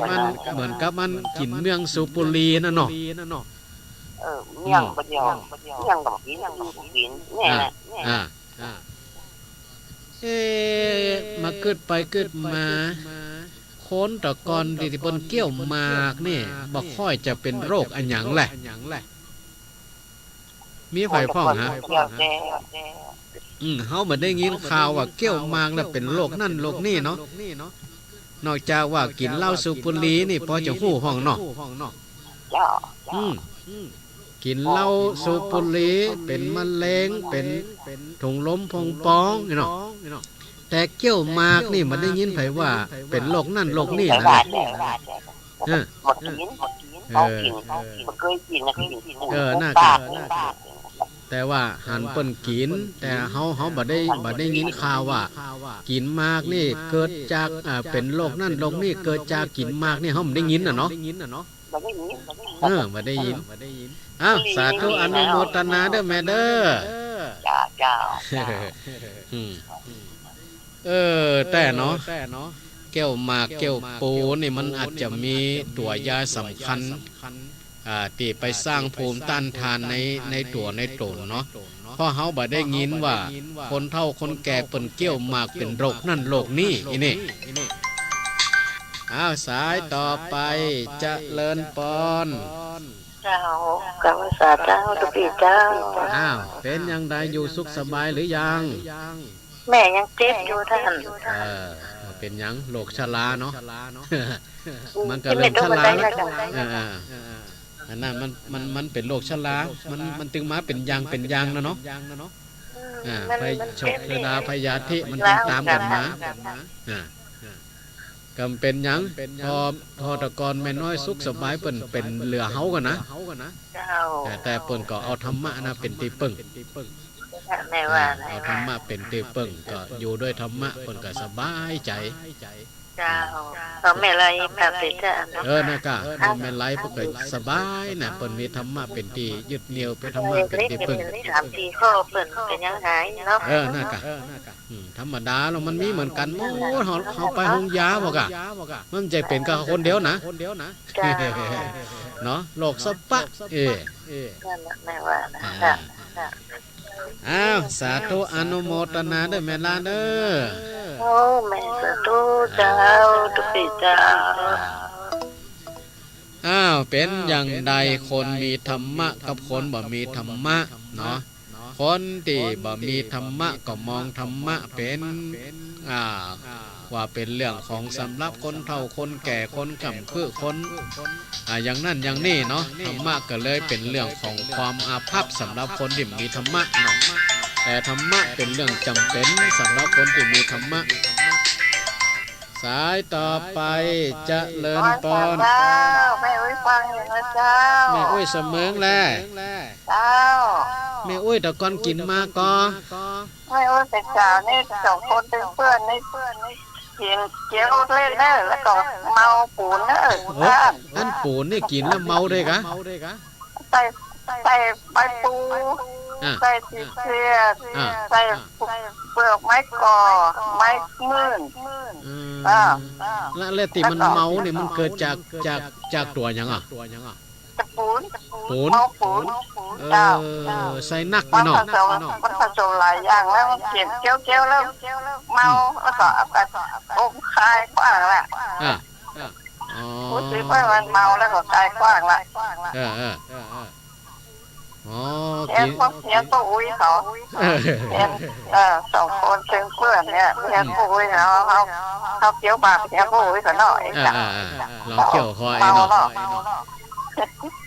Speaker 1: บมันกินเมืองสุปุรีนั่นเนาะ
Speaker 4: เมืองบ่เดียวเมืองบ่กินเนี่ย
Speaker 1: มาเกิดไปเกิดมาคนแต่ก่อนที่เปิ้นเกี่ยวมากนี่บ่ค่อยจะเป็นโรคอันหยังแหละมีไฟพ่องฮะเฮาบ่ได้ยินข่าวว่าเกี่ยวมากแล้วเป็นโรคนั่นโรคนี่เนาะนอกจากว่ากินเหล้าสูบบุหรี่นี่พอจะฮู้ห้องเนาะกินเหล้าสูบบุหรี่เป็นมะเร็งเป็นถุงลมพองปองเนาะแต่เกี่ยวมากนี่มันได้ยินไผว่าเป็นโรคนั่นโรคนี่นะน่ากะแต่ว่าหันเปิ้นกินแต่เฮาบ่ได้ยินข่าวว่ากินมากนี่เกิดจากเป็นโรคนั่นโรคนี่เกิดจากกินมากนี่เฮาบ่ได้ยินน่ะเนาะบ่ได้ยินสาธุอนุโมทนาเด้อแม่เด้อ
Speaker 4: จ้า
Speaker 1: แต่เนาะแก้วหมากแก้วปูนี่มันอาจจะมีตัวยาสำคัญที่ไปสร้างภูมิต้านทานในตัวในตนเนาะเพราะเฮาบ่ได้ยินว่าคนเฒ่าคนแก่เปิ้นเกี่ยวหมากเป็นโรคนั่นโรคนี้นี่สายต่อไปเจริญปอน
Speaker 4: เจ้ากรรมสาเจ้าตุปีเจ้า
Speaker 1: เป็นยังไดอยู่สุขสบายหรือยัง
Speaker 4: แม่ยังเจ็บอยู่ท่าน
Speaker 1: เป็นหยังโรคชราเนาะ มันก็เริ่มชราแล้วอันนั้นมันเป็นโรคชรามันถึงมาเป็นยางนะเนาะไปฉกเวลาพยาธิมันจึงตามกันมาก็เป็นหยังพอตะกอนแม่น้อยสุขสบายเปิ้นเป็นเหลือเฮากันนะแต่เปิ้นก็เอาธรรมะนะเป็นที่ปึ้งเอาธรรมะเป็นที่ปึ้งก็อยู่ด้วยธรรมะเปิ้นก็สบายใจ
Speaker 3: เราไม่ไรแบบติด
Speaker 1: นะกะแม่ไล่เพิ่นก็สบายนะเปิ้นมีธรรมะเป็นที่ยึดเหนี่ยวเป็นธรรมะเป็นที่ปึ้ง
Speaker 3: 3-4ข้อเปิ้นเป็นยังไงเนาะ
Speaker 1: นะกะธรรมดาแล้วมันมีเหมือนกันหมดเฮาไปโรงยาบ่กะมันใจเป็นกับคนเดียวนะเนาะโรคสปะ
Speaker 3: นั่นแหละแม่ว่านะ
Speaker 1: อ้าวสาธุอนุโมทนาด้วยแม่ลาเด้อ
Speaker 3: โอ้แม่สาธุเจ้าทุกปีเจ้า
Speaker 1: อ้าวเป็นอย่างใดคนมีธรรมะกับคนบ่มีธรรมะเนาะคนที่บ่มีธรรมะก็มองธรรมะเป็นว่าเป็นเรื่องของสำหรับคนเฒ่าคนแก่คนกำคือคนอย่างนั้นอย่างนี้เนาะธรรมะก็เลยเป็นเรื่องของความอาภัพสำหรับคนที่มีธรรมะเนาะแต่ธรรมะเป็นเรื่องจำเป็นสำหรับคนที่มีธรรมะสายต่อไปจะเลินปอน
Speaker 3: แม่อุ้ยฟังอย่างนะเจ้า
Speaker 1: แม่อุ้ยเสมอแล
Speaker 3: เจ้า
Speaker 1: แม่อุ้ยตะกอนกินมาก็
Speaker 3: แม่อุ้ยเป็นสาวนี่2คนเป็นเพื่อนนี่กินเจียวเล่นเนอะแล้วก็เมาปูนเนอะ
Speaker 1: อันปูนนี่กินแล้วเมาได้กะ
Speaker 3: ใส่ใบปูใส่สีเสียใส่เปลือกไม้กอไม้มื่น
Speaker 1: แล้วที่มันเมาเนี่ยมันเกิดจากตัวหยังปูนใส่นักไปเนาะ
Speaker 3: มันผสมหลายอย่างแล้วมันเก็บเกี้ยวแล้วเมาแล้วก็อมคายกว้างแหละพูดถึงว่ามันเมาแล้วก็คายกว้างละกินเนี้ยก็อุ้ยเขา2คนเป็นเพื่อนเนี่ยเนี้ยก็อุ้ยเขาเกี้ยวปากเนี้ยก็อุ้ยเขาหน่อย
Speaker 1: ลองเกี่ยวคอยเนาะ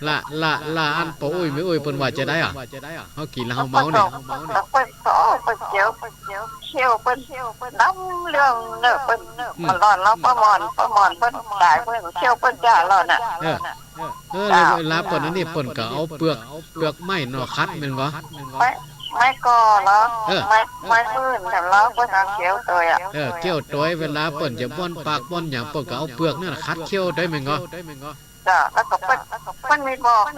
Speaker 1: ละอันปอุ้ยไม่อุ้ยเพิ่นว่าจะได้เฮากินแล้วเฮาเมาเนี่ย
Speaker 3: เปิ้นเจียวเคี่ยวเปิ้นน้ำเรื่องเนอะเปิ้นมันร้อนแล้วป้ามอนเปิ้นตายเปิ้นเคี่ยวเปิ้นจ้าร้อนน่ะ
Speaker 1: แล้วเวลาเปิ้นอันนี้เปิ้นก็เอาเปลือกไม้เนาะคัดแม่นบ่
Speaker 3: ไม่ก่อแล้วไม่มื่นแต่แล้วเปิ้นเอาเคี่ยวตัว
Speaker 1: เคี่ยวตัวเวลาเปิ้นจะบ้อนปากบ้อนหยังเปิ้นก็เอาเปลือกนั่นคัดเคี่ยวได้แม่นบ่
Speaker 3: จ้ะแล้วก็เปิ้นมีบอกเ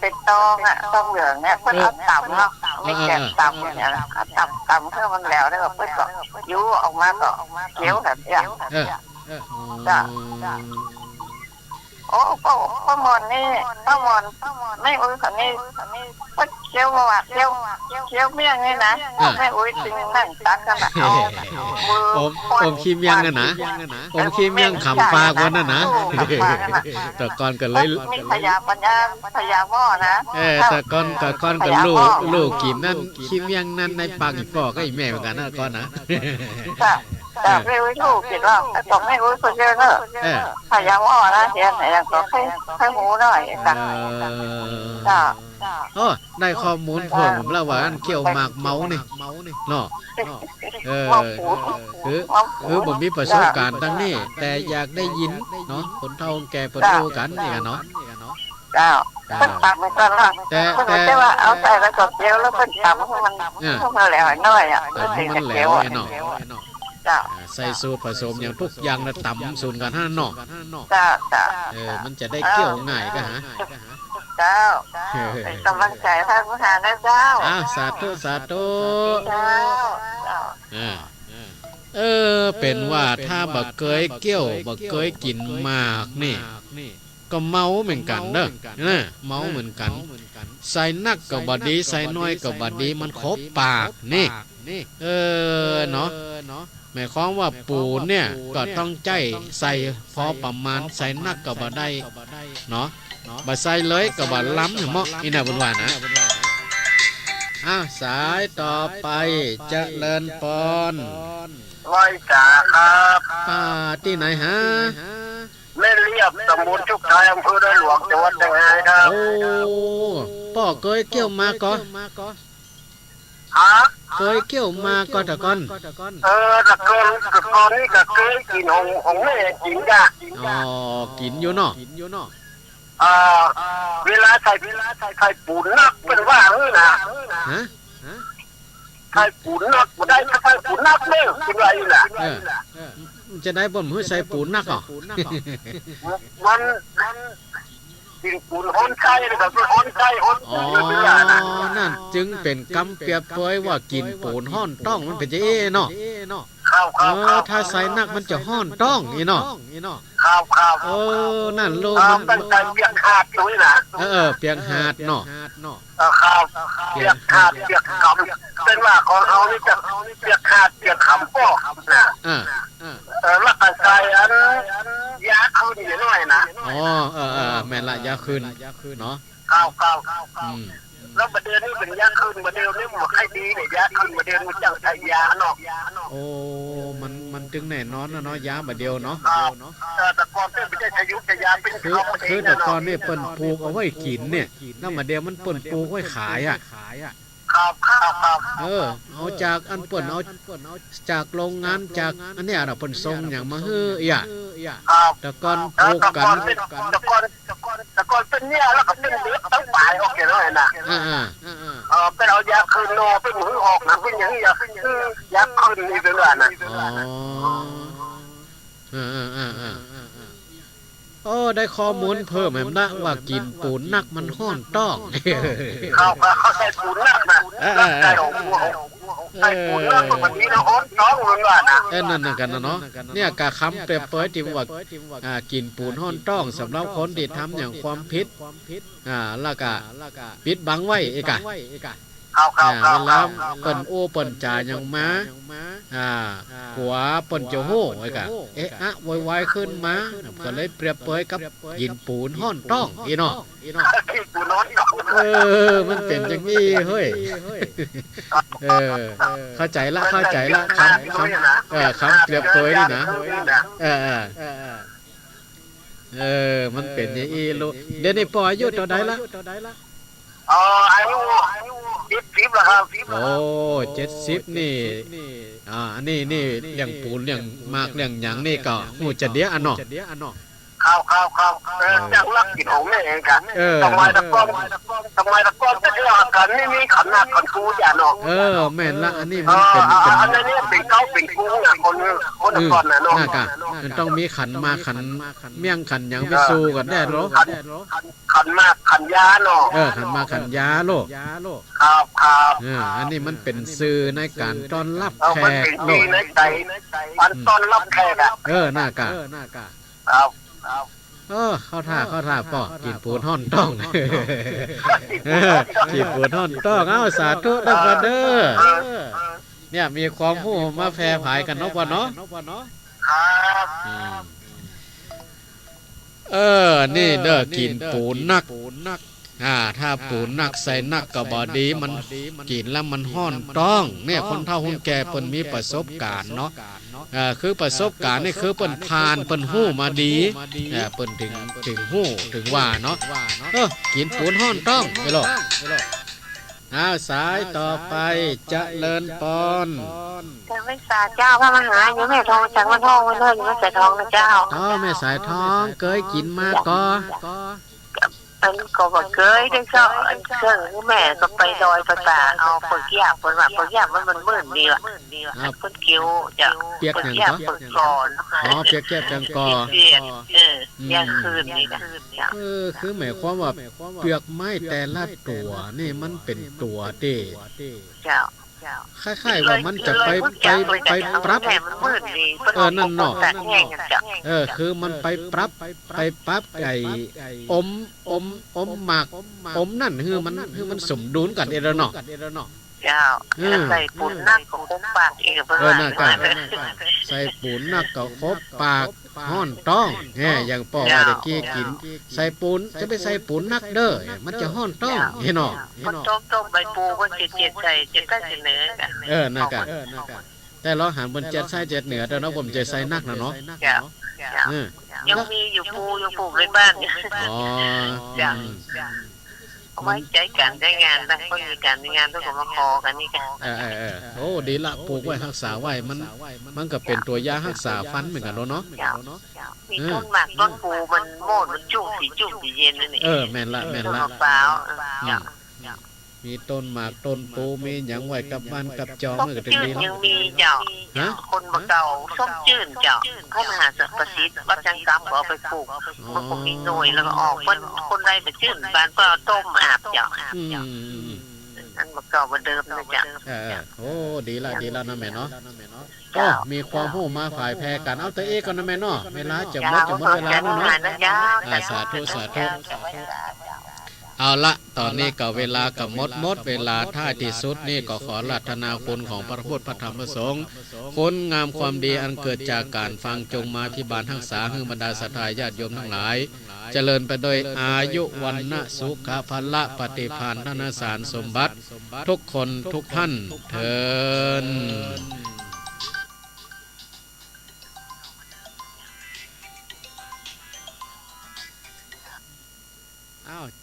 Speaker 3: ป็นตองตองเหลืองเนี่ยเปิ้นเอาตำเนาะไม่แกงตำเนี่ยตำเพื่อมันแล้วแล้วก็เปิ้นก็ยูออกมาก็เคี้ยวแบบนี้จ้ะโอ้ป้ามอนนี่ป้ามอนไม่อุ้ยคนนี้เปิ้นเคี้ยวมาเคี้ยวเมี่ยงนี่นะไม่อุ้ยจริงนั่งตักกันน่ะ
Speaker 1: อมขี้เมี่ยงกันนะอมขี้เมี่ยงขำปากวันนั้นนะแต่ก่อนก็เลย
Speaker 3: มีพยาปัญญาพยาหม้อนะ
Speaker 1: แต่ก่อนก็ลูกกินนั่นขี้เมี่ยงนั่นในปากอีพ่อก็อีแม่เหมือนกันนะก่อนนะ
Speaker 3: แต่ไม่รู้ถูกผิดว่าต้องไม่รู้คนเยอะเนอะพยายามว่านะเดี๋ยวไหนอย่างก็ให้หูหน่อยกัน
Speaker 1: ได้ข้อมูลเพิ่มแล้วว่าอันเกี่ยวหมากเมานี่เนาะคือผมมีประสบการณ์ตั้งนี้แต่อยากได้ยินเนาะคนเฒ่าแก่ประตูกันนี่กันเนาะ
Speaker 3: เป็นตับไปก่อนละแต่ว่าเอาใส่แล้วก็เจียวแล้วเป็นตับให้มันแล้วน้อย
Speaker 1: มันแล้วไอ้เนาะใส่สูตรผสมอย่างทุกอย่างนะตำสูตรกัน5เนาะมันจะได้เกี่ยวง่ายก็หา
Speaker 3: เจ้าเป็นกำลังใจท่านผู้หานะเจ้า
Speaker 1: สาธุเจ้าเป็นว่าถ้าบ่เคยเกี่ยวบ่เคยกินมากนี่ก็เมาเหมือนกันเด้อเมาเหมือนกันใส่นักก็บ่ดีใส่น้อยก็บ่ดีมันครบปากนี่เนาะหมายความว่าปูเนี่ยก็ต้องใจใส่พอประมาณใส่นักก็บ่ได้เนาะบ่ใส่เลยก็บ่ล้ำเหมาะอีน่ะบุญว่านะสายต่อไปเจริญพร
Speaker 4: ร้อยจ่าครับ
Speaker 1: ป้าที่ไหนฮะ
Speaker 4: แม่เรียบตำบลชุกชายอำเภอได้หลวงจังหวัดเชียงรายครับ
Speaker 1: โอ้ป้อเคยเกี่ยวมาก่อ
Speaker 4: ฮะ
Speaker 1: เคยเกี่ยวมาก่อตะก่อน
Speaker 4: ตะกอนนี่ก็เคยกินของแม่กินจ้ะ
Speaker 1: อ๋อกินอยู่เนาะ
Speaker 4: เวลาใส่ปูนนักเป็นว่านะ
Speaker 1: ฮะ
Speaker 4: ใส่ปูนนักบ่ได้ใส่ปูนนักเนี่ยเป็นไรล่ะ
Speaker 1: จะได้บ่มหื้อใส่ปูนนักอ่ะ
Speaker 4: มันกินปูนฮ้อนไข่แบบฮ้อนไข่ฮ้อน
Speaker 1: อ๋อ
Speaker 4: เป็นว่านะ
Speaker 1: นั่นจึงเป็นคำเปรียบเปยว่ากินปูนห้อนต้องมันเป็นจะเนาะ
Speaker 4: ข้าว
Speaker 1: ถ้าใส่นักมันจะห้อนต้องอีเนาะ
Speaker 4: ข้าว
Speaker 1: นั่นโล
Speaker 4: ข้าว
Speaker 1: มัน
Speaker 4: ตั้งใจเปียกขาดด้วยนะ
Speaker 1: เปียงหาดเนาะ
Speaker 4: ข้าวเปียกขาดเปียกคำเป็นว่าของเขานี่จะเปียกขาดเปียกคำป้อนะ รักษาอันยาคืนนิดหน่อยนะ
Speaker 1: อ๋อแม่นละยาคืนเนาะ
Speaker 4: ข้าวแล้วประเดี๋ยวนี้เป็นยาคืนประเดี๋ยวนี้มันให้ดีเนี่ยยาคืนประเดี๋ยวมันจังใช้ยาเนาะ
Speaker 1: โอ้มันจึงแน่นอนนะเนาะยาบาเดียวเนาะ
Speaker 4: แต่ก่อนเป็นไม่ได้ใช้ยุทธยาเป็น
Speaker 1: คือแต่ตอนนี้เปิ้นปลูกเอาไว้กินเนี่ยแล้วมาเดียวมันเปิ้นปลูกไว้ขายอ่ะ เอาจากอันเปิ้นเอาจากโรงงานจากอันเนี้ยเราเปิ้นส่งอย่างมาฮื้ออ่ะแต่ก่อนปลูกกัน
Speaker 4: แต่ก่อนเป็นเนี่ยแล้วก็เป็นเลือดตั้งปลายโอเคเลยนะเป็นเอายาคืนโนเป็นมือออกนะเป็นอย่างนี้ยาคืนนี่เป็นว่านะ
Speaker 1: โอ้ได้ข้อมูลเพิ่มแม่นะว่ากินปูนนักมันห้อนต้อง
Speaker 4: เขาใส่ปูนนักนะใส่ปูนนักแบบนี้นะฮ้อนท้องมันว่านะ
Speaker 1: นั่นกันนะเนาะเนี่ยกะคำเปรียบเปยที่ว่ากินปูนห้อนต้องสำหรับคนที่ทำอย่างความผิดแล้วก็ปิดบังไว้อีกอะเวลาเปิ้นโอ้เปิ้นจ่าอย่างมาหัวเปิ้นจะโห่ไอ้กะวายขึ้นมาก็เลยเปรียบเปยกับกินปูนห้อนต้องอีเนาะมันเป็นจังนี้เฮ้ยเข้าใจละคำเปรียบเปยนี่นะมันเป็นอย่างนี้ลูกเดี๋ยวนี้ปออายุเท่าใดละ
Speaker 4: อายุ70แล้วครับ
Speaker 1: โอ้70นี่นี่เลี้ยงปูนเลี้ยงมากเลี้ยงหยังนี่ก็ฮู้จะเดียอันเนาะ
Speaker 4: จังรักกินของแม่เองกันทำไมตะก้อนจะเชื่อกันไม่มีขันหนักขันกูอย่าเนาะ
Speaker 1: แม่นละอันนี้มันเป็น
Speaker 4: อันนี้เป็นเก้าเป็นกูนะคนก่อนนะเนาะ
Speaker 1: มันต้องมีขันมาขันเมี่ยงขันหยังไปสู้กันได้หรอ
Speaker 4: ขันมาขันยาเนาะ
Speaker 1: ขันมาขันยาโลอันนี้มันเป็นสื่อในการต้อนรับแขกโลก
Speaker 4: ในใจต้อนรับแขก
Speaker 1: น่ากะเข้าท่าป่อกินปูนห่อนต้องกินปูนห่อนต้องสาธุดังกันเด้อเนี่ยมีความรู้มาแพร่ผายกันเนาะป่อเนาะนี่เด้อกินปูนนักถ้าปูนนักใส่นักก็บ่ดีมันกินแล้วมันห้อนต้องเนี่ยคนเฒ่าคนแก่เปิ้นมีประสบการณ์เนาะคือประสบการณ์นี่คือเปิ้นผ่านเปิ้นฮู้มาดีเปิ้นถึงฮู้ถึงว่าเนาะกินปูนห้อนต้องไปหรอกสายต่อไปเจริญปอน
Speaker 3: จากแม่สายเจ้าพระมหาอยู่แม่ทองจากวันทองวันเลิศอยู่แม่สายทองนะเจ้า
Speaker 1: แม่สายทองเคยกินมาก็
Speaker 3: อันก็บ่เคยได้เจ้าซึ่งแม่ก็ไปดอยภาษาเอาเปิดยากเปิดว่าเปิดยากมันมื่นดีว่ะเปิดกิ้วจะ
Speaker 1: เปียกหยังก็
Speaker 3: เปิดก่อน
Speaker 1: เปียกแก้จังก
Speaker 3: อยางคืนนี่นะ
Speaker 1: คือหมายความว่าเปลือกไม้แต่ละตัวนี่มันเป็นตัวเด้
Speaker 3: เจ้า
Speaker 1: คล้ายๆว่ามันจะไปปรับนั่นเนาะคือมันไปปรับไอ้อมหมากนั่นคือมันสมดุลกันเนาะ
Speaker 3: เจ้าใส่ปูนนักของคบปากเองเพื่อน
Speaker 1: ใส่ปูนนักกับคบปากห้อนต้องอย่างป่อว่าตะกี้กินใส่ปูนจะไปใส่ปูนนักเด้อมันจะห้อนต้องเห็นเนาะ
Speaker 3: มันต้มใบปูก็เจ็ดใส่เจ็ดใต้เสนอกัน
Speaker 1: น่ะกะ แต่เราหันบนเจ็ดไส้เจ็ดเหนือแต่เนาะผมใจไส้นักนะเนาะ
Speaker 3: เจ้ายังมีอยู่ปูยังปลูกในบ้านอยู่
Speaker 1: อ๋อ
Speaker 3: เจ้าเอาไว้ใจกันใจงานนะก็มีการมีงานทุกคนมาคอกันนี่กัน
Speaker 1: โอ้ดีละปลูกไว้รักษาไว้มันก็เป็นตัวยารักษาฟันเหมือนกันเนาะ
Speaker 3: มีต้นหมากต้นปูมันโมดมันจุ่มสีเย็นนั่นนี่
Speaker 1: แม่นละ
Speaker 3: ต้นมะพร้าว
Speaker 1: มีต้นหมากต้นปูมีหยังไว้กับบ้านกับจอม
Speaker 3: ส้ม
Speaker 1: มันก็ถึง
Speaker 3: จื
Speaker 1: ดี
Speaker 3: ด
Speaker 1: ละ
Speaker 3: ยังมีเจ้าคนมาเก่าส้มจืดเจ้าเข้ามหาสัพสิทธิ์วัดจังกรรมก็เอาไปปลูกมันคงมีหน่วยแล้วก็ออกคนได้ไปจืดบ้านก็เอาต้มอาบเจ้านั่นมาเก่ามาเดิมนะเจ้า
Speaker 1: โอ้ดีละนะแม่เนาะก็มีความรู้มาฝ่ายแพรกันเอาแต่เอกก่อนนะแม่เนาะเวลาจะหมดเวลาแล้วเนาะสาธุเอาละตอนนี้ก็เวลากับหมดเวลาท้ายที่สุดนี่ก็ขอรัตนาคุณของพระพุทธพระธรรมพระสงฆ์คุณงามความดีอันเกิดจากการฟังจงมาที่บานทักษาให้บรรดาศรัทธาญาติโยมทั้งหลายเจริญไปโดยอายุวันนะสุขภละปฏิภาณธนสารสมบัติทุกคนทุกท่านเถิด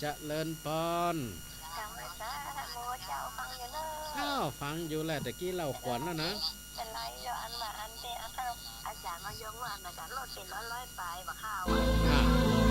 Speaker 1: เจริญพรฟังอยู่แหละตะกี้เราขวัญแล้วนะ
Speaker 3: เป็นไรเดี๋ยวอันมาอันเดียวอาจารย์มายงว่าอาจารย์ลดเป็นร้อยปลายมาข้าว